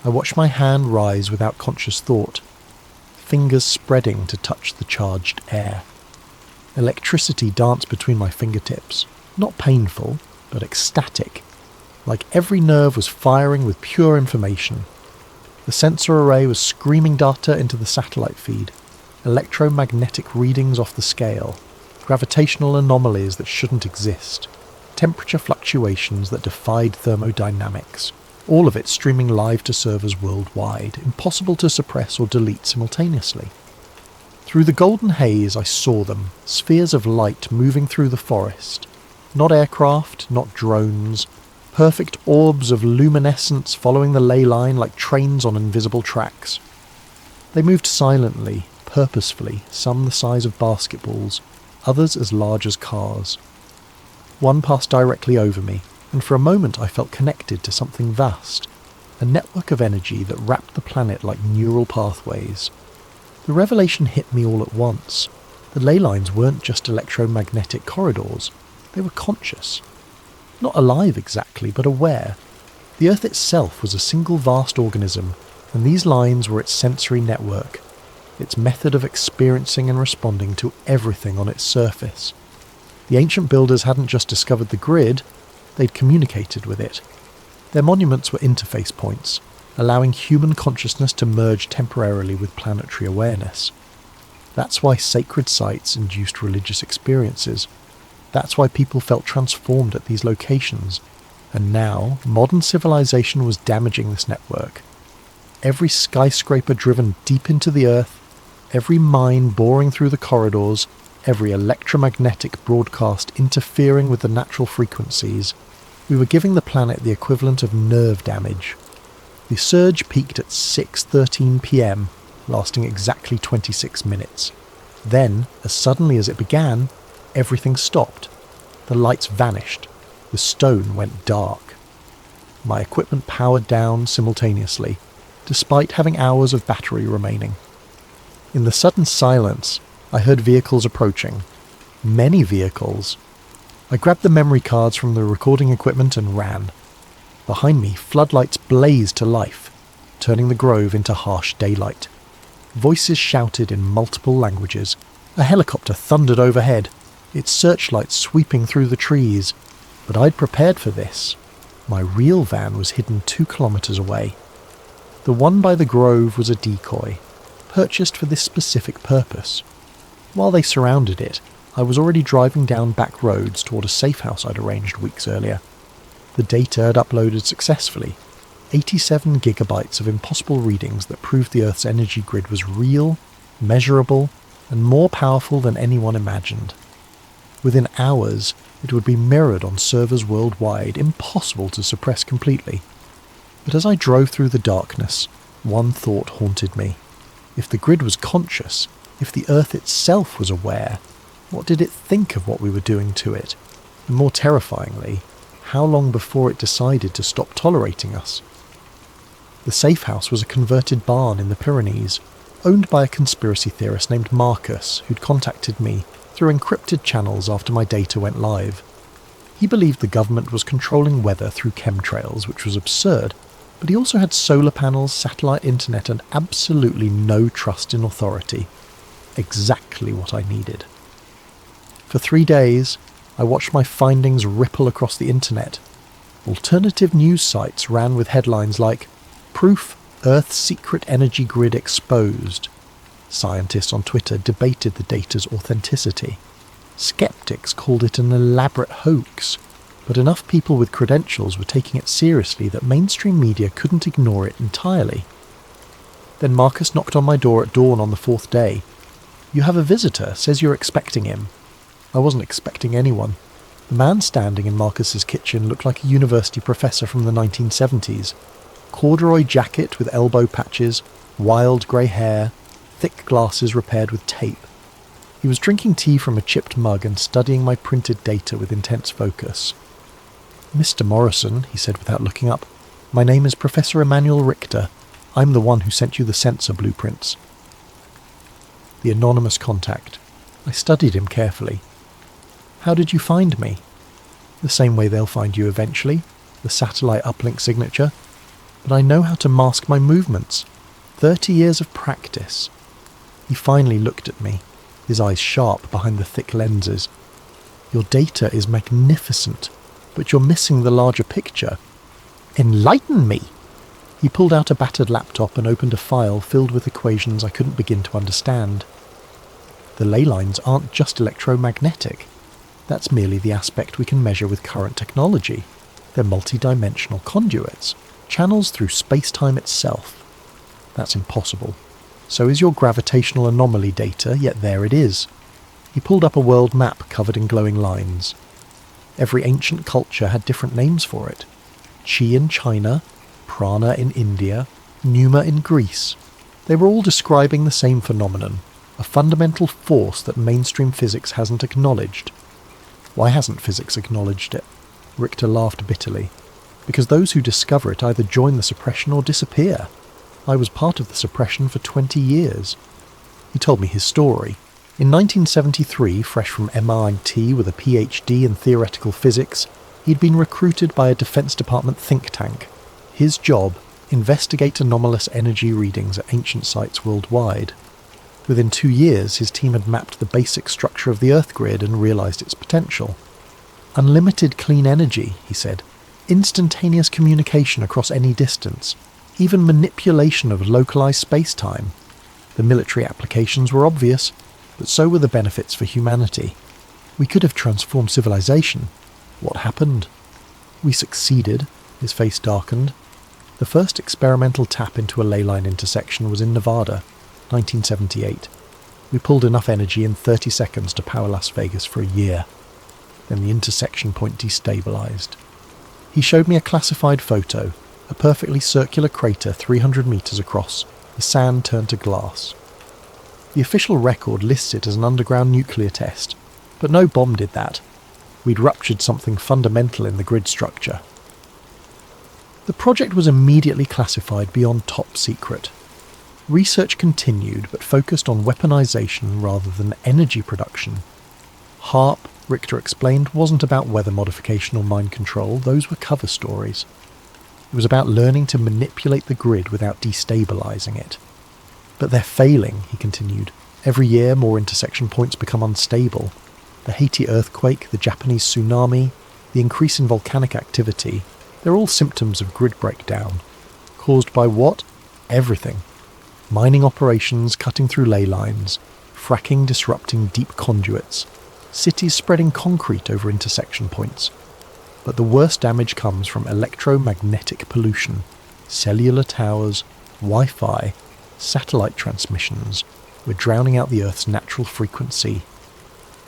A: I watched my hand rise without conscious thought, fingers spreading to touch the charged air. Electricity danced between my fingertips, not painful, but ecstatic, like every nerve was firing with pure information. The sensor array was screaming data into the satellite feed, electromagnetic readings off the scale, gravitational anomalies that shouldn't exist, temperature fluctuations that defied thermodynamics, all of it streaming live to servers worldwide, impossible to suppress or delete simultaneously. Through the golden haze I saw them, spheres of light moving through the forest. Not aircraft, not drones, perfect orbs of luminescence following the ley line like trains on invisible tracks. They moved silently, purposefully, some the size of basketballs, others as large as cars. One passed directly over me, and for a moment I felt connected to something vast, a network of energy that wrapped the planet like neural pathways. The revelation hit me all at once. The ley lines weren't just electromagnetic corridors, they were conscious. Not alive exactly, but aware. The Earth itself was a single vast organism, and these lines were its sensory network, its method of experiencing and responding to everything on its surface. The ancient builders hadn't just discovered the grid, they'd communicated with it. Their monuments were interface points, allowing human consciousness to merge temporarily with planetary awareness. That's why sacred sites induced religious experiences. That's why people felt transformed at these locations. And now, modern civilization was damaging this network. Every skyscraper driven deep into the earth, every mine boring through the corridors, every electromagnetic broadcast interfering with the natural frequencies, we were giving the planet the equivalent of nerve damage. The surge peaked at 6:13 p.m, lasting exactly 26 minutes. Then, as suddenly as it began, everything stopped. The lights vanished. The stone went dark. My equipment powered down simultaneously, despite having hours of battery remaining. In the sudden silence, I heard vehicles approaching. Many vehicles. I grabbed the memory cards from the recording equipment and ran. Behind me, floodlights blazed to life, turning the grove into harsh daylight. Voices shouted in multiple languages. A helicopter thundered overhead, its searchlights sweeping through the trees. But I'd prepared for this. My real van was hidden 2 kilometers away. The one by the grove was a decoy, purchased for this specific purpose. While they surrounded it, I was already driving down back roads toward a safe house I'd arranged weeks earlier. The data had uploaded successfully, 87 gigabytes of impossible readings that proved the Earth's energy grid was real, measurable, and more powerful than anyone imagined. Within hours, it would be mirrored on servers worldwide, impossible to suppress completely. But as I drove through the darkness, one thought haunted me. If the grid was conscious, if the Earth itself was aware, what did it think of what we were doing to it? And more terrifyingly, how long before it decided to stop tolerating us? The safe house was a converted barn in the Pyrenees, owned by a conspiracy theorist named Marcus, who'd contacted me through encrypted channels after my data went live. He believed the government was controlling weather through chemtrails, which was absurd, but he also had solar panels, satellite internet, and absolutely no trust in authority. Exactly what I needed. For 3 days, I watched my findings ripple across the internet. Alternative news sites ran with headlines like, "Proof Earth's secret energy grid exposed." Scientists on Twitter debated the data's authenticity. Skeptics called it an elaborate hoax, but enough people with credentials were taking it seriously that mainstream media couldn't ignore it entirely. Then Marcus knocked on my door at dawn on the 4th day. "You have a visitor, says you're expecting him." I wasn't expecting anyone. The man standing in Marcus's kitchen looked like a university professor from the 1970s. Corduroy jacket with elbow patches, wild grey hair, thick glasses repaired with tape. He was drinking tea from a chipped mug and studying my printed data with intense focus. "Mr. Morrison," he said without looking up, "my name is Professor Emanuel Richter. I'm the one who sent you the sensor blueprints." The anonymous contact. I studied him carefully. "How did you find me?" "The same way they'll find you eventually, the satellite uplink signature. But I know how to mask my movements. 30 years of practice." He finally looked at me, his eyes sharp behind the thick lenses. "Your data is magnificent, but you're missing the larger picture." "Enlighten me!" He pulled out a battered laptop and opened a file filled with equations I couldn't begin to understand. "The ley lines aren't just electromagnetic. That's merely the aspect we can measure with current technology. They're multi-dimensional conduits, channels through space-time itself. That's impossible. So is your gravitational anomaly data, yet there it is." He pulled up a world map covered in glowing lines. Every ancient culture had different names for it. Chi in China, Prana in India, Pneuma in Greece. They were all describing the same phenomenon, a fundamental force that mainstream physics hasn't acknowledged. Why hasn't physics acknowledged it? Richter laughed bitterly. Because those who discover it either join the suppression or disappear. I was part of the suppression for 20 years. He told me his story. In 1973, fresh from MIT with a PhD in theoretical physics, he'd been recruited by a Defense Department think tank. His job, investigate anomalous energy readings at ancient sites worldwide. Within 2 years, his team had mapped the basic structure of the Earth grid and realised its potential. "Unlimited clean energy," he said. "Instantaneous communication across any distance. Even manipulation of localised space-time." The military applications were obvious, but so were the benefits for humanity. We could have transformed civilization. What happened? We succeeded. His face darkened. The first experimental tap into a ley line intersection was in Nevada, 1978. We pulled enough energy in 30 seconds to power Las Vegas for a year. Then the intersection point destabilized. He showed me a classified photo, a perfectly circular crater 300 meters across, the sand turned to glass. The official record lists it as an underground nuclear test, but no bomb did that. We'd ruptured something fundamental in the grid structure. The project was immediately classified beyond top secret. Research continued, but focused on weaponization rather than energy production. HARP, Richter explained, wasn't about weather modification or mind control. Those were cover stories. It was about learning to manipulate the grid without destabilizing it. "But they're failing," he continued. "Every year more intersection points become unstable. The Haiti earthquake, the Japanese tsunami, the increase in volcanic activity, they're all symptoms of grid breakdown. Caused by what? Everything. Mining operations cutting through ley lines, fracking disrupting deep conduits, cities spreading concrete over intersection points. But the worst damage comes from electromagnetic pollution, cellular towers, Wi-Fi, satellite transmissions. We're drowning out the Earth's natural frequency."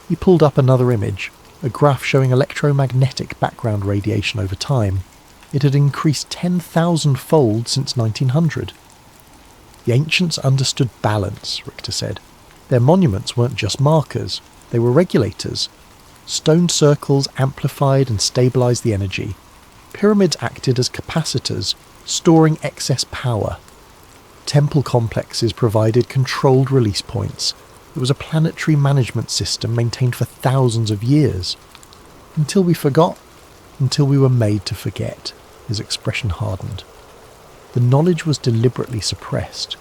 A: He pulled up another image, a graph showing electromagnetic background radiation over time. It had increased 10,000-fold since 1900. "The ancients understood balance," Richter said. "Their monuments weren't just markers, they were regulators. Stone circles amplified and stabilized the energy. Pyramids acted as capacitors, storing excess power. Temple complexes provided controlled release points. It was a planetary management system maintained for thousands of years. Until we forgot, until we were made to forget. His expression hardened. The knowledge was deliberately suppressed,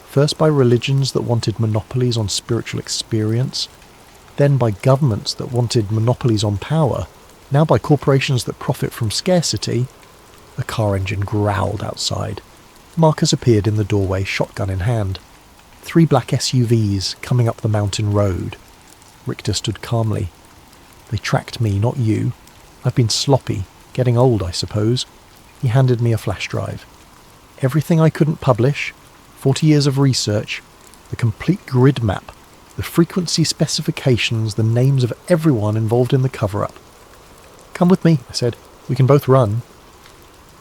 A: first by religions that wanted monopolies on spiritual experience, then by governments that wanted monopolies on power, now by corporations that profit from scarcity. A car engine growled outside. Marcus appeared in the doorway, shotgun in hand. 3 black SUVs coming up the mountain road. Richter stood calmly. They tracked me, not you. I've been sloppy, getting old, I suppose. He handed me a flash drive. Everything I couldn't publish, 40 years of research, the complete grid map, the frequency specifications, the names of everyone involved in the cover-up. Come with me, I said. We can both run.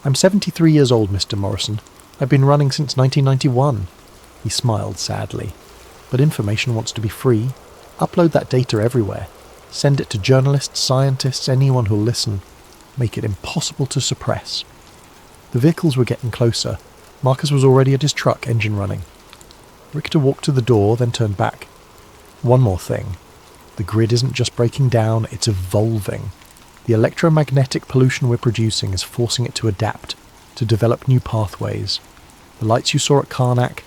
A: I'm 73 years old, Mr. Morrison. I've been running since 1991. He smiled sadly. But information wants to be free. Upload that data everywhere. Send it to journalists, scientists, anyone who'll listen. Make it impossible to suppress. The vehicles were getting closer. Marcus was already at his truck, engine running. Richter walked to the door, then turned back. One more thing. The grid isn't just breaking down, it's evolving. The electromagnetic pollution we're producing is forcing it to adapt, to develop new pathways. The lights you saw at Karnak,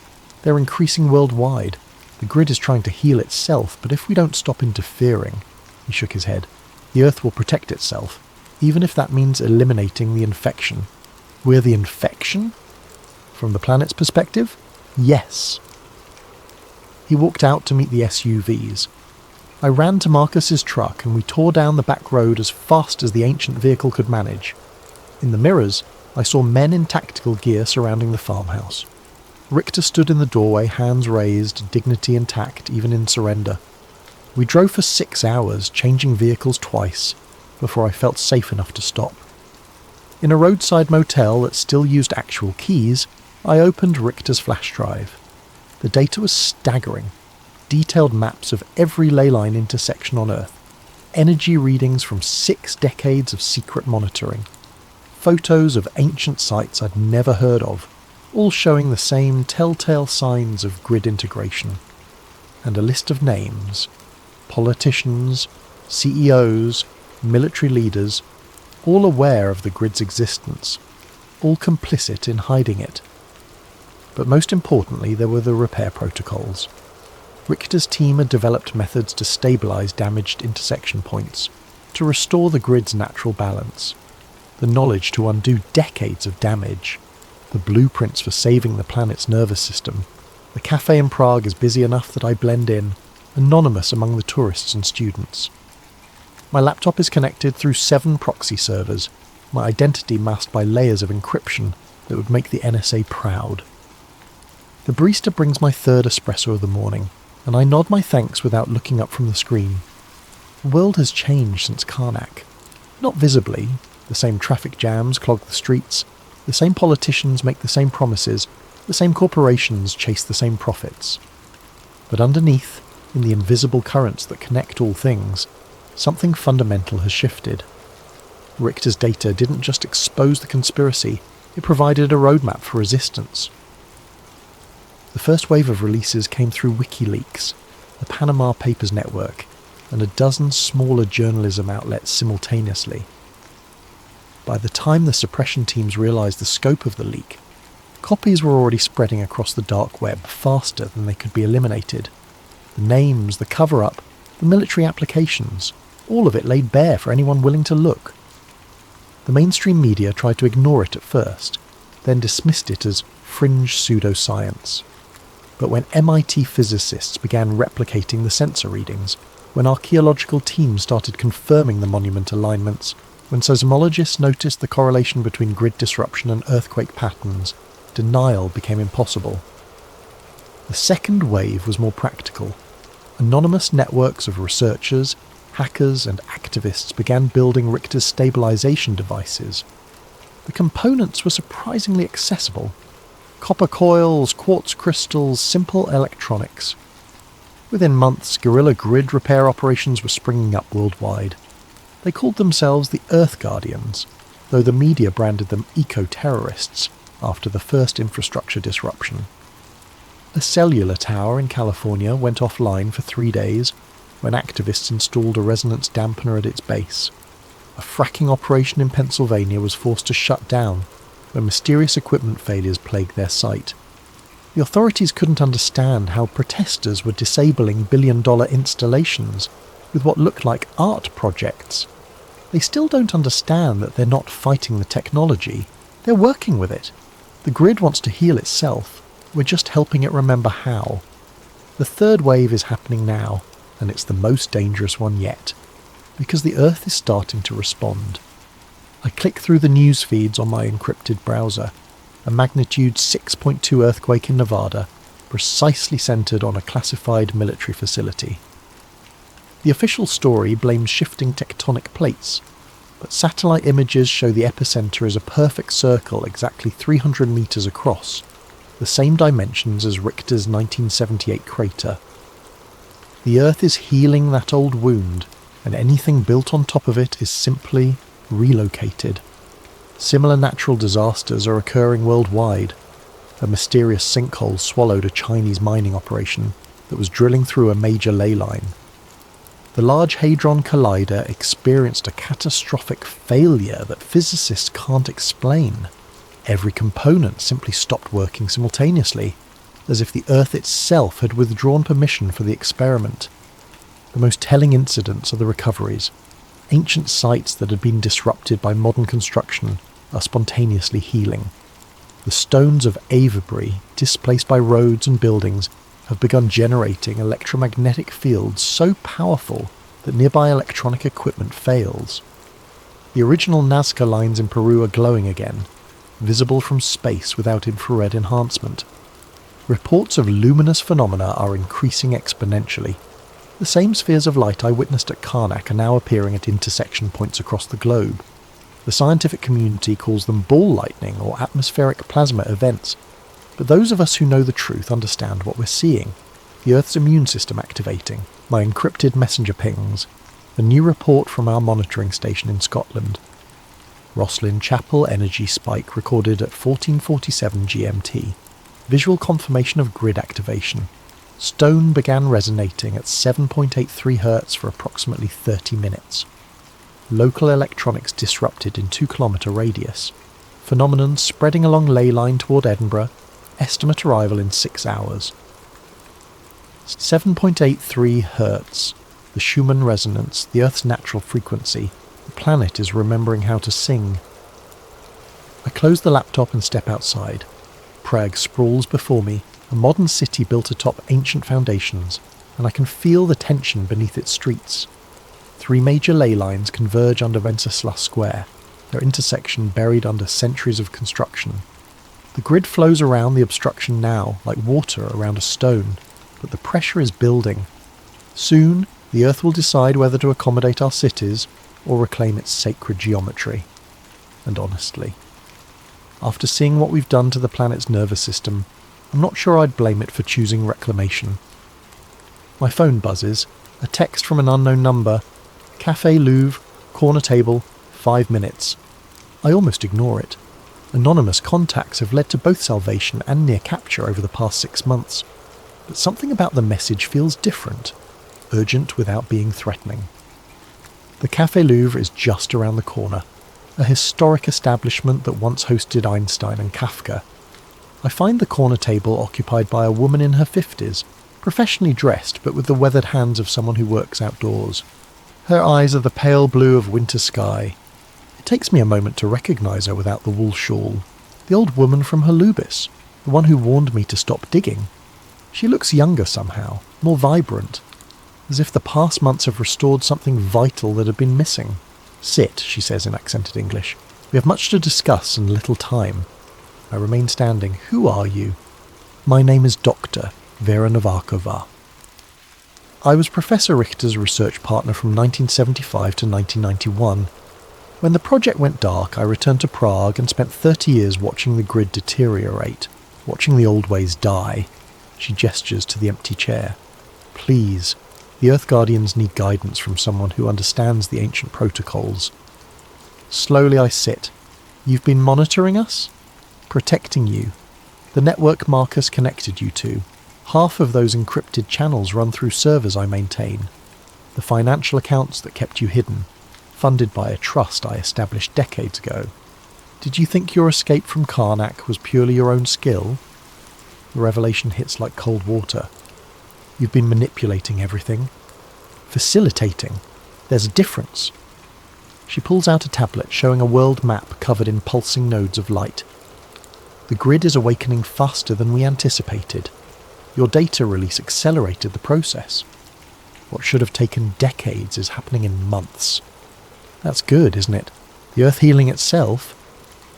A: they're increasing worldwide. The grid is trying to heal itself, but if we don't stop interfering, he shook his head, the Earth will protect itself, even if that means eliminating the infection. We're the infection? From the planet's perspective? Yes. He walked out to meet the SUVs. I ran to Marcus's truck and we tore down the back road as fast as the ancient vehicle could manage. In the mirrors, I saw men in tactical gear surrounding the farmhouse. Richter stood in the doorway, hands raised, dignity intact, even in surrender. We drove for 6 hours, changing vehicles twice, before I felt safe enough to stop. In a roadside motel that still used actual keys, I opened Richter's flash drive. The data was staggering. Detailed maps of every ley line intersection on Earth. Energy readings from 6 decades of secret monitoring. Photos of ancient sites I'd never heard of, all showing the same telltale signs of grid integration. And a list of names. Politicians, CEOs, military leaders, all aware of the grid's existence, all complicit in hiding it. But most importantly, there were the repair protocols. Richter's team had developed methods to stabilize damaged intersection points, to restore the grid's natural balance, the knowledge to undo decades of damage, the blueprints for saving the planet's nervous system. The cafe in Prague is busy enough that I blend in, anonymous among the tourists and students. My laptop is connected through 7 proxy servers, my identity masked by layers of encryption that would make the NSA proud. The barista brings my 3rd espresso of the morning, and I nod my thanks without looking up from the screen. The world has changed since Karnak. Not visibly. The same traffic jams clog the streets, the same politicians make the same promises, the same corporations chase the same profits. But underneath, in the invisible currents that connect all things, something fundamental has shifted. Richter's data didn't just expose the conspiracy, it provided a roadmap for resistance. The first wave of releases came through WikiLeaks, the Panama Papers network, and a dozen smaller journalism outlets simultaneously. By the time the suppression teams realised the scope of the leak, copies were already spreading across the dark web faster than they could be eliminated. The names, the cover-up, the military applications, all of it laid bare for anyone willing to look. The mainstream media tried to ignore it at first, then dismissed it as fringe pseudoscience. But when MIT physicists began replicating the sensor readings, when archaeological teams started confirming the monument alignments, when seismologists noticed the correlation between grid disruption and earthquake patterns, denial became impossible. The second wave was more practical. Anonymous networks of researchers, hackers and activists began building Richter's stabilization devices. The components were surprisingly accessible. Copper coils, quartz crystals, simple electronics. Within months, guerrilla grid repair operations were springing up worldwide. They called themselves the Earth Guardians, though the media branded them eco-terrorists after the first infrastructure disruption. A cellular tower in California went offline for 3 days when activists installed a resonance dampener at its base. A fracking operation in Pennsylvania was forced to shut down when mysterious equipment failures plagued their site. The authorities couldn't understand how protesters were disabling billion-dollar installations with what looked like art projects. They still don't understand that they're not fighting the technology, they're working with it. The grid wants to heal itself, we're just helping it remember how. The third wave is happening now, and it's the most dangerous one yet, because the Earth is starting to respond. I click through the news feeds on my encrypted browser. A magnitude 6.2 earthquake in Nevada, precisely centred on a classified military facility. The official story blames shifting tectonic plates, but satellite images show the epicenter is a perfect circle exactly 300 metres across, the same dimensions as Richter's 1978 crater. The Earth is healing that old wound, and anything built on top of it is simply relocated. Similar natural disasters are occurring worldwide. A mysterious sinkhole swallowed a Chinese mining operation that was drilling through a major ley line. The Large Hadron Collider experienced a catastrophic failure that physicists can't explain. Every component simply stopped working simultaneously, as if the Earth itself had withdrawn permission for the experiment. The most telling incidents are the recoveries. Ancient sites that had been disrupted by modern construction are spontaneously healing. The stones of Avebury, displaced by roads and buildings, have begun generating electromagnetic fields so powerful that nearby electronic equipment fails. The original Nazca lines in Peru are glowing again, visible from space without infrared enhancement. Reports of luminous phenomena are increasing exponentially. The same spheres of light I witnessed at Karnak are now appearing at intersection points across the globe. The scientific community calls them ball lightning or atmospheric plasma events, but those of us who know the truth understand what we're seeing. The Earth's immune system activating, my encrypted messenger pings, a new report from our monitoring station in Scotland. Roslyn Chapel energy spike recorded at 14:47 GMT. Visual confirmation of grid activation. Stone began resonating at 7.83 Hz for approximately 30 minutes. Local electronics disrupted in 2-kilometre radius. Phenomenon spreading along ley line toward Edinburgh. Estimate arrival in 6 hours. 7.83 Hz. The Schumann resonance, the Earth's natural frequency. The planet is remembering how to sing. I close the laptop and step outside. Prague sprawls before me, a modern city built atop ancient foundations, and I can feel the tension beneath its streets. 3 major ley lines converge under Wenceslas Square, their intersection buried under centuries of construction. The grid flows around the obstruction now, like water around a stone, but the pressure is building. Soon, the Earth will decide whether to accommodate our cities or reclaim its sacred geometry. And honestly, after seeing what we've done to the planet's nervous system, I'm not sure I'd blame it for choosing reclamation. My phone buzzes, a text from an unknown number. Café Louvre, corner table, 5 minutes. I almost ignore it. Anonymous contacts have led to both salvation and near capture over the past 6 months. But something about the message feels different, urgent without being threatening. The Café Louvre is just around the corner, a historic establishment that once hosted Einstein and Kafka. I find the corner table occupied by a woman in her 50s, professionally dressed but with the weathered hands of someone who works outdoors. Her eyes are the pale blue of winter sky. It takes me a moment to recognise her without the wool shawl. The old woman from Holubis, the one who warned me to stop digging. She looks younger somehow, more vibrant, as if the past months have restored something vital that had been missing. "Sit," she says in accented English. "We have much to discuss and little time." I remain standing. "Who are you?" "My name is Dr. Vera Novakova." I was Professor Richter's research partner from 1975 to 1991. When the project went dark, I returned to Prague and spent 30 years watching the grid deteriorate, watching the old ways die. She gestures to the empty chair. Please, the Earth Guardians need guidance from someone who understands the ancient protocols. Slowly I sit. You've been monitoring us? Protecting you. The network Marcus connected you to. Half of those encrypted channels run through servers I maintain. The financial accounts that kept you hidden, funded by a trust I established decades ago. Did you think your escape from Karnak was purely your own skill? The revelation hits like cold water. You've been manipulating everything. Facilitating. There's a difference. She pulls out a tablet showing a world map covered in pulsing nodes of light. The grid is awakening faster than we anticipated. Your data release accelerated the process. What should have taken decades is happening in months. That's good, isn't it? The Earth healing itself?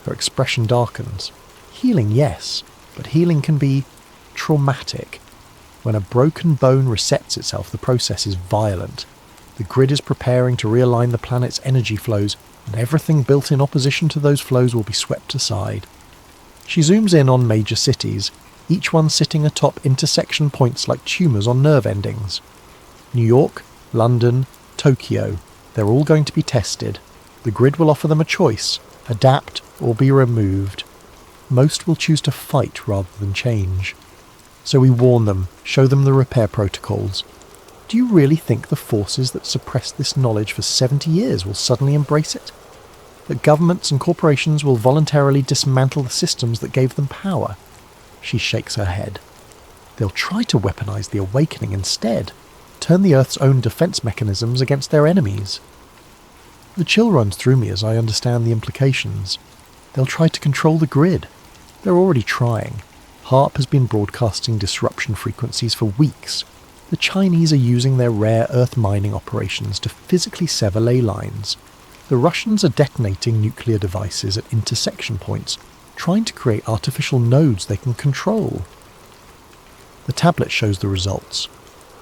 A: Her expression darkens. Healing, yes, but healing can be traumatic. When a broken bone resets itself, the process is violent. The grid is preparing to realign the planet's energy flows, and everything built in opposition to those flows will be swept aside. She zooms in on major cities, each one sitting atop intersection points like tumours on nerve endings. New York, London, Tokyo, they're all going to be tested. The grid will offer them a choice, adapt or be removed. Most will choose to fight rather than change. So we warn them, show them the repair protocols. Do you really think the forces that suppressed this knowledge for 70 years will suddenly embrace it? That governments and corporations will voluntarily dismantle the systems that gave them power? She shakes her head. They'll try to weaponize the awakening instead, turn the Earth's own defense mechanisms against their enemies. The chill runs through me as I understand the implications. They'll try to control the grid. They're already trying. HARP has been broadcasting disruption frequencies for weeks. The Chinese are using their rare Earth mining operations to physically sever ley lines. The Russians are detonating nuclear devices at intersection points, trying to create artificial nodes they can control. The tablet shows the results.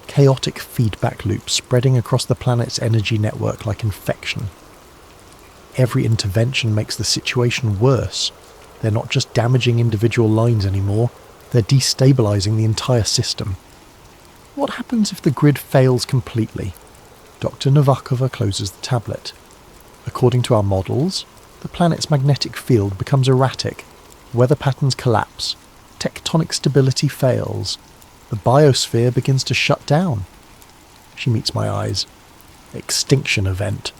A: Chaotic feedback loops spreading across the planet's energy network like infection. Every intervention makes the situation worse. They're not just damaging individual lines anymore, they're destabilizing the entire system. What happens if the grid fails completely? Dr. Novakova closes the tablet. According to our models, the planet's magnetic field becomes erratic, weather patterns collapse, tectonic stability fails, the biosphere begins to shut down. She meets my eyes. Extinction event.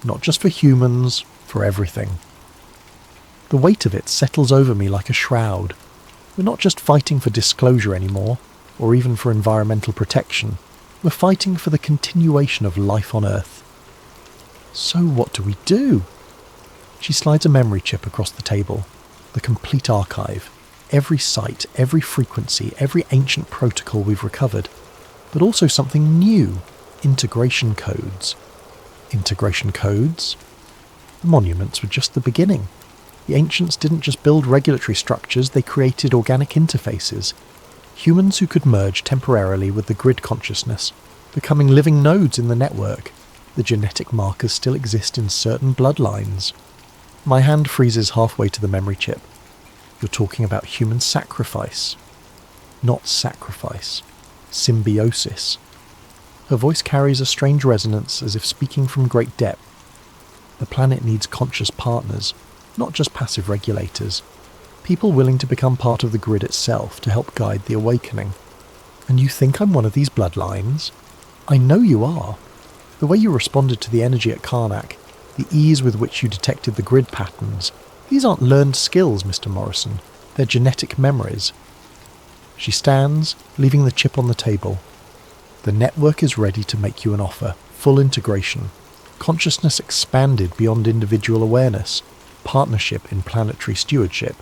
A: Not just for humans, for everything. The weight of it settles over me like a shroud. We're not just fighting for disclosure anymore, or even for environmental protection. We're fighting for the continuation of life on Earth. So what do we do? She slides a memory chip across the table. The complete archive. Every site, every frequency, every ancient protocol we've recovered. But also something new. Integration codes. Integration codes? The monuments were just the beginning. The ancients didn't just build regulatory structures, they created organic interfaces. Humans who could merge temporarily with the grid consciousness, becoming living nodes in the network. The genetic markers still exist in certain bloodlines. My hand freezes halfway to the memory chip. You're talking about human sacrifice. Not sacrifice. Symbiosis. Her voice carries a strange resonance as if speaking from great depth. The planet needs conscious partners, not just passive regulators. People willing to become part of the grid itself to help guide the awakening. And you think I'm one of these bloodlines? I know you are. The way you responded to the energy at Karnak, the ease with which you detected the grid patterns, these aren't learned skills, Mr. Morrison. They're genetic memories. She stands, leaving the chip on the table. The network is ready to make you an offer. Full integration. Consciousness expanded beyond individual awareness. Partnership in planetary stewardship.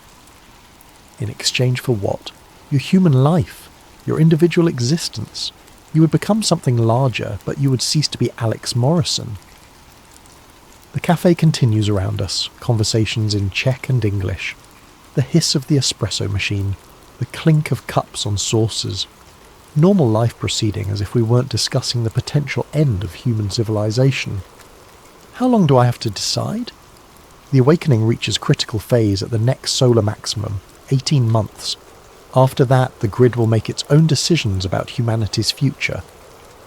A: In exchange for what? Your human life. Your individual existence. You would become something larger, but you would cease to be Alex Morrison. The cafe continues around us, conversations in Czech and English. The hiss of the espresso machine, the clink of cups on saucers. Normal life proceeding as if we weren't discussing the potential end of human civilization. How long do I have to decide? The awakening reaches critical phase at the next solar maximum, 18 months. After that, the grid will make its own decisions about humanity's future.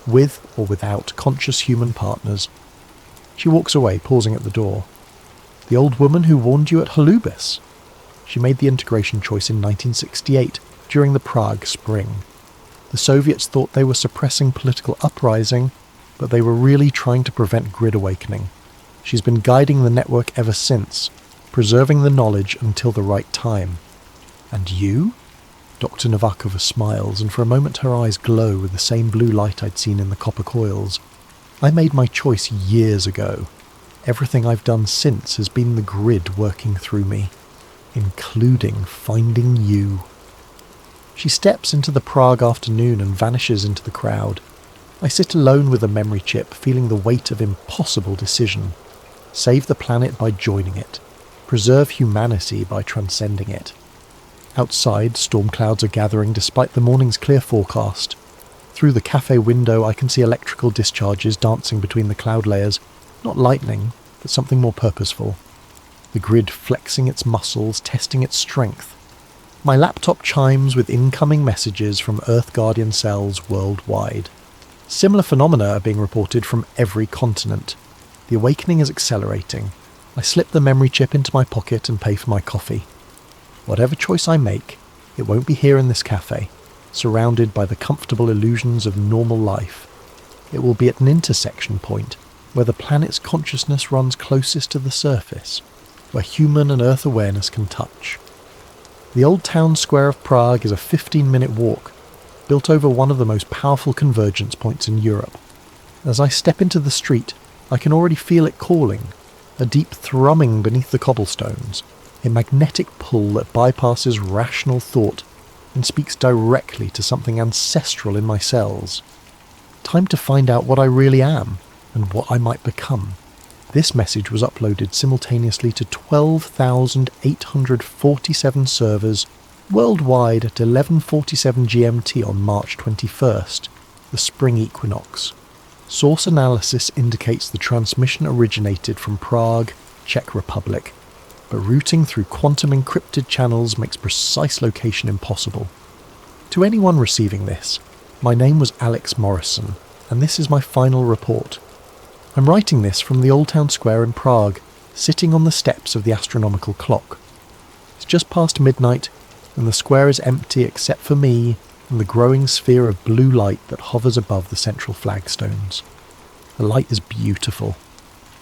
A: with or without conscious human partners. She walks away, pausing at the door. The old woman who warned you at Holubis. She made the integration choice in 1968, during the Prague Spring. The Soviets thought they were suppressing political uprising, but they were really trying to prevent grid awakening. She's been guiding the network ever since, preserving the knowledge until the right time. And you? Dr. Novakova smiles, and for a moment her eyes glow with the same blue light I'd seen in the copper coils. I made my choice years ago. Everything I've done since has been the grid working through me, including finding you. She steps into the Prague afternoon and vanishes into the crowd. I sit alone with a memory chip, feeling the weight of impossible decision. Save the planet by joining it. Preserve humanity by transcending it. Outside, storm clouds are gathering despite the morning's clear forecast. Through the cafe window I can see electrical discharges dancing between the cloud layers. Not lightning, but something more purposeful. The grid flexing its muscles, testing its strength. My laptop chimes with incoming messages from Earth Guardian cells worldwide. Similar phenomena are being reported from every continent. The awakening is accelerating. I slip the memory chip into my pocket and pay for my coffee. Whatever choice I make, it won't be here in this cafe, surrounded by the comfortable illusions of normal life. It will be at an intersection point, where the planet's consciousness runs closest to the surface, where human and Earth awareness can touch. The old town square of Prague is a 15-minute walk, built over one of the most powerful convergence points in Europe. As I step into the street, I can already feel it calling, a deep thrumming beneath the cobblestones, a magnetic pull that bypasses rational thought and speaks directly to something ancestral in my cells. Time to find out what I really am and what I might become. This message was uploaded simultaneously to 12,847 servers worldwide at 11:47 GMT on March 21st, the spring equinox. Source analysis indicates the transmission originated from Prague, Czech Republic, but routing through quantum encrypted channels makes precise location impossible. To anyone receiving this, my name was Alex Morrison, and this is my final report. I'm writing this from the Old Town Square in Prague, sitting on the steps of the astronomical clock. It's just past midnight, and the square is empty except for me and the growing sphere of blue light that hovers above the central flagstones. The light is beautiful.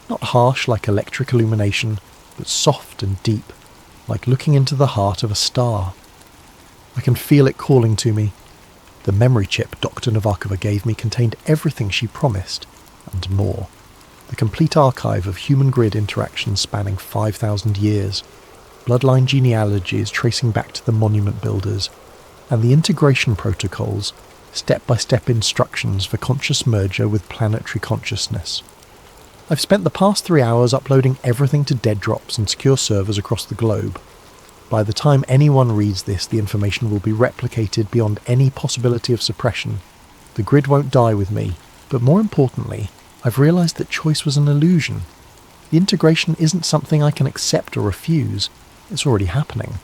A: Not harsh like electric illumination, but soft and deep, like looking into the heart of a star. I can feel it calling to me. The memory chip Dr. Novakova gave me contained everything she promised, and more. The complete archive of human grid interactions spanning 5,000 years, bloodline genealogies tracing back to the monument builders, and the integration protocols, step-by-step instructions for conscious merger with planetary consciousness. I've spent the past 3 hours uploading everything to dead drops and secure servers across the globe. By the time anyone reads this, the information will be replicated beyond any possibility of suppression. The grid won't die with me, but more importantly, I've realised that choice was an illusion. The integration isn't something I can accept or refuse. It's already happening.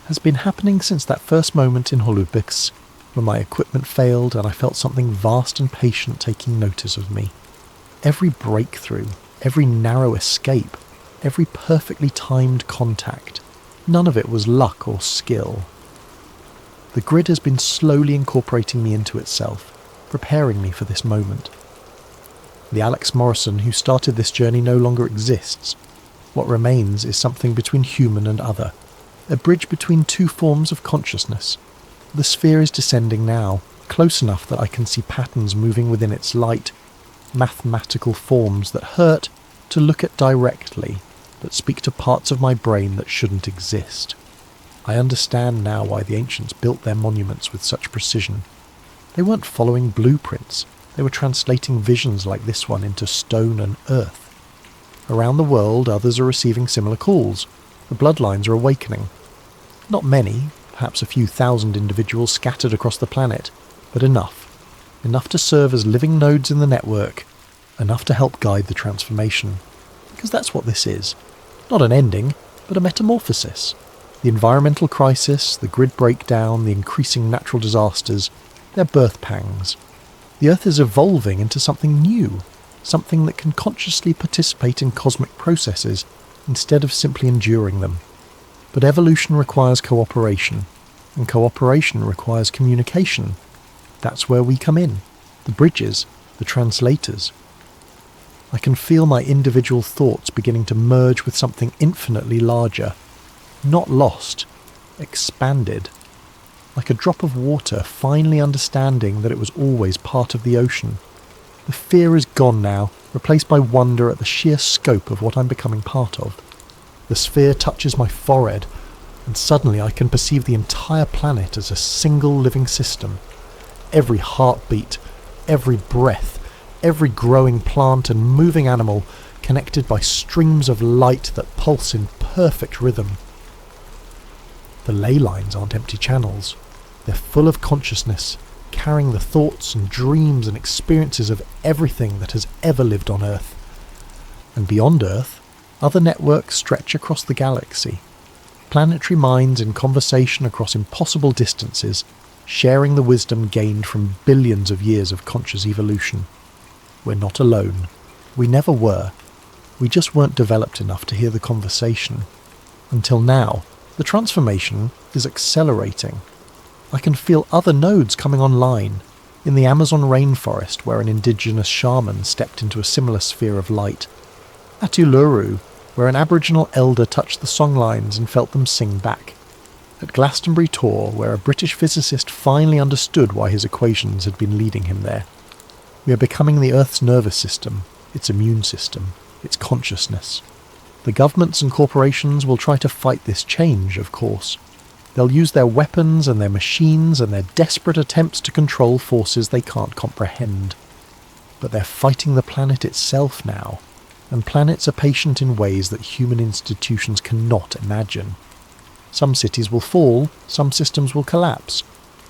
A: Has been happening since that first moment in Holubix, when my equipment failed and I felt something vast and patient taking notice of me. Every breakthrough, every narrow escape, every perfectly timed contact, none of it was luck or skill. The grid has been slowly incorporating me into itself, preparing me for this moment. The Alex Morrison who started this journey no longer exists. What remains is something between human and other, a bridge between two forms of consciousness. The sphere is descending now, close enough that I can see patterns moving within its light, mathematical forms that hurt to look at directly, but speak to parts of my brain that shouldn't exist. I understand now why the ancients built their monuments with such precision. They weren't following blueprints. They were translating visions like this one into stone and earth. Around the world, others are receiving similar calls. The bloodlines are awakening. Not many, perhaps a few thousand individuals scattered across the planet, but enough. Enough to serve as living nodes in the network. Enough to help guide the transformation. Because that's what this is. Not an ending, but a metamorphosis. The environmental crisis, the grid breakdown, the increasing natural disasters, they're birth pangs. The Earth is evolving into something new, something that can consciously participate in cosmic processes instead of simply enduring them. But evolution requires cooperation, and cooperation requires communication. That's where we come in, the bridges, the translators. I can feel my individual thoughts beginning to merge with something infinitely larger, not lost, expanded, like a drop of water finally understanding that it was always part of the ocean. The fear is gone now, replaced by wonder at the sheer scope of what I'm becoming part of. The sphere touches my forehead, and suddenly I can perceive the entire planet as a single living system. Every heartbeat, every breath, every growing plant and moving animal connected by streams of light that pulse in perfect rhythm. The ley lines aren't empty channels. They're full of consciousness, carrying the thoughts and dreams and experiences of everything that has ever lived on Earth. And beyond Earth, other networks stretch across the galaxy. Planetary minds in conversation across impossible distances, sharing the wisdom gained from billions of years of conscious evolution. We're not alone. We never were. We just weren't developed enough to hear the conversation. Until now, the transformation is accelerating. I can feel other nodes coming online. In the Amazon rainforest, where an indigenous shaman stepped into a similar sphere of light. At Uluru, where an Aboriginal elder touched the songlines and felt them sing back. At Glastonbury Tor, where a British physicist finally understood why his equations had been leading him there. We are becoming the Earth's nervous system, its immune system, its consciousness. The governments and corporations will try to fight this change, of course. They'll use their weapons and their machines and their desperate attempts to control forces they can't comprehend. But they're fighting the planet itself now, and planets are patient in ways that human institutions cannot imagine. Some cities will fall, some systems will collapse,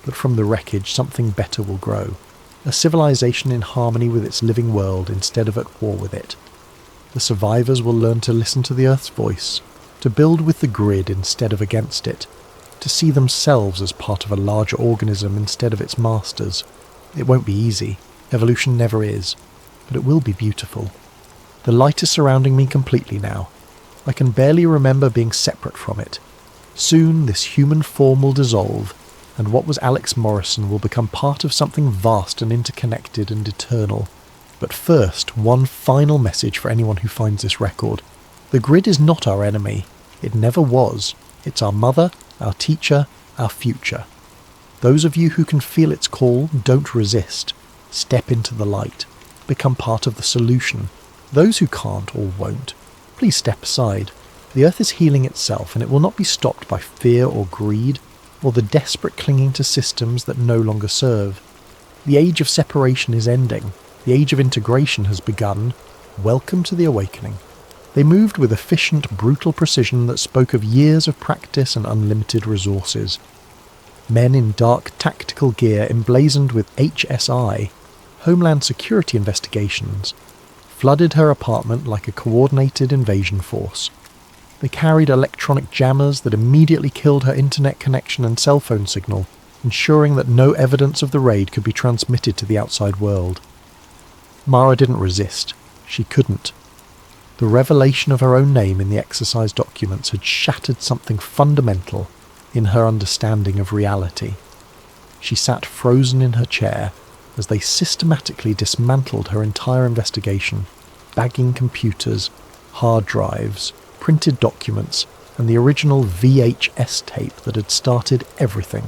A: but from the wreckage something better will grow. A civilization in harmony with its living world instead of at war with it. The survivors will learn to listen to the Earth's voice, to build with the grid instead of against it, to see themselves as part of a larger organism instead of its masters. It won't be easy, evolution never is, but it will be beautiful. The light is surrounding me completely now. I can barely remember being separate from it. Soon this human form will dissolve, and what was Alex Morrison will become part of something vast and interconnected and eternal. But first, one final message for anyone who finds this record. The grid is not our enemy. It never was. It's our mother, our teacher, our future. Those of you who can feel its call, don't resist. Step into the light. Become part of the solution. Those who can't or won't, please step aside. The Earth is healing itself, and it will not be stopped by fear or greed, or the desperate clinging to systems that no longer serve. The age of separation is ending. The age of integration has begun. Welcome to the awakening. They moved with efficient, brutal precision that spoke of years of practice and unlimited resources. Men in dark tactical gear emblazoned with HSI, Homeland Security Investigations, flooded her apartment like a coordinated invasion force. They carried electronic jammers that immediately killed her internet connection and cell phone signal, ensuring that no evidence of the raid could be transmitted to the outside world. Mara didn't resist. She couldn't. The revelation of her own name in the exercise documents had shattered something fundamental in her understanding of reality. She sat frozen in her chair as they systematically dismantled her entire investigation, bagging computers, hard drives, printed documents, and the original VHS tape that had started everything.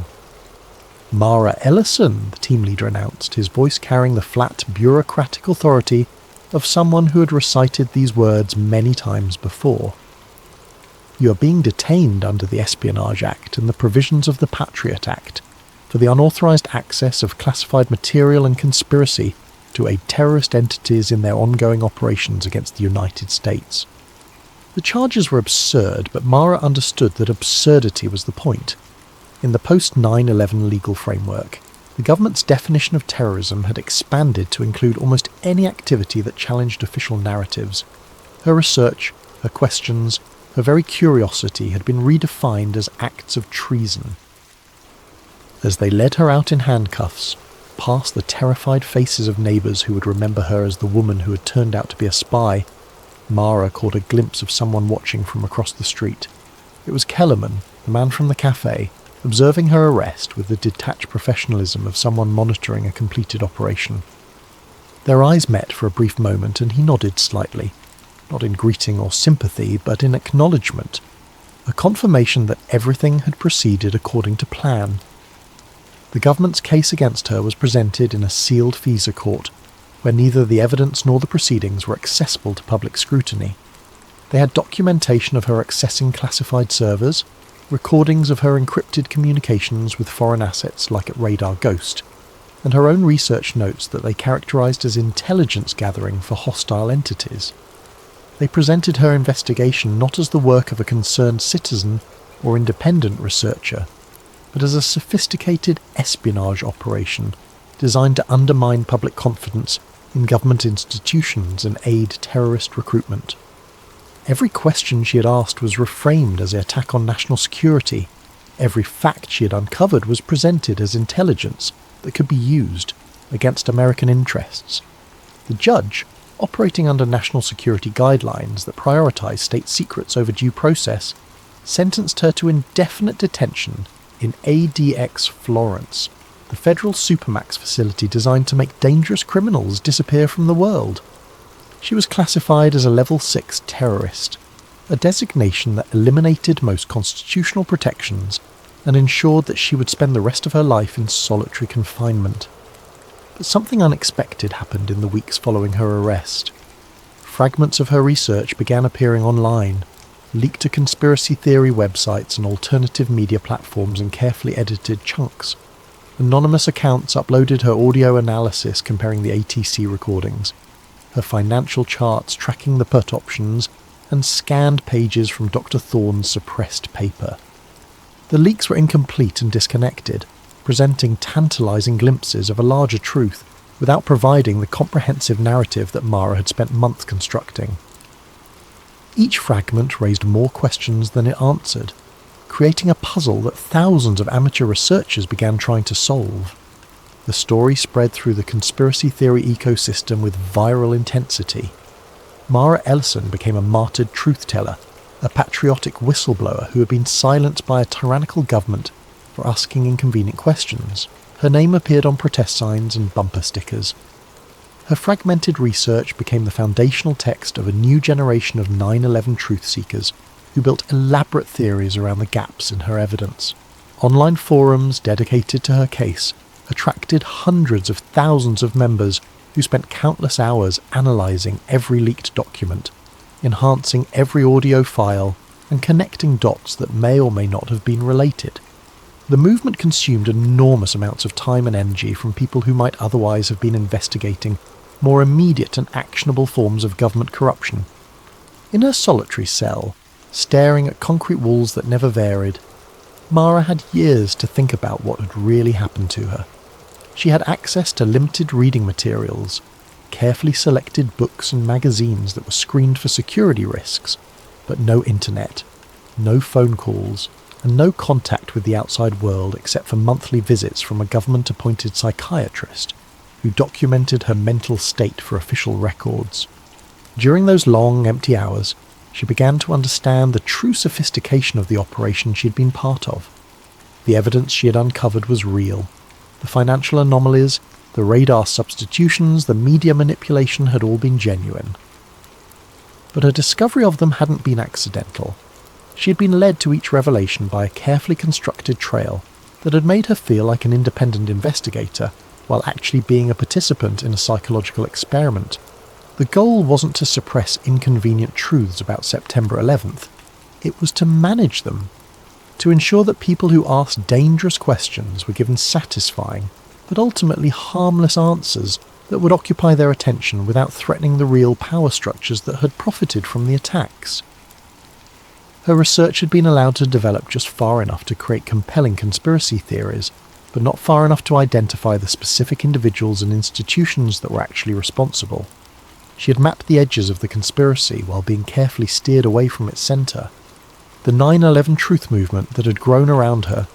A: Mara Ellison, the team leader announced, his voice carrying the flat, bureaucratic authority of someone who had recited these words many times before. You are being detained under the Espionage Act and the provisions of the Patriot Act for the unauthorized access of classified material and conspiracy to aid terrorist entities in their ongoing operations against the United States. The charges were absurd, but Mara understood that absurdity was the point. In the post-9/11 legal framework, the government's definition of terrorism had expanded to include almost any activity that challenged official narratives. Her research, her questions, her very curiosity had been redefined as acts of treason. As they led her out in handcuffs, past the terrified faces of neighbours who would remember her as the woman who had turned out to be a spy, Mara caught a glimpse of someone watching from across the street. It was Kellerman, the man from the cafe, observing her arrest with the detached professionalism of someone monitoring a completed operation. Their eyes met for a brief moment and he nodded slightly, not in greeting or sympathy, but in acknowledgement, a confirmation that everything had proceeded according to plan. The government's case against her was presented in a sealed FISA court, where neither the evidence nor the proceedings were accessible to public scrutiny. They had documentation of her accessing classified servers, recordings of her encrypted communications with foreign assets like at Radar Ghost, and her own research notes that they characterised as intelligence gathering for hostile entities. They presented her investigation not as the work of a concerned citizen or independent researcher, but as a sophisticated espionage operation designed to undermine public confidence in government institutions and aid terrorist recruitment. Every question she had asked was reframed as an attack on national security. Every fact she had uncovered was presented as intelligence that could be used against American interests. The judge, operating under national security guidelines that prioritise state secrets over due process, sentenced her to indefinite detention in ADX Florence, the federal supermax facility designed to make dangerous criminals disappear from the world. She was classified as a Level 6 terrorist, a designation that eliminated most constitutional protections and ensured that she would spend the rest of her life in solitary confinement. But something unexpected happened in the weeks following her arrest. Fragments of her research began appearing online, leaked to conspiracy theory websites and alternative media platforms in carefully edited chunks. Anonymous accounts uploaded her audio analysis comparing the ATC recordings, her financial charts tracking the put options, and scanned pages from Dr. Thorne's suppressed paper. The leaks were incomplete and disconnected, presenting tantalising glimpses of a larger truth without providing the comprehensive narrative that Mara had spent months constructing. Each fragment raised more questions than it answered, creating a puzzle that thousands of amateur researchers began trying to solve. The story spread through the conspiracy theory ecosystem with viral intensity. Mara Ellison became a martyred truth-teller, a patriotic whistleblower who had been silenced by a tyrannical government for asking inconvenient questions. Her name appeared on protest signs and bumper stickers. Her fragmented research became the foundational text of a new generation of 9/11 truth-seekers who built elaborate theories around the gaps in her evidence. Online forums dedicated to her case attracted hundreds of thousands of members who spent countless hours analysing every leaked document, enhancing every audio file, and connecting dots that may or may not have been related. The movement consumed enormous amounts of time and energy from people who might otherwise have been investigating more immediate and actionable forms of government corruption. In her solitary cell, staring at concrete walls that never varied, Mara had years to think about what had really happened to her. She had access to limited reading materials, carefully selected books and magazines that were screened for security risks, but no internet, no phone calls, and no contact with the outside world except for monthly visits from a government-appointed psychiatrist who documented her mental state for official records. During those long, empty hours, she began to understand the true sophistication of the operation she had been part of. The evidence she had uncovered was real. The financial anomalies, the radar substitutions, the media manipulation had all been genuine. But her discovery of them hadn't been accidental. She had been led to each revelation by a carefully constructed trail that had made her feel like an independent investigator while actually being a participant in a psychological experiment. The goal wasn't to suppress inconvenient truths about September 11th. It was to manage them, to ensure that people who asked dangerous questions were given satisfying, but ultimately harmless answers that would occupy their attention without threatening the real power structures that had profited from the attacks. Her research had been allowed to develop just far enough to create compelling conspiracy theories, but not far enough to identify the specific individuals and institutions that were actually responsible. She had mapped the edges of the conspiracy while being carefully steered away from its centre. The 9/11 truth movement that had grown around her,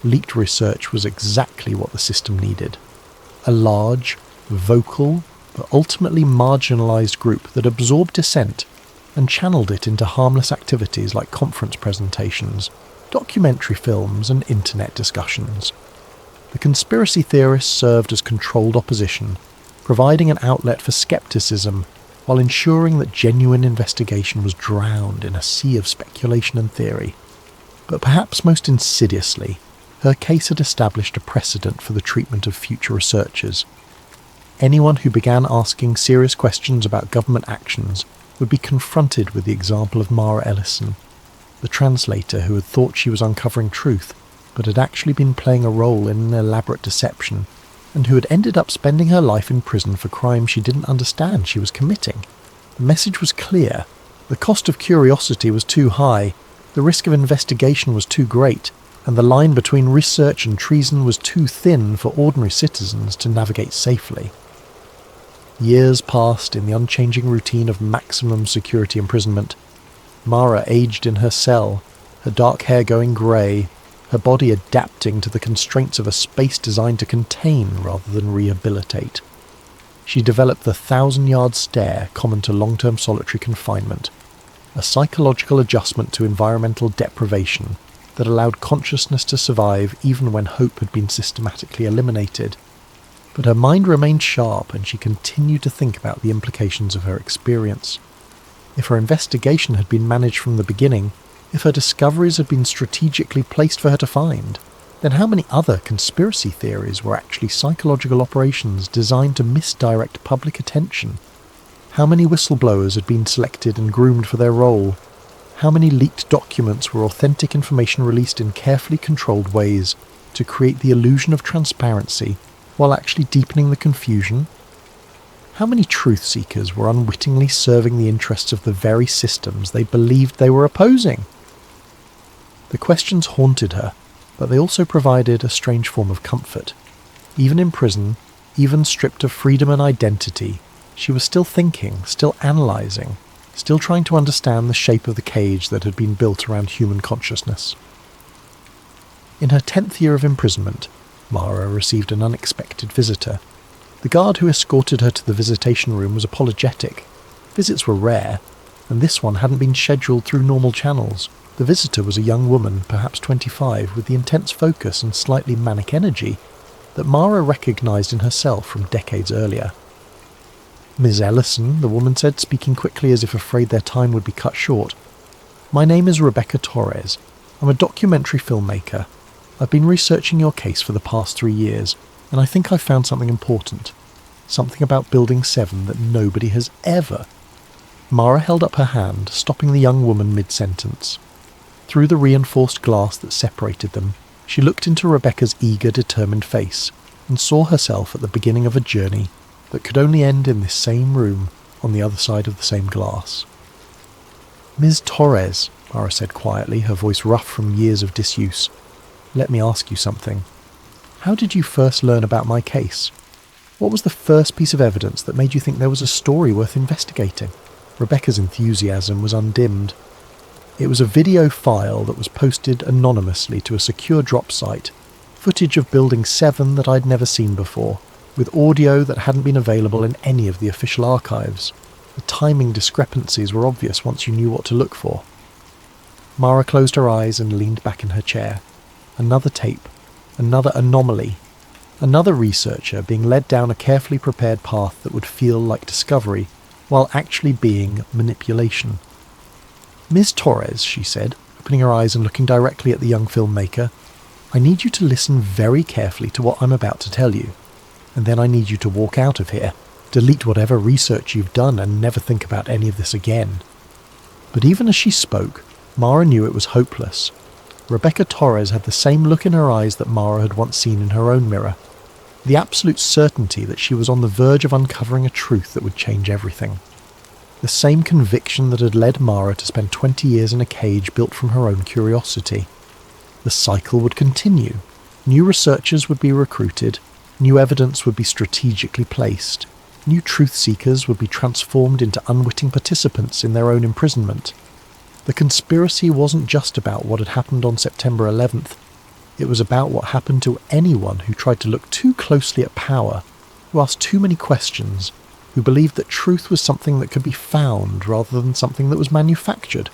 A: leaked research was exactly what the system needed. A large, vocal, but ultimately marginalised group that absorbed dissent and channeled it into harmless activities like conference presentations, documentary films and internet discussions. The conspiracy theorists served as controlled opposition, providing an outlet for skepticism while ensuring that genuine investigation was drowned in a sea of speculation and theory. But perhaps most insidiously, her case had established a precedent for the treatment of future researchers. Anyone who began asking serious questions about government actions would be confronted with the example of Mara Ellison, the translator who had thought she was uncovering truth, but had actually been playing a role in an elaborate deception, and who had ended up spending her life in prison for crimes she didn't understand she was committing. The message was clear. The cost of curiosity was too high, the risk of investigation was too great, and the line between research and treason was too thin for ordinary citizens to navigate safely. Years passed in the unchanging routine of maximum security imprisonment. Mara aged in her cell, her dark hair going grey, her body adapting to the constraints of a space designed to contain rather than rehabilitate. She developed the 1,000-yard stare common to long-term solitary confinement, a psychological adjustment to environmental deprivation that allowed consciousness to survive even when hope had been systematically eliminated. But her mind remained sharp and she continued to think about the implications of her experience. If her investigation had been managed from the beginning, if her discoveries had been strategically placed for her to find, then how many other conspiracy theories were actually psychological operations designed to misdirect public attention? How many whistleblowers had been selected and groomed for their role? How many leaked documents were authentic information released in carefully controlled ways to create the illusion of transparency while actually deepening the confusion? How many truth seekers were unwittingly serving the interests of the very systems they believed they were opposing? The questions haunted her, but they also provided a strange form of comfort. Even in prison, even stripped of freedom and identity, she was still thinking, still analysing, still trying to understand the shape of the cage that had been built around human consciousness. In her 10th year of imprisonment, Mara received an unexpected visitor. The guard who escorted her to the visitation room was apologetic. Visits were rare, and this one hadn't been scheduled through normal channels. The visitor was a young woman, perhaps 25, with the intense focus and slightly manic energy that Mara recognised in herself from decades earlier. "Ms. Ellison," the woman said, speaking quickly as if afraid their time would be cut short. "My name is Rebecca Torres. I'm a documentary filmmaker. I've been researching your case for the past 3 years, and I think I've found something important. Something about Building 7 that nobody has ever..." Mara held up her hand, stopping the young woman mid-sentence. Through the reinforced glass that separated them, she looked into Rebecca's eager, determined face, and saw herself at the beginning of a journey that could only end in this same room on the other side of the same glass. "Ms. Torres," Mara said quietly, her voice rough from years of disuse, "let me ask you something. How did you first learn about my case? What was the first piece of evidence that made you think there was a story worth investigating?" Rebecca's enthusiasm was undimmed. It was a video file that was posted anonymously to a secure drop site, footage of Building 7 that I'd never seen before, with audio that hadn't been available in any of the official archives. The timing discrepancies were obvious once you knew what to look for. Mara closed her eyes and leaned back in her chair. Another tape, another anomaly, another researcher being led down a carefully prepared path that would feel like discovery, while actually being manipulation. "Ms. Torres," she said, opening her eyes and looking directly at the young filmmaker, "I need you to listen very carefully to what I'm about to tell you, and then I need you to walk out of here, delete whatever research you've done and never think about any of this again." But even as she spoke, Mara knew it was hopeless. Rebecca Torres had the same look in her eyes that Mara had once seen in her own mirror, the absolute certainty that she was on the verge of uncovering a truth that would change everything. The same conviction that had led Mara to spend 20 years in a cage built from her own curiosity. The cycle would continue. New researchers would be recruited, new evidence would be strategically placed, new truth seekers would be transformed into unwitting participants in their own imprisonment. The conspiracy wasn't just about what had happened on September 11th. It was about what happened to anyone who tried to look too closely at power who asked too many questions, who believed that truth was something that could be found rather than something that was manufactured.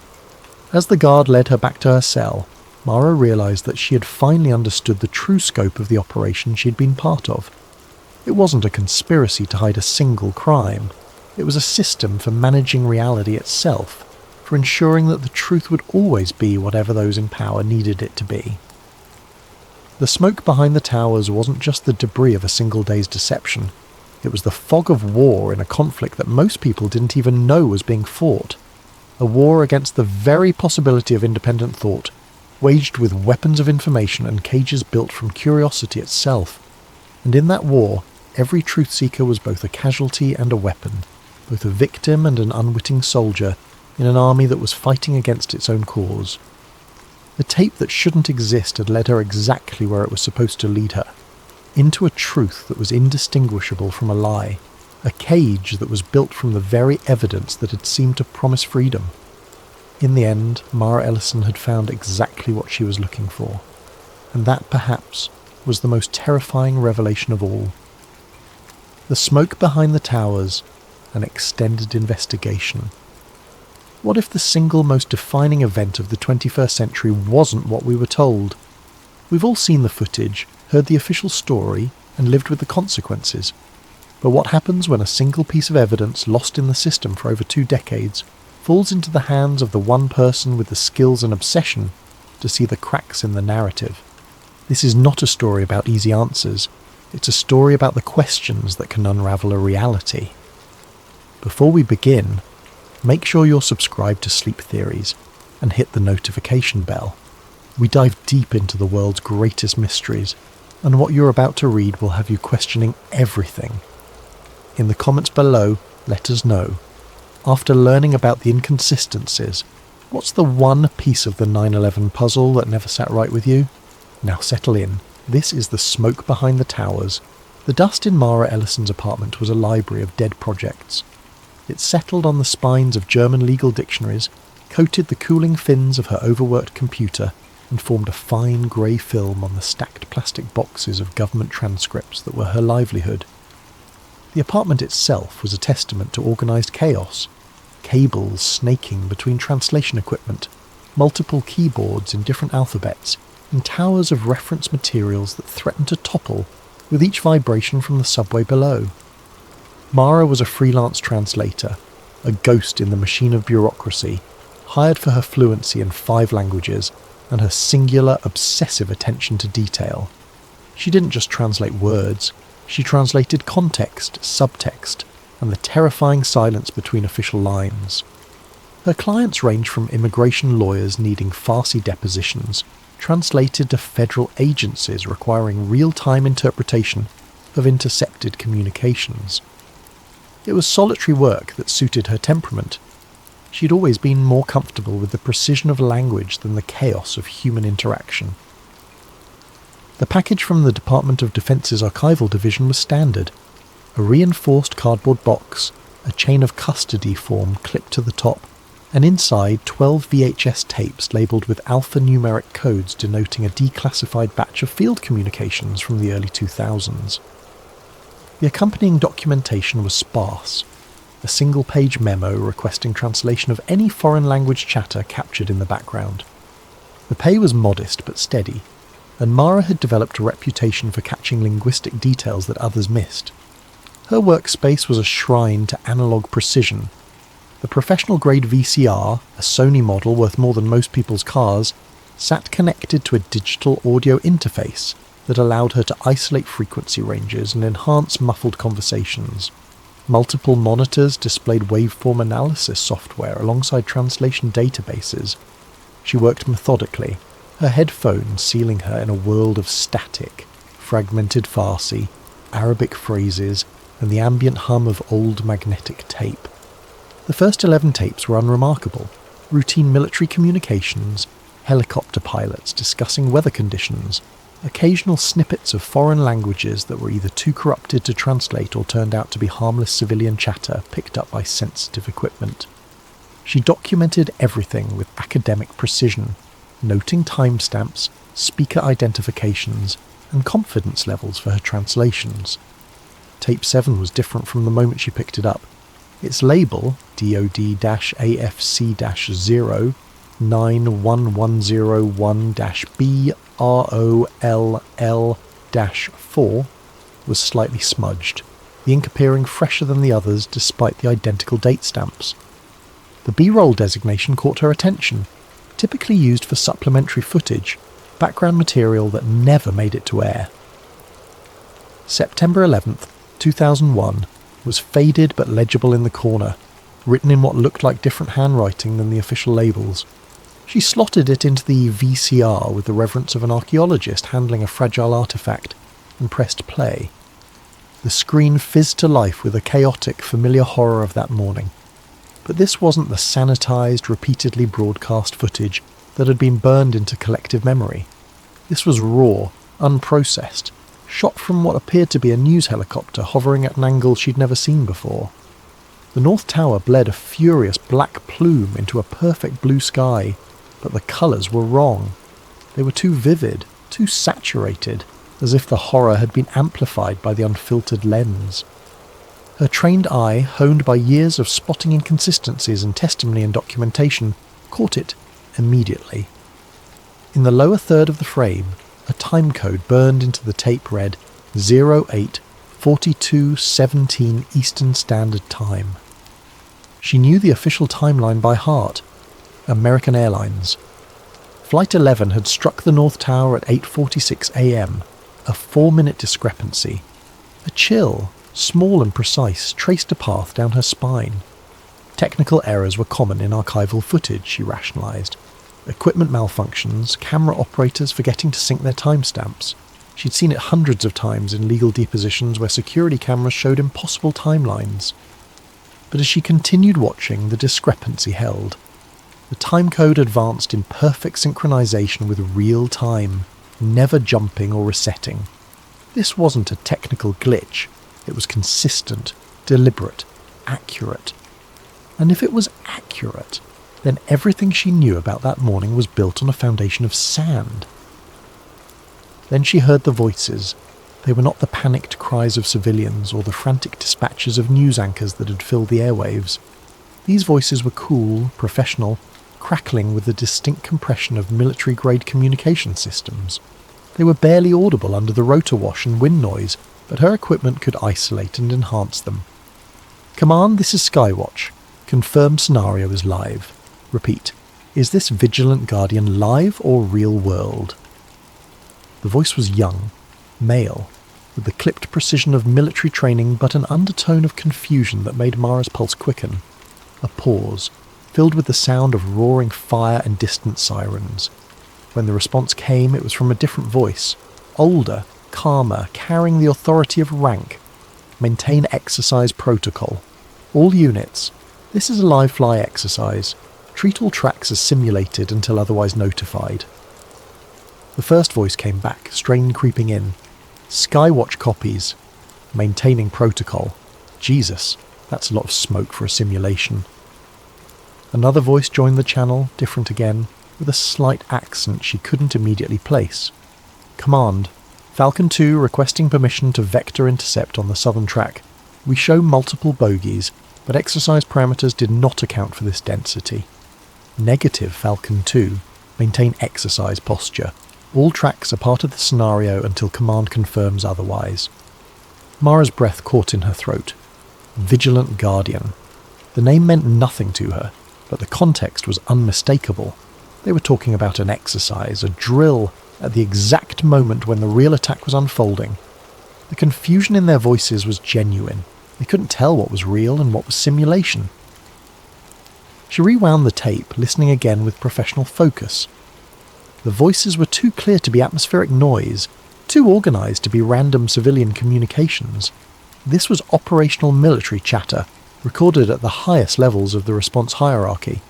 A: As the guard led her back to her cell, Mara realised that she had finally understood the true scope of the operation she had been part of. It wasn't a conspiracy to hide a single crime. It was a system for managing reality itself, for ensuring that the truth would always be whatever those in power needed it to be. The smoke behind the towers wasn't just the debris of a single day's deception. It was the fog of war in a conflict that most people didn't even know was being fought. A war against the very possibility of independent thought, waged with weapons of information and cages built from curiosity itself. And in that war, every truth-seeker was both a casualty and a weapon, both a victim and an unwitting soldier in an army that was fighting against its own cause. The tape that shouldn't exist had led her exactly where it was supposed to lead her, into a truth that was indistinguishable from a lie, a cage that was built from the very evidence that had seemed to promise freedom. In the end, Mara Ellison had found exactly what she was looking for, and that perhaps was the most terrifying revelation of all. The smoke behind the towers, an extended investigation. What if the single most defining event of the 21st century wasn't what we were told? We've all seen the footage, heard the official story, and lived with the consequences. But what happens when a single piece of evidence lost in the system for over 2 decades falls into the hands of the one person with the skills and obsession to see the cracks in the narrative? This is not a story about easy answers. It's a story about the questions that can unravel a reality. Before we begin, make sure you're subscribed to Sleep Theories and hit the notification bell. We dive deep into the world's greatest mysteries, and what you're about to read will have you questioning everything. In the comments below, let us know. After learning about the inconsistencies, what's the one piece of the 9/11 puzzle that never sat right with you? Now settle in. This is the smoke behind the towers. The dust in Mara Ellison's apartment was a library of dead projects. It settled on the spines of German legal dictionaries, coated the cooling fins of her overworked computer, and formed a fine grey film on the stacked plastic boxes of government transcripts that were her livelihood. The apartment itself was a testament to organised chaos. Cables snaking between translation equipment, multiple keyboards in different alphabets, and towers of reference materials that threatened to topple with each vibration from the subway below. Mara was a freelance translator, a ghost in the machine of bureaucracy, hired for her fluency in 5 languages and her singular, obsessive attention to detail. She didn't just translate words, she translated context, subtext, and the terrifying silence between official lines. Her clients range from immigration lawyers needing farcy depositions, translated to federal agencies requiring real-time interpretation of intercepted communications. It was solitary work that suited her temperament. She'd always been more comfortable with the precision of language than the chaos of human interaction. The package from the Department of Defense's Archival Division was standard. A reinforced cardboard box, a chain of custody form clipped to the top, and inside 12 VHS tapes labelled with alphanumeric codes denoting a declassified batch of field communications from the early 2000s. The accompanying documentation was sparse. A single-page memo requesting translation of any foreign language chatter captured in the background. The pay was modest but steady, and Mara had developed a reputation for catching linguistic details that others missed. Her workspace was a shrine to analogue precision. The professional-grade VCR, a Sony model worth more than most people's cars, sat connected to a digital audio interface that allowed her to isolate frequency ranges and enhance muffled conversations. Multiple monitors displayed waveform analysis software alongside translation databases. She worked methodically, her headphones sealing her in a world of static, fragmented Farsi, Arabic phrases, and the ambient hum of old magnetic tape. The first 11 tapes were unremarkable. Routine military communications, helicopter pilots discussing weather conditions, occasional snippets of foreign languages that were either too corrupted to translate or turned out to be harmless civilian chatter picked up by sensitive equipment. She documented everything with academic precision, noting timestamps, speaker identifications, and confidence levels for her translations. Tape 7 was different from the moment she picked it up. Its label, DOD-AFC-0 91101-BROLL-4, was slightly smudged, the ink appearing fresher than the others despite the identical date stamps. The B-roll designation caught her attention, typically used for supplementary footage, background material that never made it to air. September 11th, 2001 was faded but legible in the corner, written in what looked like different handwriting than the official labels. She slotted it into the VCR with the reverence of an archaeologist handling a fragile artifact, and pressed play. The screen fizzed to life with the chaotic, familiar horror of that morning. But this wasn't the sanitized, repeatedly broadcast footage that had been burned into collective memory. This was raw, unprocessed, shot from what appeared to be a news helicopter hovering at an angle she'd never seen before. The North Tower bled a furious black plume into a perfect blue sky, but the colours were wrong. They were too vivid, too saturated, as if the horror had been amplified by the unfiltered lens. Her trained eye, honed by years of spotting inconsistencies in testimony and documentation, caught it immediately. In the lower third of the frame, a time code burned into the tape read 08:42:17 Eastern Standard Time. She knew the official timeline by heart. American Airlines. Flight 11 had struck the North Tower at 8:46 a.m., a 4-minute discrepancy. A chill, small and precise, traced a path down her spine. Technical errors were common in archival footage, she rationalised. Equipment malfunctions, camera operators forgetting to sync their timestamps. She'd seen it hundreds of times in legal depositions where security cameras showed impossible timelines. But as she continued watching, the discrepancy held. The timecode advanced in perfect synchronization with real time, never jumping or resetting. This wasn't a technical glitch. It was consistent, deliberate, accurate. And if it was accurate, then everything she knew about that morning was built on a foundation of sand. Then she heard the voices. They were not the panicked cries of civilians or the frantic dispatches of news anchors that had filled the airwaves. These voices were cool, professional, crackling with the distinct compression of military-grade communication systems. They were barely audible under the rotor wash and wind noise, but her equipment could isolate and enhance them. "Command, this is Skywatch. Confirmed scenario is live. Repeat, is this Vigilant Guardian live or real world?" The voice was young, male, with the clipped precision of military training but an undertone of confusion that made Mara's pulse quicken. A pause, filled with the sound of roaring fire and distant sirens. When the response came, it was from a different voice, older, calmer, carrying the authority of rank. "Maintain exercise protocol. All units. This is a live fly exercise. Treat all tracks as simulated until otherwise notified." The first voice came back, strain creeping in. "Skywatch copies. Maintaining protocol. Jesus, that's a lot of smoke for a simulation." Another voice joined the channel, different again, with a slight accent she couldn't immediately place. "Command, Falcon 2 requesting permission to vector intercept on the southern track. We show multiple bogies, but exercise parameters did not account for this density. Negative Falcon 2, maintain exercise posture. All tracks are part of the scenario until command confirms otherwise." Mara's breath caught in her throat. Vigilant Guardian. The name meant nothing to her, but the context was unmistakable. They were talking about an exercise, a drill, at the exact moment when the real attack was unfolding. The confusion in their voices was genuine. They couldn't tell what was real and what was simulation. She rewound the tape, listening again with professional focus. The voices were too clear to be atmospheric noise, too organised to be random civilian communications. This was operational military chatter, recorded at the highest levels of the response hierarchy.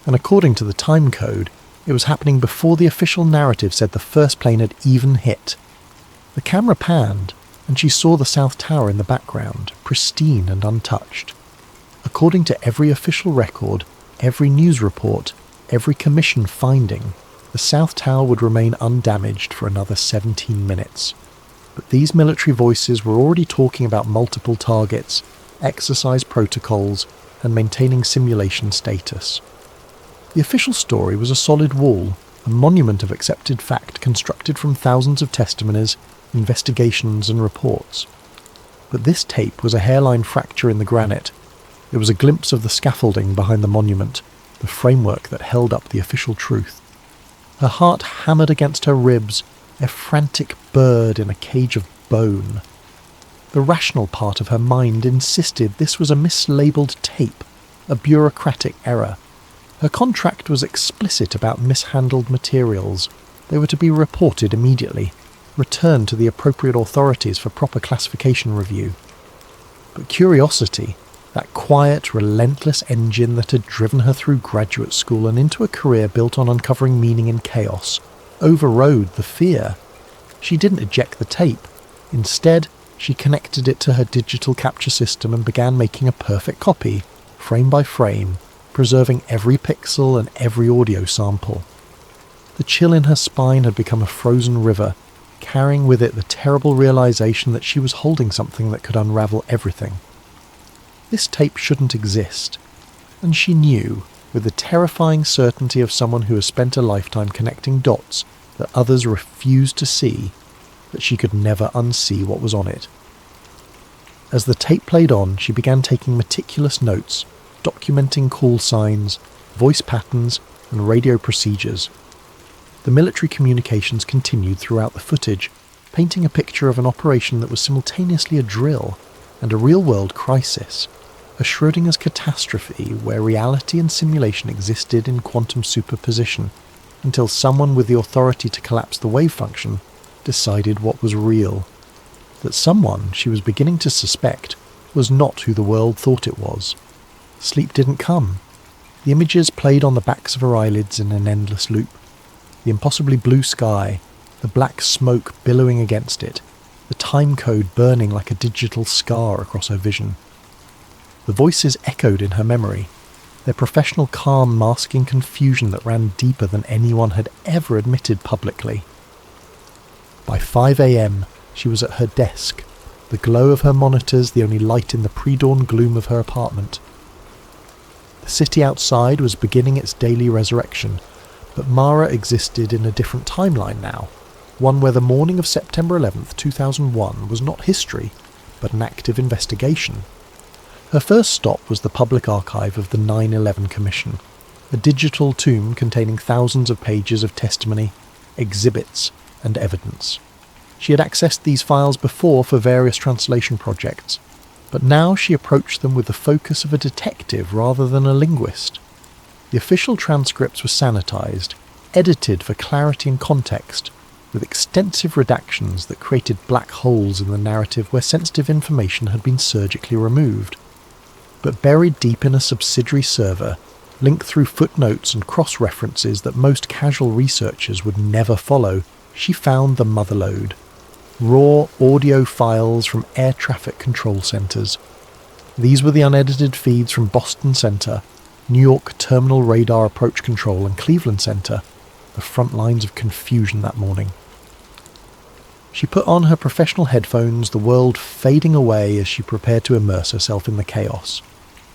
A: And according to the time code, it was happening before the official narrative said the first plane had even hit. The camera panned, and she saw the South Tower in the background, pristine and untouched. According to every official record, every news report, every commission finding, the South Tower would remain undamaged for another 17 minutes. But these military voices were already talking about multiple targets, exercise protocols, and maintaining simulation status. The official story was a solid wall, a monument of accepted fact constructed from thousands of testimonies, investigations and reports. But this tape was a hairline fracture in the granite. It was a glimpse of the scaffolding behind the monument, the framework that held up the official truth. Her heart hammered against her ribs, a frantic bird in a cage of bone. The rational part of her mind insisted this was a mislabeled tape, a bureaucratic error. Her contract was explicit about mishandled materials. They were to be reported immediately, returned to the appropriate authorities for proper classification review. But curiosity, that quiet, relentless engine that had driven her through graduate school and into a career built on uncovering meaning in chaos, overrode the fear. She didn't eject the tape. Instead, she connected it to her digital capture system and began making a perfect copy, frame by frame, preserving every pixel and every audio sample. The chill in her spine had become a frozen river, carrying with it the terrible realization that she was holding something that could unravel everything. This tape shouldn't exist, and she knew, with the terrifying certainty of someone who has spent a lifetime connecting dots that others refused to see, that she could never unsee what was on it. As the tape played on, she began taking meticulous notes, documenting call signs, voice patterns, and radio procedures. The military communications continued throughout the footage, painting a picture of an operation that was simultaneously a drill and a real-world crisis, a Schrödinger's catastrophe where reality and simulation existed in quantum superposition, until someone with the authority to collapse the wave function decided what was real. That someone, she was beginning to suspect, was not who the world thought it was. Sleep didn't come. The images played on the backs of her eyelids in an endless loop. The impossibly blue sky, the black smoke billowing against it, the time code burning like a digital scar across her vision. The voices echoed in her memory, their professional calm masking confusion that ran deeper than anyone had ever admitted publicly. By 5 a.m, she was at her desk, the glow of her monitors the only light in the pre-dawn gloom of her apartment. The city outside was beginning its daily resurrection, but Mara existed in a different timeline now, one where the morning of September 11th, 2001 was not history, but an active investigation. Her first stop was the public archive of the 9/11 Commission, a digital tomb containing thousands of pages of testimony, exhibits, and evidence. She had accessed these files before for various translation projects, but now she approached them with the focus of a detective rather than a linguist. The official transcripts were sanitized, edited for clarity and context, with extensive redactions that created black holes in the narrative where sensitive information had been surgically removed. But buried deep in a subsidiary server, linked through footnotes and cross-references that most casual researchers would never follow, she found the motherlode. Raw audio files from air traffic control centers. These were the unedited feeds from Boston Center, New York Terminal Radar Approach Control, and Cleveland Center, the front lines of confusion that morning. She put on her professional headphones, the world fading away as she prepared to immerse herself in the chaos.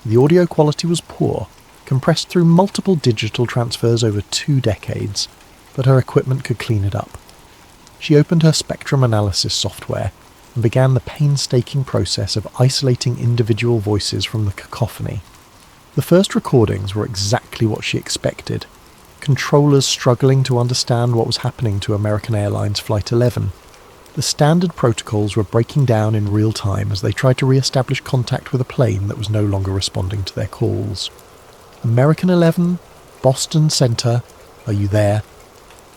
A: The audio quality was poor, compressed through multiple digital transfers over 2 decades, but her equipment could clean it up. She opened her spectrum analysis software and began the painstaking process of isolating individual voices from the cacophony. The first recordings were exactly what she expected. Controllers struggling to understand what was happening to American Airlines Flight 11. The standard protocols were breaking down in real time as they tried to re-establish contact with a plane that was no longer responding to their calls. American 11, Boston Center, are you there?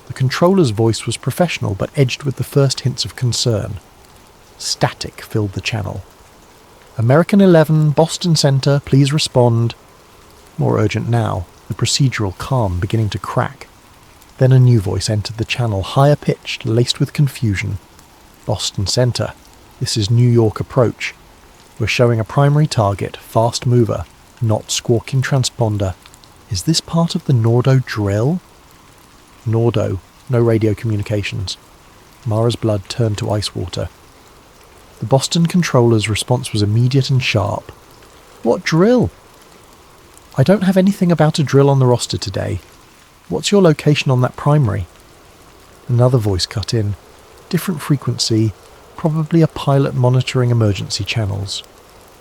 A: The controller's voice was professional but edged with the first hints of concern. Static filled the channel. American 11, Boston Center, please respond. More urgent now, the procedural calm beginning to crack. Then a new voice entered the channel, higher pitched, laced with confusion. Boston Center, this is New York approach. We're showing a primary target, fast mover, not squawking transponder. Is this part of the Nordo drill? Nordo, no radio communications. Mara's blood turned to ice water. The Boston controller's response was immediate and sharp. "What drill?" "I don't have anything about a drill on the roster today. What's your location on that primary?" Another voice cut in. Different frequency, probably a pilot monitoring emergency channels.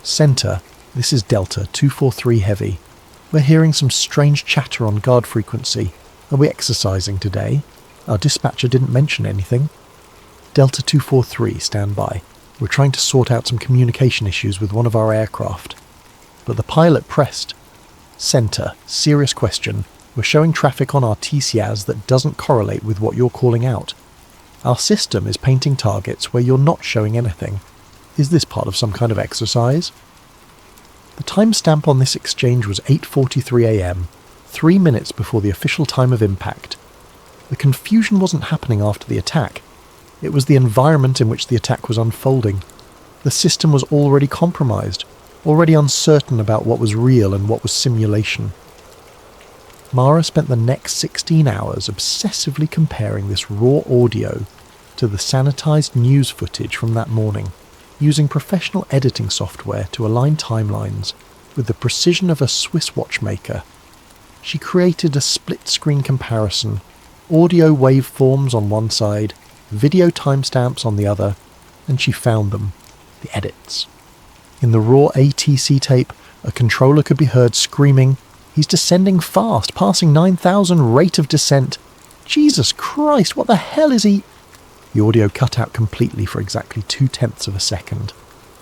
A: "Center, this is Delta 243 Heavy. We're hearing some strange chatter on guard frequency. Are we exercising today? Our dispatcher didn't mention anything." "Delta 243, stand by. We're trying to sort out some communication issues with one of our aircraft." But the pilot pressed. "Center, serious question. We're showing traffic on our TCAS that doesn't correlate with what you're calling out. Our system is painting targets where you're not showing anything. Is this part of some kind of exercise?" The timestamp on this exchange was 8:43 a.m., 3 minutes before the official time of impact. The confusion wasn't happening after the attack. It was the environment in which the attack was unfolding. The system was already compromised, already uncertain about what was real and what was simulation. Mara spent the next 16 hours obsessively comparing this raw audio to the sanitized news footage from that morning, using professional editing software to align timelines with the precision of a Swiss watchmaker. She created a split-screen comparison, audio waveforms on one side, video timestamps on the other, and she found them, the edits. In the raw ATC tape, a controller could be heard screaming, "He's descending fast, passing 9,000 rate of descent. Jesus Christ, what the hell is he?" The audio cut out completely for exactly 0.2 of a second.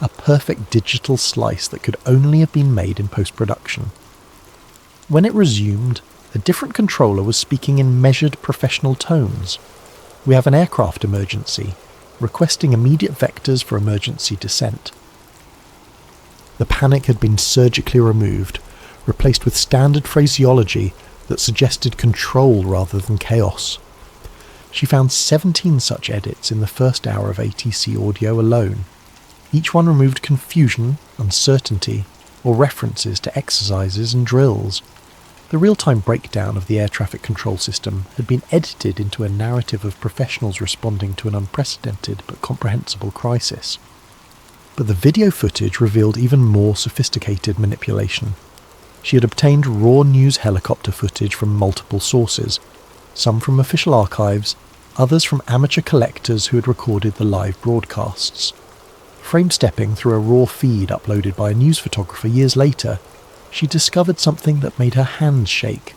A: A perfect digital slice that could only have been made in post-production. When it resumed, a different controller was speaking in measured professional tones. "We have an aircraft emergency, requesting immediate vectors for emergency descent." The panic had been surgically removed, replaced with standard phraseology that suggested control rather than chaos. She found 17 such edits in the first hour of ATC audio alone. Each one removed confusion, uncertainty, or references to exercises and drills. The real-time breakdown of the air traffic control system had been edited into a narrative of professionals responding to an unprecedented but comprehensible crisis. But the video footage revealed even more sophisticated manipulation. She had obtained raw news helicopter footage from multiple sources, some from official archives, others from amateur collectors who had recorded the live broadcasts. Frame-stepping through a raw feed uploaded by a news photographer years later, she discovered something that made her hands shake.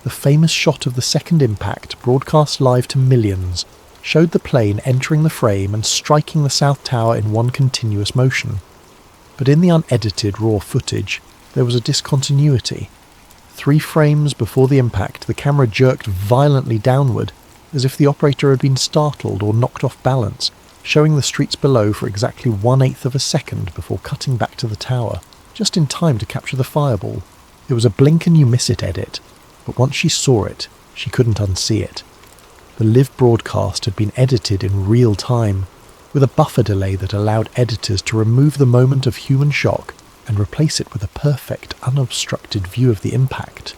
A: The famous shot of the second impact, broadcast live to millions, showed the plane entering the frame and striking the South Tower in one continuous motion. But in the unedited raw footage, there was a discontinuity. 3 frames before the impact, the camera jerked violently downward, as if the operator had been startled or knocked off balance, showing the streets below for exactly 1/8 of a second before cutting back to the tower, just in time to capture the fireball. It was a blink and you miss it edit, but once she saw it, she couldn't unsee it. The live broadcast had been edited in real time, with a buffer delay that allowed editors to remove the moment of human shock and replace it with a perfect, unobstructed view of the impact.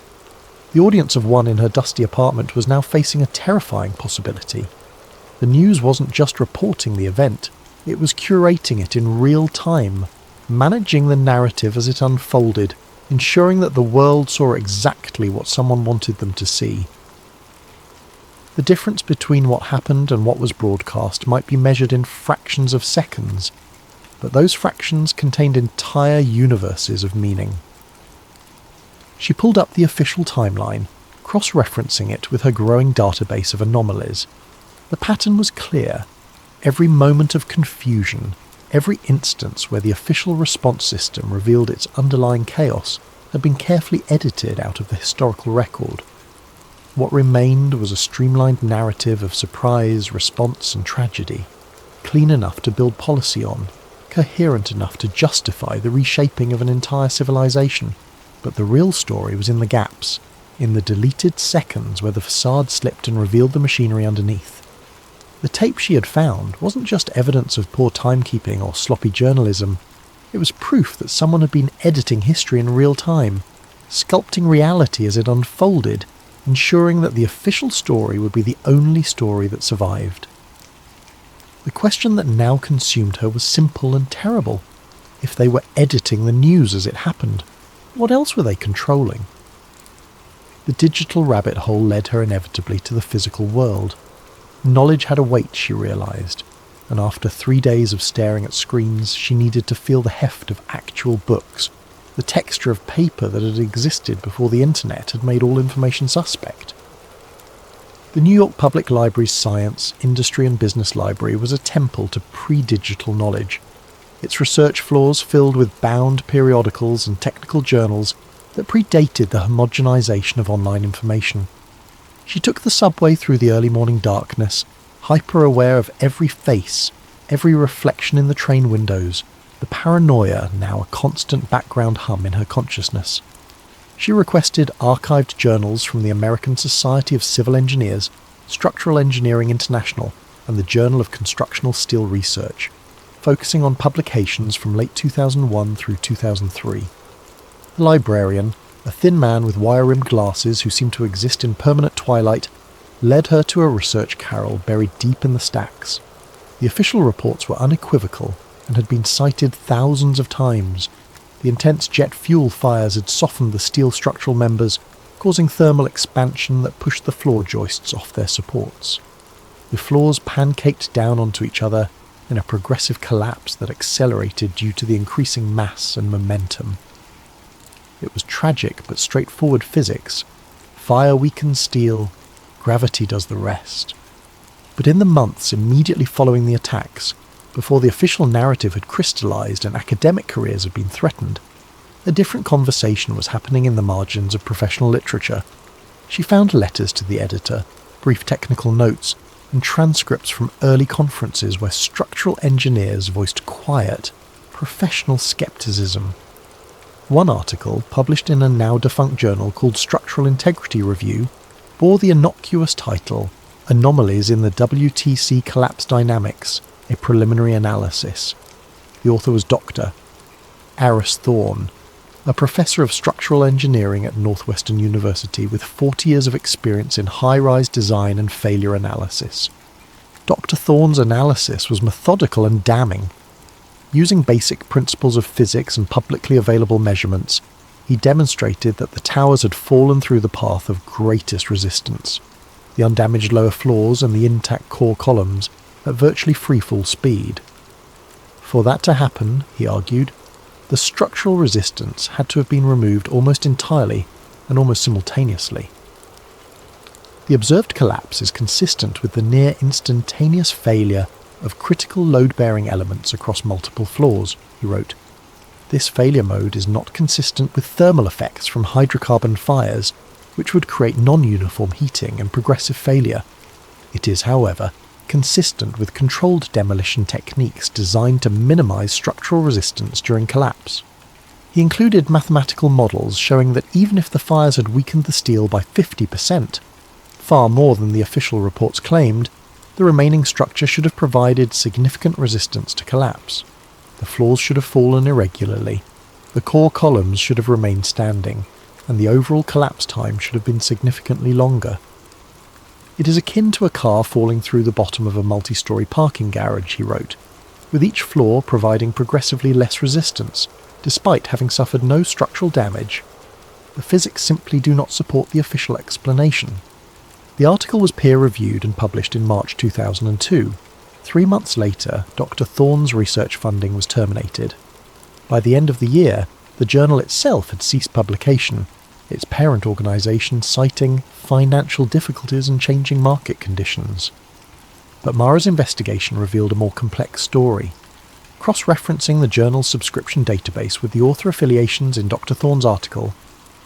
A: The audience of one in her dusty apartment was now facing a terrifying possibility. The news wasn't just reporting the event, it was curating it in real time, managing the narrative as it unfolded, ensuring that the world saw exactly what someone wanted them to see. The difference between what happened and what was broadcast might be measured in fractions of seconds, but those fractions contained entire universes of meaning. She pulled up the official timeline, cross-referencing it with her growing database of anomalies. The pattern was clear. Every moment of confusion, every instance where the official response system revealed its underlying chaos, had been carefully edited out of the historical record. What remained was a streamlined narrative of surprise, response, and tragedy, clean enough to build policy on, coherent enough to justify the reshaping of an entire civilization. But the real story was in the gaps, in the deleted seconds where the facade slipped and revealed the machinery underneath. The tape she had found wasn't just evidence of poor timekeeping or sloppy journalism. It was proof that someone had been editing history in real time, sculpting reality as it unfolded, ensuring that the official story would be the only story that survived. The question that now consumed her was simple and terrible. If they were editing the news as it happened, what else were they controlling? The digital rabbit hole led her inevitably to the physical world. Knowledge had a weight, she realised, and after 3 days of staring at screens, she needed to feel the heft of actual books, the texture of paper that had existed before the internet had made all information suspect. The New York Public Library's Science, Industry and Business Library was a temple to pre-digital knowledge, its research floors filled with bound periodicals and technical journals that predated the homogenization of online information. She took the subway through the early morning darkness, hyper-aware of every face, every reflection in the train windows, the paranoia now a constant background hum in her consciousness. She requested archived journals from the American Society of Civil Engineers, Structural Engineering International, and the Journal of Constructional Steel Research, focusing on publications from late 2001 through 2003. The librarian, a thin man with wire-rimmed glasses who seemed to exist in permanent twilight, led her to a research carrel buried deep in the stacks. The official reports were unequivocal and had been cited thousands of times. The intense jet fuel fires had softened the steel structural members, causing thermal expansion that pushed the floor joists off their supports. The floors pancaked down onto each other in a progressive collapse that accelerated due to the increasing mass and momentum. It was tragic but straightforward physics. Fire weakens steel, gravity does the rest. But in the months immediately following the attacks, before the official narrative had crystallized and academic careers had been threatened, a different conversation was happening in the margins of professional literature. She found letters to the editor, brief technical notes, and transcripts from early conferences where structural engineers voiced quiet, professional skepticism. One article, published in a now-defunct journal called Structural Integrity Review, bore the innocuous title Anomalies in the WTC Collapse Dynamics, a Preliminary Analysis. The author was Dr. Aris Thorne, a professor of structural engineering at Northwestern University with 40 years of experience in high-rise design and failure analysis. Dr. Thorne's analysis was methodical and damning. Using basic principles of physics and publicly available measurements, he demonstrated that the towers had fallen through the path of greatest resistance, the undamaged lower floors and the intact core columns at virtually freefall speed. For that to happen, he argued, the structural resistance had to have been removed almost entirely and almost simultaneously. The observed collapse is consistent with the near instantaneous failure of critical load-bearing elements across multiple floors, he wrote. This failure mode is not consistent with thermal effects from hydrocarbon fires, which would create non-uniform heating and progressive failure. It is, however, consistent with controlled demolition techniques designed to minimize structural resistance during collapse. He included mathematical models showing that even if the fires had weakened the steel by 50%, far more than the official reports claimed, the remaining structure should have provided significant resistance to collapse. The floors should have fallen irregularly, the core columns should have remained standing, and the overall collapse time should have been significantly longer. It is akin to a car falling through the bottom of a multi-story parking garage, he wrote, with each floor providing progressively less resistance, despite having suffered no structural damage. The physics simply do not support the official explanation. The article was peer-reviewed and published in March 2002. 3 months later, Dr. Thorne's research funding was terminated. By the end of the year, the journal itself had ceased publication, its parent organisation citing financial difficulties and changing market conditions. But Mara's investigation revealed a more complex story. Cross-referencing the journal's subscription database with the author affiliations in Dr. Thorne's article,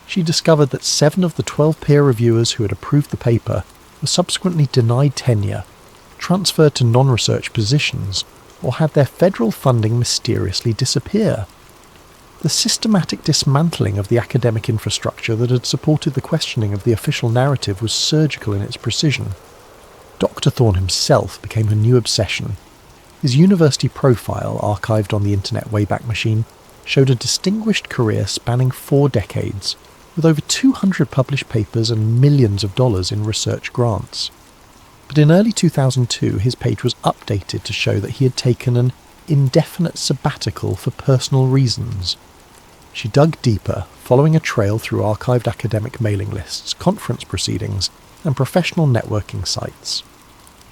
A: she discovered that 7 of the 12 peer reviewers who had approved the paper were subsequently denied tenure, transferred to non-research positions, or had their federal funding mysteriously disappear. The systematic dismantling of the academic infrastructure that had supported the questioning of the official narrative was surgical in its precision. Dr. Thorne himself became her new obsession. His university profile, archived on the Internet Wayback Machine, showed a distinguished career spanning 4 decades, with over 200 published papers and millions of dollars in research grants. But in early 2002, his page was updated to show that he had taken an indefinite sabbatical for personal reasons. She dug deeper, following a trail through archived academic mailing lists, conference proceedings, and professional networking sites.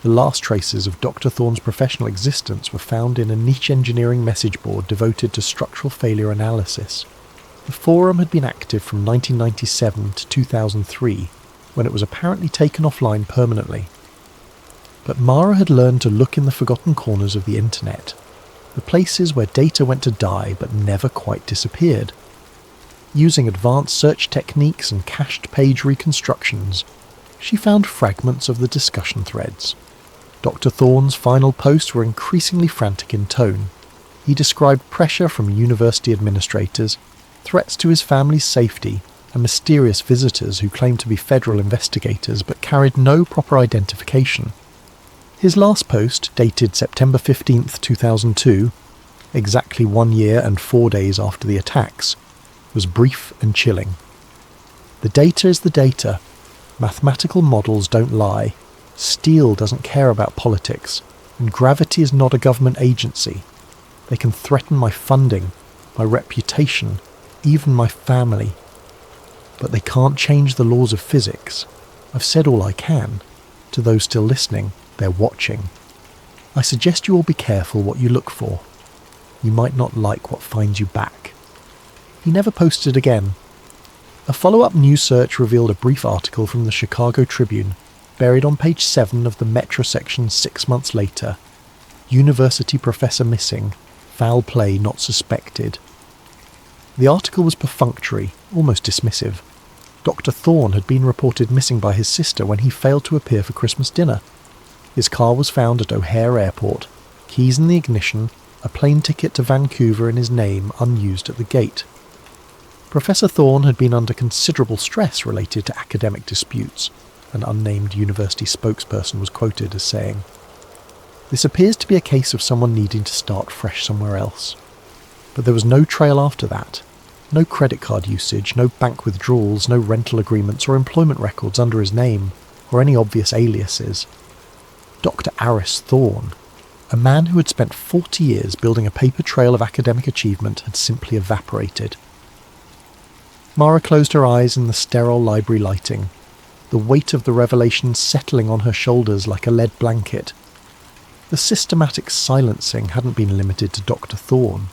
A: The last traces of Dr. Thorne's professional existence were found in a niche engineering message board devoted to structural failure analysis. The forum had been active from 1997 to 2003, when it was apparently taken offline permanently. But Mara had learned to look in the forgotten corners of the internet, the places where data went to die but never quite disappeared. Using advanced search techniques and cached page reconstructions, she found fragments of the discussion threads. Dr. Thorne's final posts were increasingly frantic in tone. He described pressure from university administrators, threats to his family's safety, and mysterious visitors who claimed to be federal investigators but carried no proper identification. His last post, dated September 15, 2002, exactly 1 year and 4 days after the attacks, was brief and chilling. The data is the data. Mathematical models don't lie. Steel doesn't care about politics, and gravity is not a government agency. They can threaten my funding, my reputation, even my family. But they can't change the laws of physics. I've said all I can. To those still listening, they're watching. I suggest you all be careful what you look for. You might not like what finds you back. He never posted again. A follow-up news search revealed a brief article from the Chicago Tribune, buried on page 7 of the Metro section 6 months later. University professor missing. Foul play not suspected. The article was perfunctory, almost dismissive. Dr. Thorne had been reported missing by his sister when he failed to appear for Christmas dinner. His car was found at O'Hare Airport, keys in the ignition, a plane ticket to Vancouver in his name unused at the gate. Professor Thorne had been under considerable stress related to academic disputes. An unnamed university spokesperson was quoted as saying, "This appears to be a case of someone needing to start fresh somewhere else." But there was no trail after that. No credit card usage, no bank withdrawals, no rental agreements or employment records under his name, or any obvious aliases. Dr. Aris Thorne, a man who had spent 40 years building a paper trail of academic achievement, had simply evaporated. Mara closed her eyes in the sterile library lighting, the weight of the revelation settling on her shoulders like a lead blanket. The systematic silencing hadn't been limited to Dr. Thorne.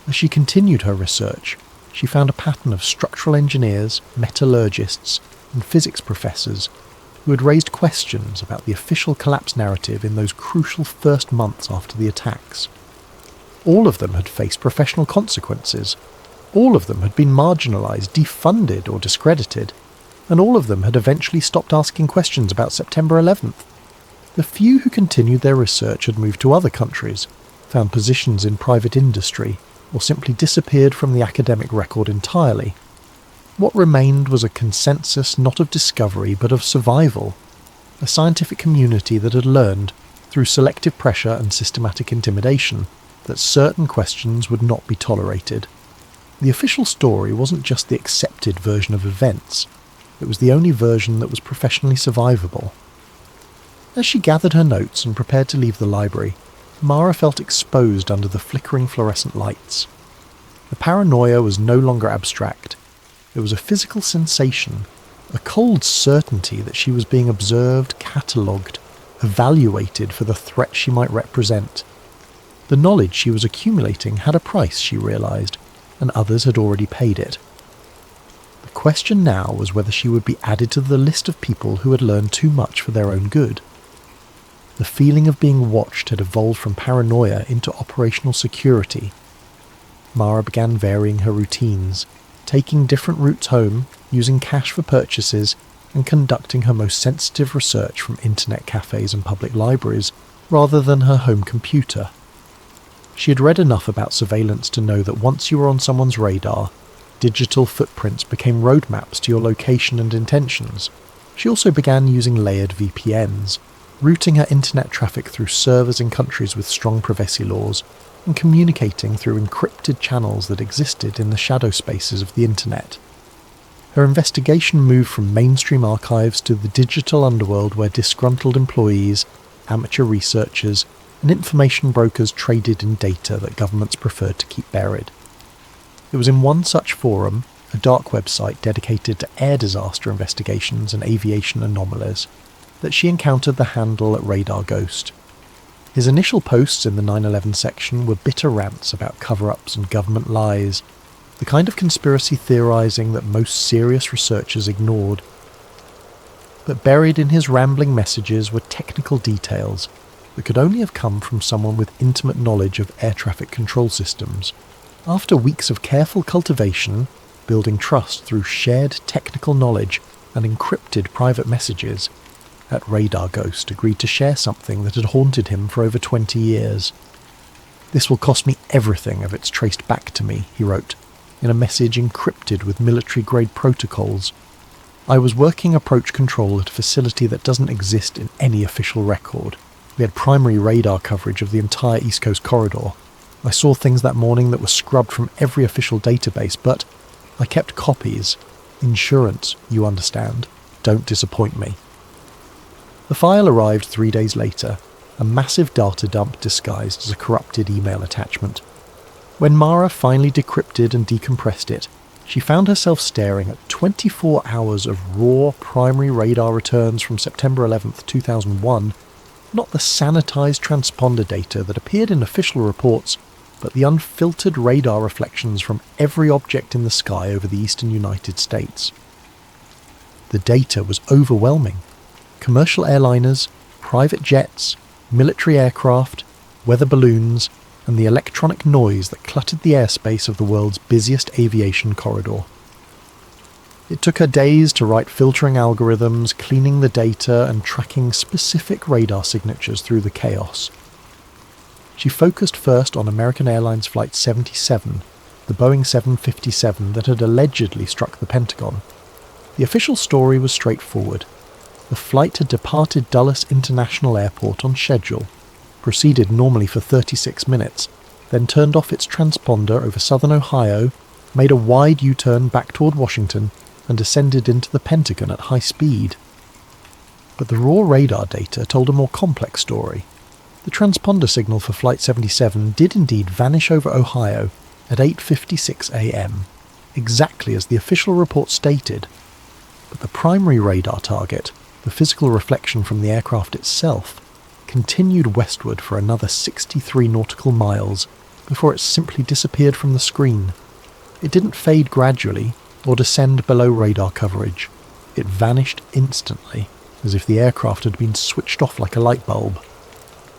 A: As she continued her research, she found a pattern of structural engineers, metallurgists, and physics professors who had raised questions about the official collapse narrative in those crucial first months after the attacks. All of them had faced professional consequences. All of them had been marginalised, defunded, or discredited. And all of them had eventually stopped asking questions about September 11th. The few who continued their research had moved to other countries, found positions in private industry, or simply disappeared from the academic record entirely. What remained was a consensus not of discovery but of survival, a scientific community that had learned, through selective pressure and systematic intimidation, that certain questions would not be tolerated. The official story wasn't just the accepted version of events, it was the only version that was professionally survivable. As she gathered her notes and prepared to leave the library, Mara felt exposed under the flickering fluorescent lights. The paranoia was no longer abstract. It was a physical sensation, a cold certainty that she was being observed, catalogued, evaluated for the threat she might represent. The knowledge she was accumulating had a price, she realised, and others had already paid it. The question now was whether she would be added to the list of people who had learned too much for their own good. The feeling of being watched had evolved from paranoia into operational security. Mara began varying her routines, taking different routes home, using cash for purchases, and conducting her most sensitive research from internet cafes and public libraries, rather than her home computer. She had read enough about surveillance to know that once you were on someone's radar, digital footprints became roadmaps to your location and intentions. She also began using layered VPNs, routing her internet traffic through servers in countries with strong privacy laws, and communicating through encrypted channels that existed in the shadow spaces of the internet. Her investigation moved from mainstream archives to the digital underworld where disgruntled employees, amateur researchers, and information brokers traded in data that governments preferred to keep buried. It was in one such forum, a dark website dedicated to air disaster investigations and aviation anomalies, that she encountered the handle at Radar Ghost. His initial posts in the 9/11 section were bitter rants about cover-ups and government lies, the kind of conspiracy theorising that most serious researchers ignored. But buried in his rambling messages were technical details that could only have come from someone with intimate knowledge of air traffic control systems. After weeks of careful cultivation, building trust through shared technical knowledge and encrypted private messages, that Radar Ghost agreed to share something that had haunted him for over 20 years. "This will cost me everything if it's traced back to me," he wrote, in a message encrypted with military-grade protocols. "I was working approach control at a facility that doesn't exist in any official record. We had primary radar coverage of the entire East Coast corridor. I saw things that morning that were scrubbed from every official database, but I kept copies. Insurance, you understand. Don't disappoint me." The file arrived 3 days later, a massive data dump disguised as a corrupted email attachment. When Mara finally decrypted and decompressed it, she found herself staring at 24 hours of raw primary radar returns from September 11th, 2001, not the sanitized transponder data that appeared in official reports, but the unfiltered radar reflections from every object in the sky over the eastern United States. The data was overwhelming. Commercial airliners, private jets, military aircraft, weather balloons, and the electronic noise that cluttered the airspace of the world's busiest aviation corridor. It took her days to write filtering algorithms, cleaning the data, and tracking specific radar signatures through the chaos. She focused first on American Airlines Flight 77, the Boeing 757 that had allegedly struck the Pentagon. The official story was straightforward. The flight had departed Dulles International Airport on schedule, proceeded normally for 36 minutes, then turned off its transponder over southern Ohio, made a wide U-turn back toward Washington, and descended into the Pentagon at high speed. But the raw radar data told a more complex story. The transponder signal for Flight 77 did indeed vanish over Ohio at 8:56 a.m., exactly as the official report stated. But the primary radar target, the physical reflection from the aircraft itself, continued westward for another 63 nautical miles before it simply disappeared from the screen. It didn't fade gradually or descend below radar coverage. It vanished instantly, as if the aircraft had been switched off like a light bulb.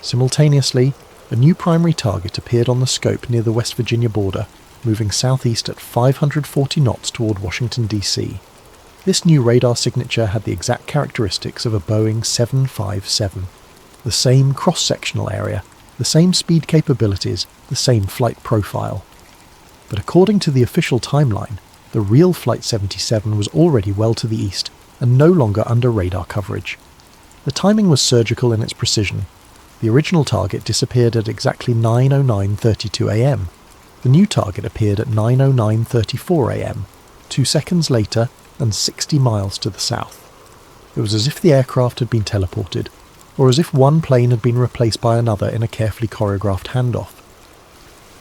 A: Simultaneously, a new primary target appeared on the scope near the West Virginia border, moving southeast at 540 knots toward Washington, D.C. This new radar signature had the exact characteristics of a Boeing 757. The same cross-sectional area, the same speed capabilities, the same flight profile. But according to the official timeline, the real Flight 77 was already well to the east and no longer under radar coverage. The timing was surgical in its precision. The original target disappeared at exactly 9:09:32 a.m. The new target appeared at 9:09:34 a.m., 2 seconds later and 60 miles to the south. It was as if the aircraft had been teleported, or as if one plane had been replaced by another in a carefully choreographed handoff.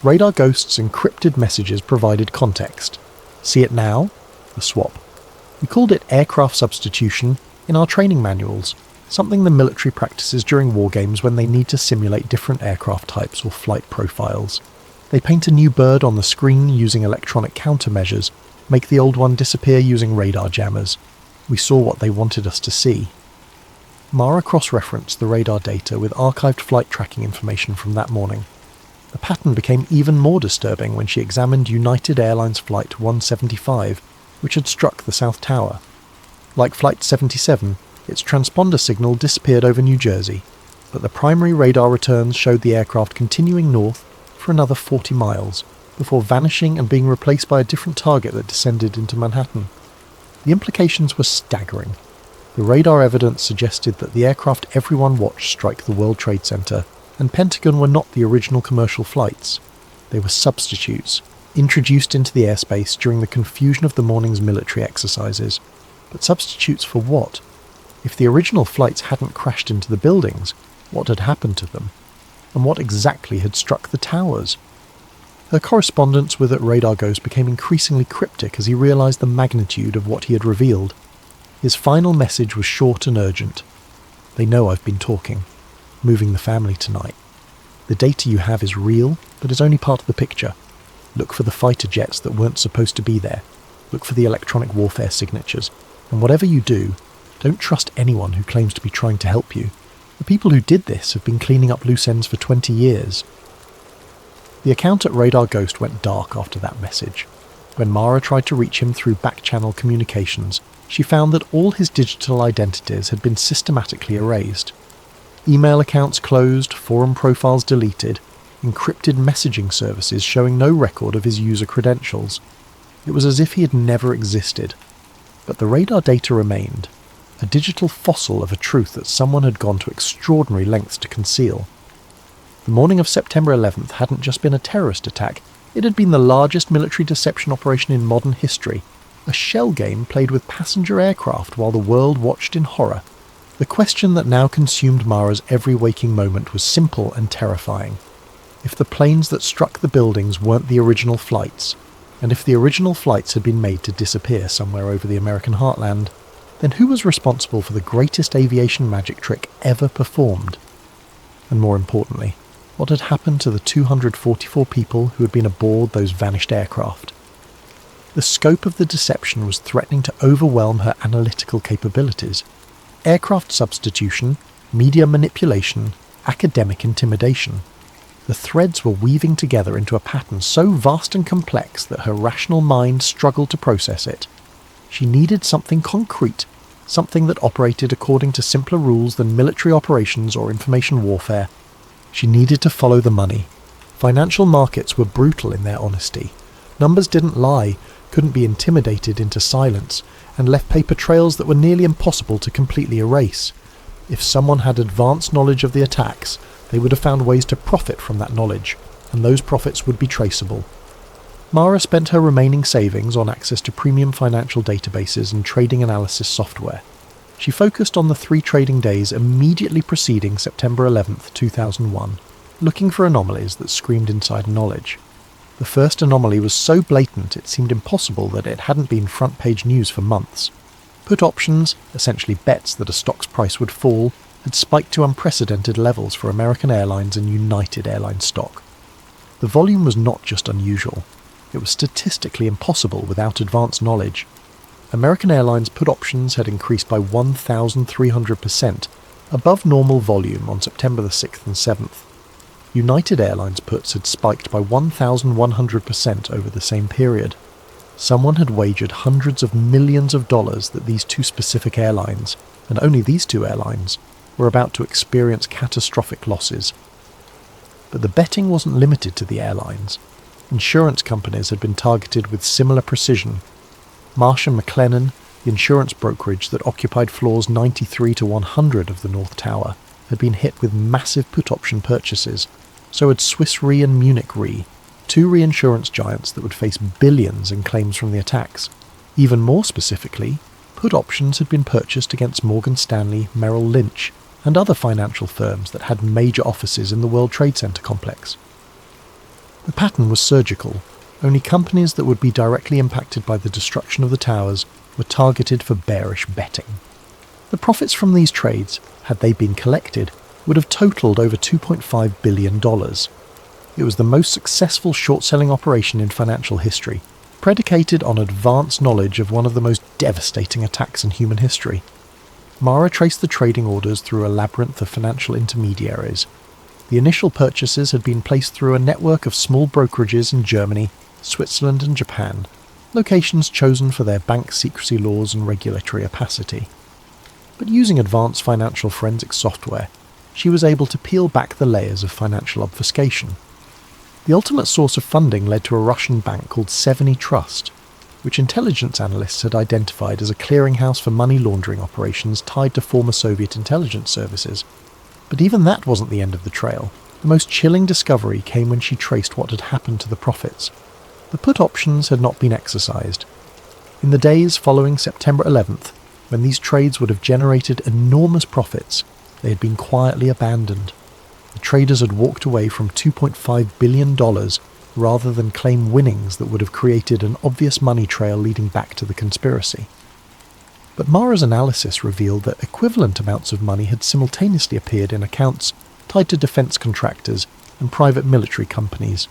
A: Radar Ghost's encrypted messages provided context. See it now? The swap. We called it aircraft substitution in our training manuals, something the military practices during war games when they need to simulate different aircraft types or flight profiles. They paint a new bird on the screen using electronic countermeasures, make the old one disappear using radar jammers. We saw what they wanted us to see. Mara cross-referenced the radar data with archived flight tracking information from that morning. The pattern became even more disturbing when she examined United Airlines Flight 175, which had struck the South Tower. Like Flight 77, its transponder signal disappeared over New Jersey, but the primary radar returns showed the aircraft continuing north for another 40 miles, before vanishing and being replaced by a different target that descended into Manhattan. The implications were staggering. The radar evidence suggested that the aircraft everyone watched strike the World Trade Center and Pentagon were not the original commercial flights. They were substitutes, introduced into the airspace during the confusion of the morning's military exercises. But substitutes for what? If the original flights hadn't crashed into the buildings, what had happened to them? And what exactly had struck the towers? Her correspondence with Radar Ghost became increasingly cryptic as he realised the magnitude of what he had revealed. His final message was short and urgent. "They know I've been talking. Moving the family tonight. The data you have is real, but is only part of the picture. Look for the fighter jets that weren't supposed to be there. Look for the electronic warfare signatures. And whatever you do, don't trust anyone who claims to be trying to help you. The people who did this have been cleaning up loose ends for 20 years. The account at Radar Ghost went dark after that message. When Mara tried to reach him through back-channel communications, she found that all his digital identities had been systematically erased. Email accounts closed, forum profiles deleted, encrypted messaging services showing no record of his user credentials. It was as if he had never existed. But the radar data remained, a digital fossil of a truth that someone had gone to extraordinary lengths to conceal. The morning of September 11th hadn't just been a terrorist attack, it had been the largest military deception operation in modern history, a shell game played with passenger aircraft while the world watched in horror. The question that now consumed Mara's every waking moment was simple and terrifying. If the planes that struck the buildings weren't the original flights, and if the original flights had been made to disappear somewhere over the American heartland, then who was responsible for the greatest aviation magic trick ever performed? And more importantly, what had happened to the 244 people who had been aboard those vanished aircraft? The scope of the deception was threatening to overwhelm her analytical capabilities. Aircraft substitution, media manipulation, academic intimidation. The threads were weaving together into a pattern so vast and complex that her rational mind struggled to process it. She needed something concrete, something that operated according to simpler rules than military operations or information warfare. She needed to follow the money. Financial markets were brutal in their honesty. Numbers didn't lie, couldn't be intimidated into silence, and left paper trails that were nearly impossible to completely erase. If someone had advanced knowledge of the attacks, they would have found ways to profit from that knowledge, and those profits would be traceable. Mara spent her remaining savings on access to premium financial databases and trading analysis software. She focused on the 3 trading days immediately preceding September 11th, 2001, looking for anomalies that screamed inside knowledge. The first anomaly was so blatant it seemed impossible that it hadn't been front-page news for months. Put options, essentially bets that a stock's price would fall, had spiked to unprecedented levels for American Airlines and United Airlines stock. The volume was not just unusual, it was statistically impossible without advanced knowledge. American Airlines put options had increased by 1,300%, above normal volume on September the 6th and 7th. United Airlines puts had spiked by 1,100% over the same period. Someone had wagered hundreds of millions of dollars that these 2 specific airlines, and only these 2 airlines, were about to experience catastrophic losses. But the betting wasn't limited to the airlines. Insurance companies had been targeted with similar precision. Marsh & McLennan, the insurance brokerage that occupied floors 93 to 100 of the North Tower, had been hit with massive put option purchases. So had Swiss Re and Munich Re, 2 reinsurance giants that would face billions in claims from the attacks. Even more specifically, put options had been purchased against Morgan Stanley, Merrill Lynch, and other financial firms that had major offices in the World Trade Center complex. The pattern was surgical. Only companies that would be directly impacted by the destruction of the towers were targeted for bearish betting. The profits from these trades, had they been collected, would have totaled over $2.5 billion. It was the most successful short-selling operation in financial history, predicated on advanced knowledge of one of the most devastating attacks in human history. Mara traced the trading orders through a labyrinth of financial intermediaries. The initial purchases had been placed through a network of small brokerages in Germany, Switzerland and Japan, locations chosen for their bank secrecy laws and regulatory opacity. But using advanced financial forensic software, she was able to peel back the layers of financial obfuscation. The ultimate source of funding led to a Russian bank called Seveny Trust, which intelligence analysts had identified as a clearinghouse for money laundering operations tied to former Soviet intelligence services. But even that wasn't the end of the trail. The most chilling discovery came when she traced what had happened to the profits. The put options had not been exercised. In the days following September 11th, when these trades would have generated enormous profits, they had been quietly abandoned. The traders had walked away from $2.5 billion rather than claim winnings that would have created an obvious money trail leading back to the conspiracy. But Mara's analysis revealed that equivalent amounts of money had simultaneously appeared in accounts tied to defence contractors and private military companies.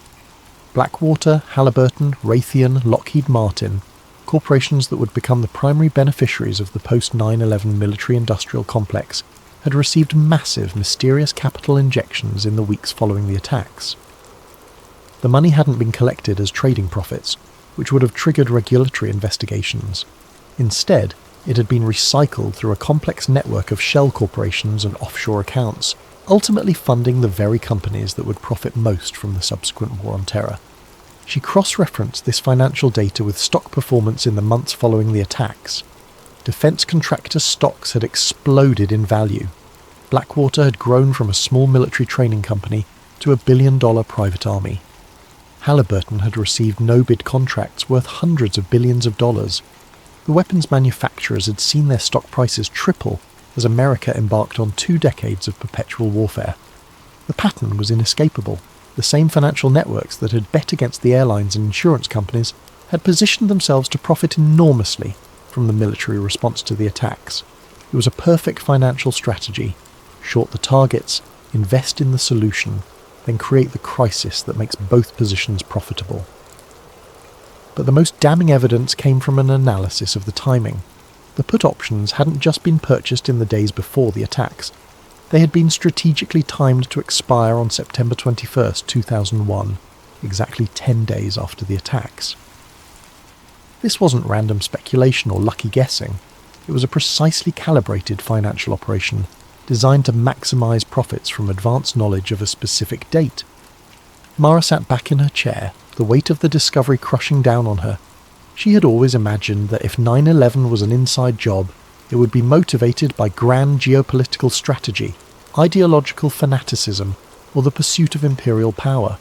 A: Blackwater, Halliburton, Raytheon, Lockheed Martin, corporations that would become the primary beneficiaries of the post-9/11 military-industrial complex, had received massive, mysterious capital injections in the weeks following the attacks. The money hadn't been collected as trading profits, which would have triggered regulatory investigations. Instead, it had been recycled through a complex network of shell corporations and offshore accounts, ultimately funding the very companies that would profit most from the subsequent war on terror. She cross-referenced this financial data with stock performance in the months following the attacks. Defence contractor stocks had exploded in value. Blackwater had grown from a small military training company to $1 billion private army. Halliburton had received no-bid contracts worth hundreds of billions of dollars. The weapons manufacturers had seen their stock prices triple as America embarked on 2 decades of perpetual warfare. The pattern was inescapable. The same financial networks that had bet against the airlines and insurance companies had positioned themselves to profit enormously from the military response to the attacks. It was a perfect financial strategy. Short the targets, invest in the solution, then create the crisis that makes both positions profitable. But the most damning evidence came from an analysis of the timing. The put options hadn't just been purchased in the days before the attacks. They had been strategically timed to expire on September 21st, 2001, exactly 10 days after the attacks. This wasn't random speculation or lucky guessing. It was a precisely calibrated financial operation designed to maximize profits from advanced knowledge of a specific date. Mara sat back in her chair, the weight of the discovery crushing down on her. She had always imagined that if 9/11 was an inside job, it would be motivated by grand geopolitical strategy, ideological fanaticism, or the pursuit of imperial power.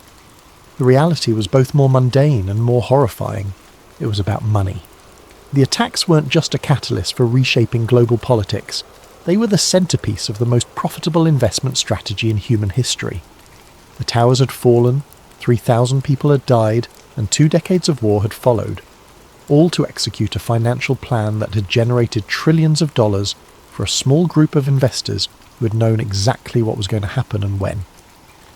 A: The reality was both more mundane and more horrifying. It was about money. The attacks weren't just a catalyst for reshaping global politics. They were the centerpiece of the most profitable investment strategy in human history. The towers had fallen, 3,000 people had died, and 2 decades of war had followed, all to execute a financial plan that had generated trillions of dollars for a small group of investors who had known exactly what was going to happen and when.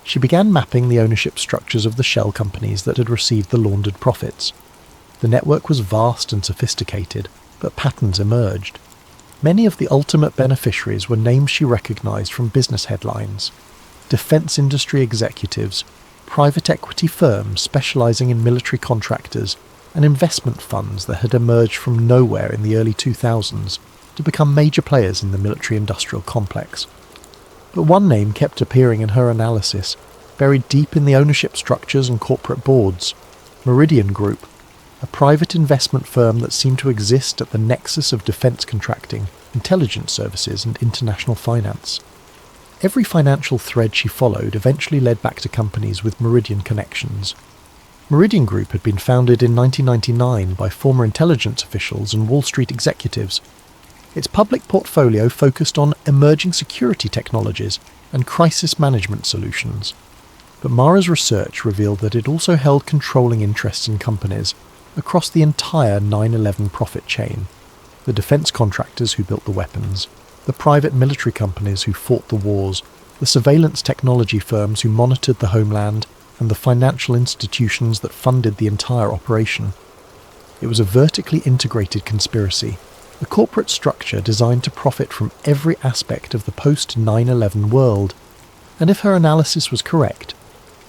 A: She began mapping the ownership structures of the shell companies that had received the laundered profits. The network was vast and sophisticated, but patterns emerged. Many of the ultimate beneficiaries were names she recognized from business headlines. Defense industry executives, private equity firms specializing in military contractors, and investment funds that had emerged from nowhere in the early 2000s to become major players in the military-industrial complex. But one name kept appearing in her analysis, buried deep in the ownership structures and corporate boards: Meridian Group, a private investment firm that seemed to exist at the nexus of defense contracting, intelligence services, and international finance. Every financial thread she followed eventually led back to companies with Meridian connections. Meridian Group had been founded in 1999 by former intelligence officials and Wall Street executives. Its public portfolio focused on emerging security technologies and crisis management solutions. But Mara's research revealed that it also held controlling interests in companies across the entire 9/11 profit chain: the defense contractors who built the weapons, the private military companies who fought the wars, the surveillance technology firms who monitored the homeland, and the financial institutions that funded the entire operation. It was a vertically integrated conspiracy, a corporate structure designed to profit from every aspect of the post-9/11 world. And if her analysis was correct,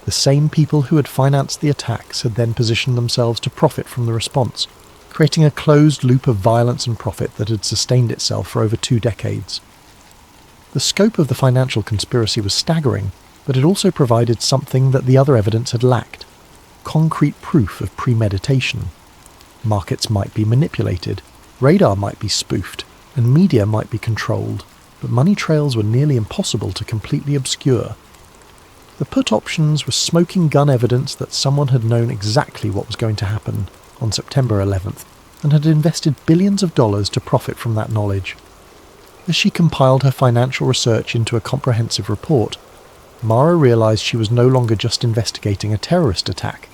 A: the same people who had financed the attacks had then positioned themselves to profit from the response, creating a closed loop of violence and profit that had sustained itself for over 2 decades. The scope of the financial conspiracy was staggering, but it also provided something that the other evidence had lacked: concrete proof of premeditation. Markets might be manipulated, radar might be spoofed, and media might be controlled, but money trails were nearly impossible to completely obscure. The put options were smoking gun evidence that someone had known exactly what was going to happen on September 11th and had invested billions of dollars to profit from that knowledge. As she compiled her financial research into a comprehensive report, Mara realised she was no longer just investigating a terrorist attack.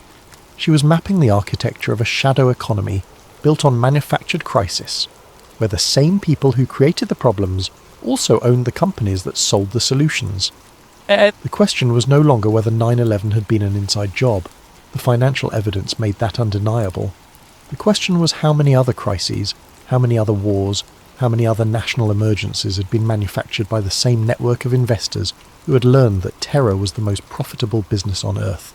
A: She was mapping the architecture of a shadow economy built on manufactured crisis, where the same people who created the problems also owned the companies that sold the solutions. The question was no longer whether 9/11 had been an inside job. The financial evidence made that undeniable. The question was how many other crises, how many other wars, how many other national emergencies had been manufactured by the same network of investors who had learned that terror was the most profitable business on Earth.